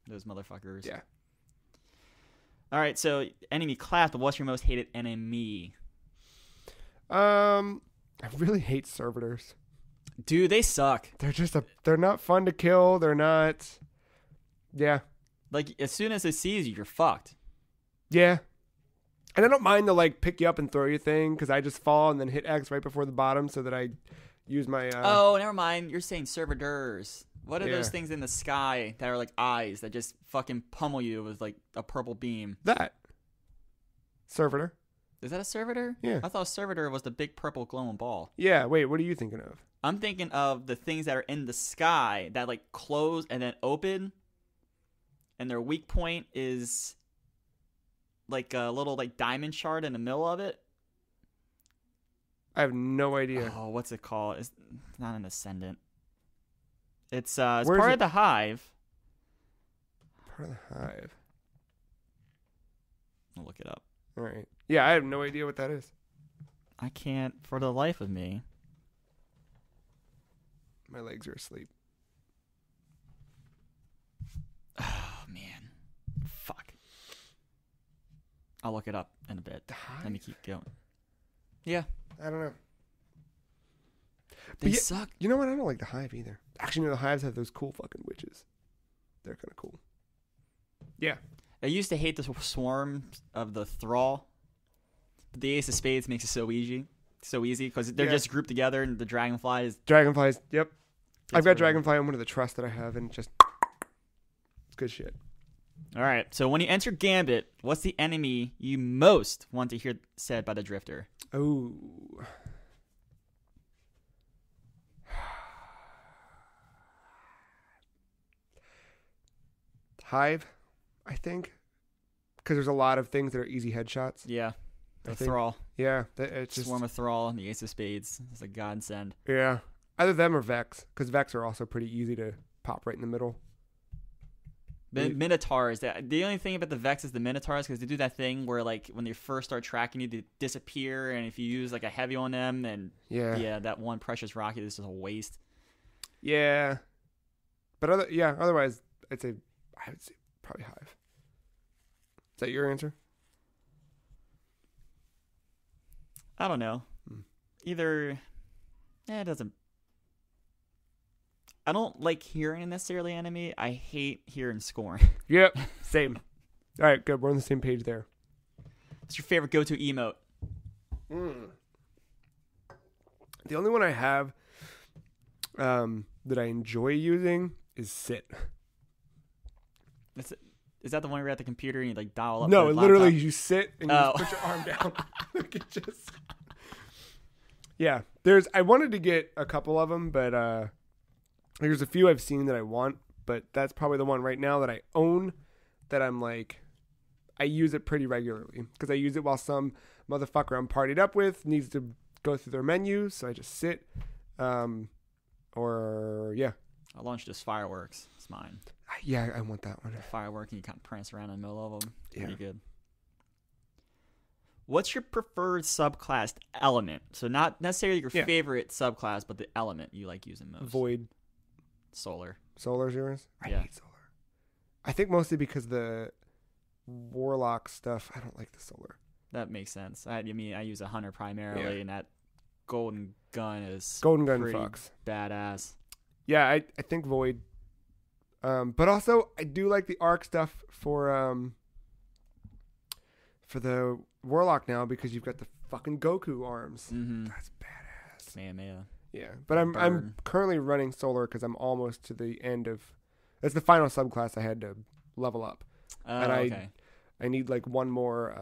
Those motherfuckers. Yeah. All right, so enemy class, but what's your most hated enemy? I really hate servitors. Dude, they suck. They're not fun to kill. They're not. Yeah. Like as soon as it sees you, you're fucked. Yeah. And I don't mind to like pick you up and throw your thing because I just fall and then hit X right before the bottom so that I use my. Oh, never mind. You're saying servitors. What are those things in the sky that are like eyes that just fucking pummel you with like a purple beam? That. Servitor. Is that a servitor? Yeah. I thought servitor was the big purple glowing ball. Yeah, wait, what are you thinking of? I'm thinking of the things that are in the sky that like close and then open. And their weak point is like a little like diamond shard in the middle of it. I have no idea. Oh, what's it called? It's not an ascendant. It's part of the hive. Part of the hive. I'll look it up. All right. Yeah, I have no idea what that is. I can't for the life of me. My legs are asleep. Oh, man. Fuck. I'll look it up in a bit. The hive? Let me keep going. Yeah. I don't know. They suck. You know what? I don't like the hive either. Actually, no, the hives have those cool fucking witches. They're kind of cool. Yeah. I used to hate the swarm of the thrall. But the ace of spades makes it so easy. So easy because they're just grouped together and the dragonflies. Dragonflies, yep. I've got dragonfly on one of the trusts that I have and it's good shit. All right. So when you enter Gambit, what's the enemy you most want to hear said by the Drifter? Oh. Hive, I think, because there's a lot of things that are easy headshots. Yeah, the Thrall. Yeah, it's just Swarm of Thrall and the Ace of Spades. It's a godsend. Yeah, either them or Vex, because Vex are also pretty easy to pop right in the middle. Minotaurs. The only thing about the Vex is the Minotaurs because they do that thing where like when they first start tracking you, they disappear, and if you use like a heavy on them, and that one precious rocket is just a waste. Yeah, but otherwise, I would say probably Hive. Is that your answer? I don't know. Either, it doesn't. I don't like hearing necessarily enemy. I hate hearing Scorn. Yep, same. All right, good. We're on the same page there. What's your favorite go-to emote? The only one I have that I enjoy using is Sit. Is that the one where you're at the computer and you like dial up? No, the literally laptop? you sit and you just put your arm down. Like it just. Yeah, I wanted to get a couple of them, but there's a few I've seen that I want, but that's probably the one right now that I own that I'm like, I use it pretty regularly because I use it while some motherfucker I'm partied up with needs to go through their menu, so I just sit. Or yeah. I launched this fireworks. It's mine. Yeah, I want that one. The firework and you kind of prance around in the middle of them. Yeah. Pretty good. What's your preferred subclass element? So not necessarily your favorite subclass, but the element you like using most. Void. Solar. Solar's yours? I Yeah. hate solar. I think mostly because the warlock stuff, I don't like the solar. That makes sense. I use a hunter primarily, and that golden gun is Golden gun pretty fucks. badass. Yeah, I think void. But also I do like the arc stuff for the warlock now because you've got the fucking Goku arms. Mm-hmm. That's badass. Man. Yeah, but I'm currently running solar because I'm almost to the end of. That's the final subclass I had to level up, and I need like one more.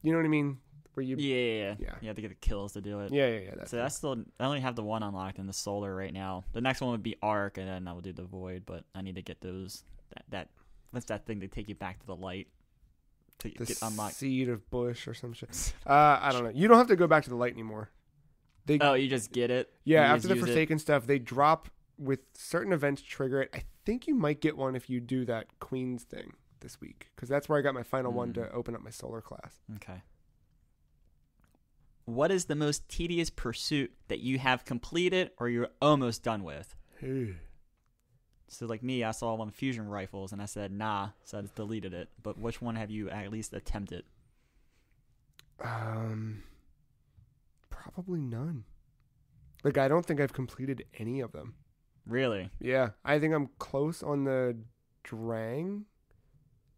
You know what I mean? Where you? Yeah. You have to get the kills to do it. Yeah. I only have the one unlocked in the solar right now. The next one would be arc, and then I will do the void. But I need to get those. What's that thing to take you back to the light? To the get unlocked. Seed of bush or some shit. I don't know. You don't have to go back to the light anymore. You just get it? Yeah, after the Forsaken stuff, they drop with certain events trigger it. I think you might get one if you do that Queen's thing this week, because that's where I got my final one to open up my solar class. Okay. What is the most tedious pursuit that you have completed or you're almost done with? So like me, I saw one fusion rifles and I said, nah, so I just deleted it. But which one have you at least attempted? Probably none. Like, I don't think I've completed any of them. Really? Yeah. I think I'm close on the Drang.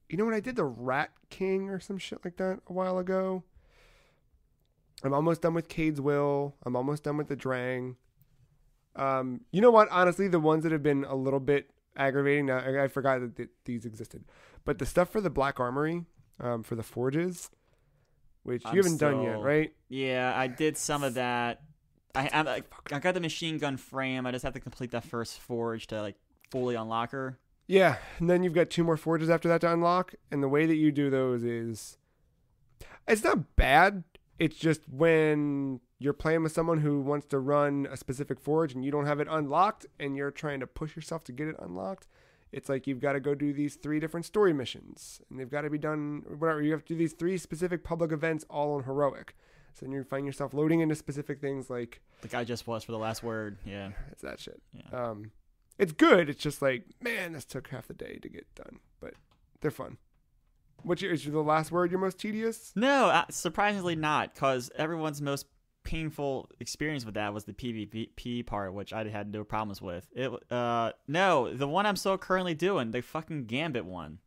You know when I did the Rat King or some shit like that a while ago? I'm almost done with Cade's Will. I'm almost done with the Drang. You know what? Honestly, the ones that have been a little bit aggravating, I forgot that these existed. But the stuff for the Black Armory, for the forges, which you haven't done yet, right? Yeah, I did some of that. I got the machine gun frame. I just have to complete that first forge to like fully unlock her. Yeah, and then you've got 2 more forges after that to unlock. And the way that you do those is, it's not bad. It's just when you're playing with someone who wants to run a specific forge and you don't have it unlocked and you're trying to push yourself to get it unlocked, it's like you've got to go do these 3 different story missions and they've got to be done, whatever. You have to do these 3 specific public events all on heroic. So then you find yourself loading into specific things like... The guy just was for the last word, yeah. It's that shit. Yeah. It's good. It's just like, man, this took half the day to get done. But they're fun. Is the last word your most tedious? No, surprisingly not, because everyone's most painful experience with that was the PvP part, which I had no problems with. No, the one I'm still currently doing, the fucking Gambit one.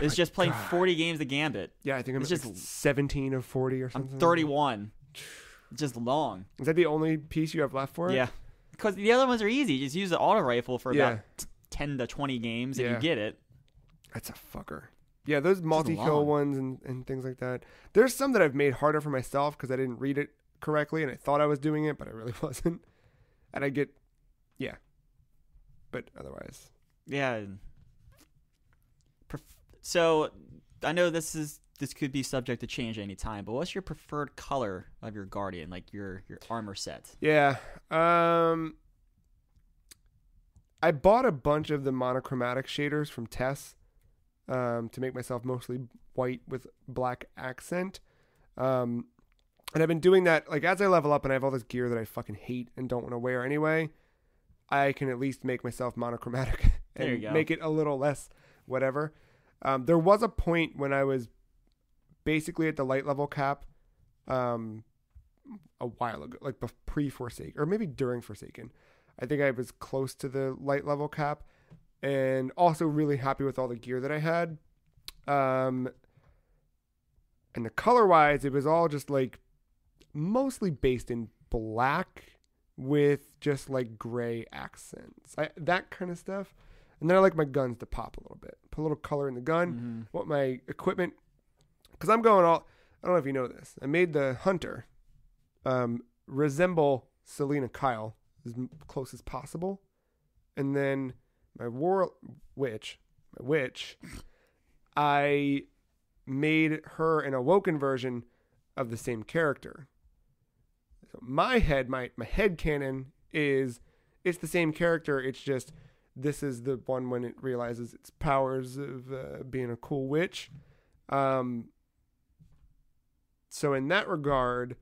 It's just playing 40 games of Gambit. Yeah, I think I'm just 17 of 40 or something. I'm 31. Just long. Is that the only piece you have left for it? Yeah. Because the other ones are easy. You just use the auto rifle for about 10 to 20 games and you get it. That's a fucker. Yeah, those multi-kill ones and things like that. There's some that I've made harder for myself because I didn't read it correctly and I thought I was doing it, but I really wasn't. And I get, but otherwise. Yeah. So I know this could be subject to change any time, but what's your preferred color of your Guardian, like your armor set? Yeah. I bought a bunch of the monochromatic shaders from Tess to make myself mostly white with black accent. And I've been doing that, like, as I level up and I have all this gear that I fucking hate and don't want to wear anyway, I can at least make myself monochromatic and make it a little less whatever. There was a point when I was basically at the light level cap a while ago, like pre-Forsaken, or maybe during Forsaken. I think I was close to the light level cap and also really happy with all the gear that I had. And the color-wise, it was all just like mostly based in black with just like gray accents. That kind of stuff. And then I like my guns to pop a little bit. Put a little color in the gun. Want my equipment. Because I'm going all... I don't know if you know this. I made the Hunter resemble Selena Kyle as close as possible. And then my witch, I made her an awoken version of the same character. So my head canon is it's the same character. It's just this is the one when it realizes its powers of being a cool witch. So in that regard,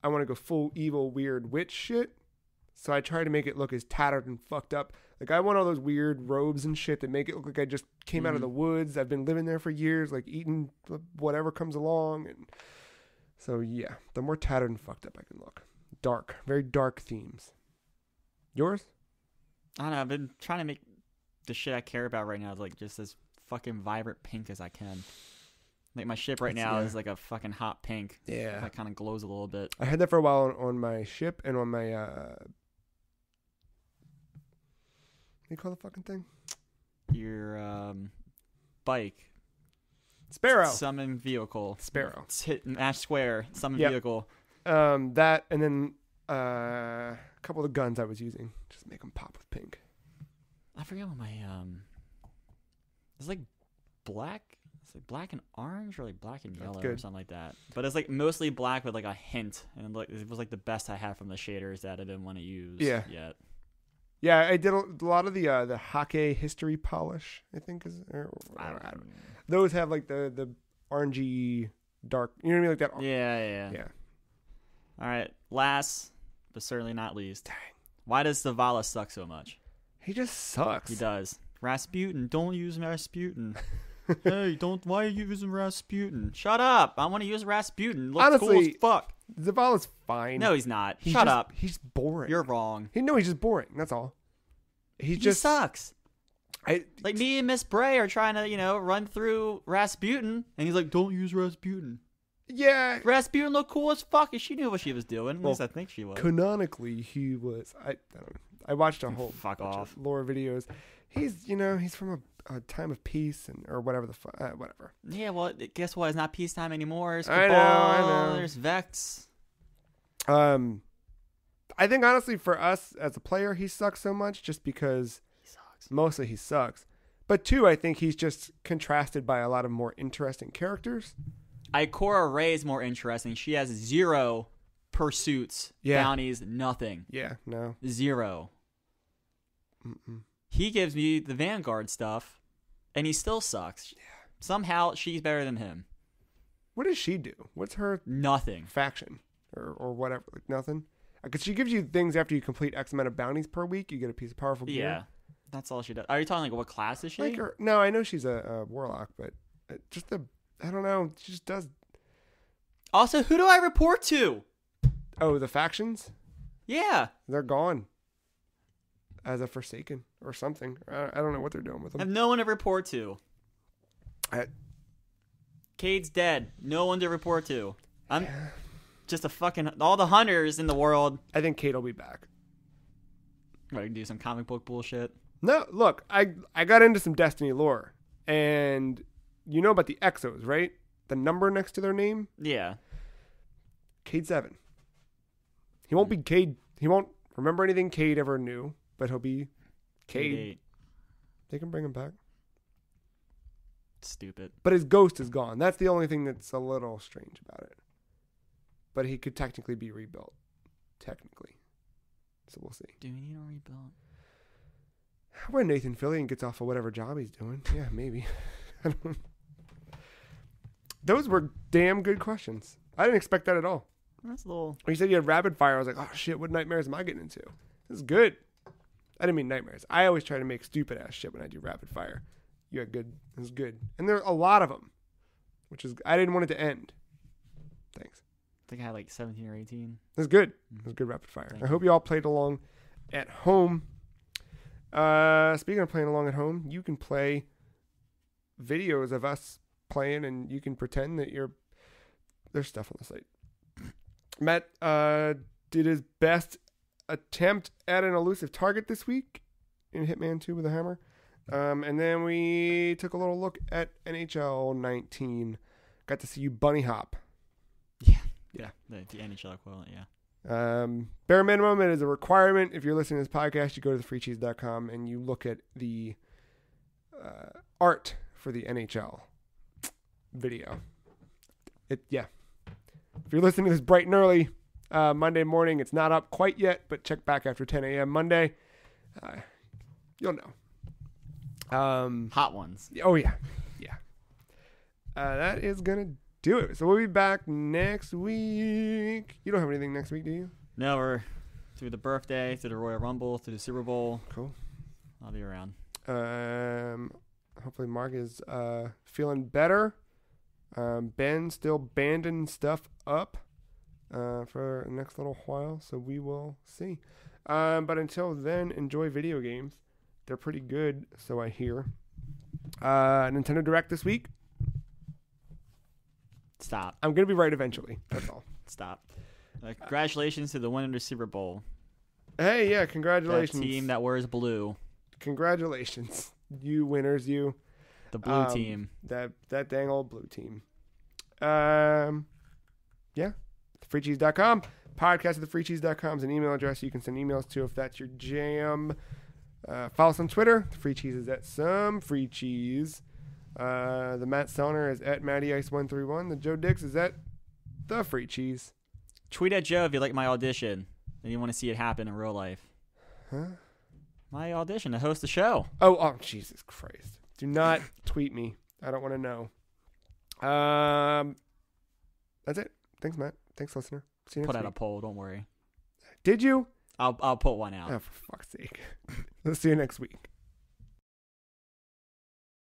I want to go full evil, weird witch shit. So I try to make it look as tattered and fucked up. Like I want all those weird robes and shit that make it look like I just came out of the woods. I've been living there for years, like eating whatever comes along. And so yeah, the more tattered and fucked up I can look. Dark, very dark themes. Yours? I don't know. I've been trying to make the shit I care about right now like just as fucking vibrant pink as I can. Like my ship right now is like a fucking hot pink. Yeah. That kind of glows a little bit. I had that for a while on my ship and on my, what do you call the fucking thing? Your bike. Sparrow. Summon vehicle. Sparrow. It's hit Ash Square. Summon vehicle. That and then a couple of the guns I was using. Just make them pop with pink. I forget what my, it's like black. It's like black and orange or like black and yellow or something like that. But it's like mostly black with like a hint. And like it was like the best I had from the shaders that I didn't want to use yet. Yeah, I did a lot of the Hake history polish, I think. I don't know. Those have like the orangey dark, you know what I mean? Like that. Yeah. All right. Last, but certainly not least. Dang. Why does Zavala suck so much? He just sucks. He does. Rasputin. Don't use Rasputin. Hey, why are you using Rasputin? Shut up. I want to use Rasputin. Looks honestly, cool as fuck. Zavala's fine. No, he's not. Shut up. He's boring. You're wrong. He's just boring. That's all. He just sucks. Like me and Miss Bray are trying to, run through Rasputin, and he's like, don't use Rasputin. Yeah. Rasputin looked cool as fuck, and she knew what she was doing. At least I think she was. Canonically, he was. I don't know. I watched a whole bunch of lore videos. He's, he's from a time of peace or whatever the fuck, whatever. Yeah, well, guess what? It's not peacetime anymore. It's I know. There's Vex. I think honestly for us as a player, he sucks so much just because he sucks. Mostly he sucks. But two, I think he's just contrasted by a lot of more interesting characters. Ikora Ray is more interesting. She has 0 pursuits, bounties, nothing. Yeah, no. 0. He gives me the Vanguard stuff, and he still sucks. Yeah. Somehow, she's better than him. What does she do? What's her nothing faction or whatever? Like nothing? Because she gives you things after you complete X amount of bounties per week. You get a piece of powerful gear. Yeah, that's all she does. Are you talking like what class is she? No, I know she's a warlock, but I don't know. She just does. Also, who do I report to? Oh, the factions? Yeah. They're gone. As a Forsaken or something. I don't know what they're doing with them. I have no one to report to. Cade's dead. No one to report to. I'm just a fucking... All the hunters in the world. I think Cade will be back. What, do some comic book bullshit? No, look. I got into some Destiny lore. And you know about the Exos, right? The number next to their name? Yeah. Cade 7. He won't be Cade. He won't remember anything Cade ever knew. But he'll be Cade. They can bring him back. Stupid. But his ghost is gone. That's the only thing that's a little strange about it. But he could technically be rebuilt. Technically. So we'll see. Do we need a rebuild? When Nathan Fillion gets off of whatever job he's doing. Yeah, maybe. Those were damn good questions. I didn't expect that at all. That's a little... When you said you had rapid fire, I was like, oh shit, what nightmares am I getting into? This is good. I didn't mean nightmares. I always try to make stupid ass shit when I do rapid fire. You had good. It was good. And there are a lot of them, which is, I didn't want it to end. Thanks. I think I had like 17 or 18. It was good. It was good rapid fire. I hope you all played along at home. Speaking of playing along at home, you can play videos of us playing and you can pretend that there's stuff on the site. Matt did his best attempt at an elusive target this week in Hitman 2 with a hammer. And then we took a little look at NHL 19. Got to see you bunny hop. Yeah. The NHL equivalent, yeah. Bare minimum, it is a requirement. If you're listening to this podcast, you go to thefreecheese.com and you look at the art for the NHL video. If you're listening to this bright and early Monday morning, it's not up quite yet, but check back after 10 a.m. Monday. You'll know. Hot ones. Oh, yeah. That is going to do it. So we'll be back next week. You don't have anything next week, do you? No, we're through the birthday, through the Royal Rumble, through the Super Bowl. Cool. I'll be around. Hopefully Mark is feeling better. Ben still banding stuff up for the next little while, so we will see. But until then, enjoy video games. They're pretty good, so I hear. Nintendo Direct this week. Stop. I'm going to be right eventually. That's all. Stop. Congratulations to the winner of the Super Bowl. Hey, yeah, congratulations. That team that wears blue. Congratulations. You winners, you. The blue team. That dang old blue team. Yeah. Thefreecheese.com. Podcast at thefreecheese.com is an email address you can send emails to if that's your jam. Follow us on Twitter. The Free Cheese is at some Free Cheese. The Matt Sellner is at MattyIce131. The Joe Dix is at the Free Cheese. Tweet at Joe if you like my audition and you want to see it happen in real life. Huh? My audition to host the show. Oh, Jesus Christ. Do not tweet me. I don't want to know. That's it. Thanks, Matt. Thanks, listener. See you next Put out week. a poll. Don't worry. Did you? I'll put one out. Oh, for fuck's sake. Let's see you next week.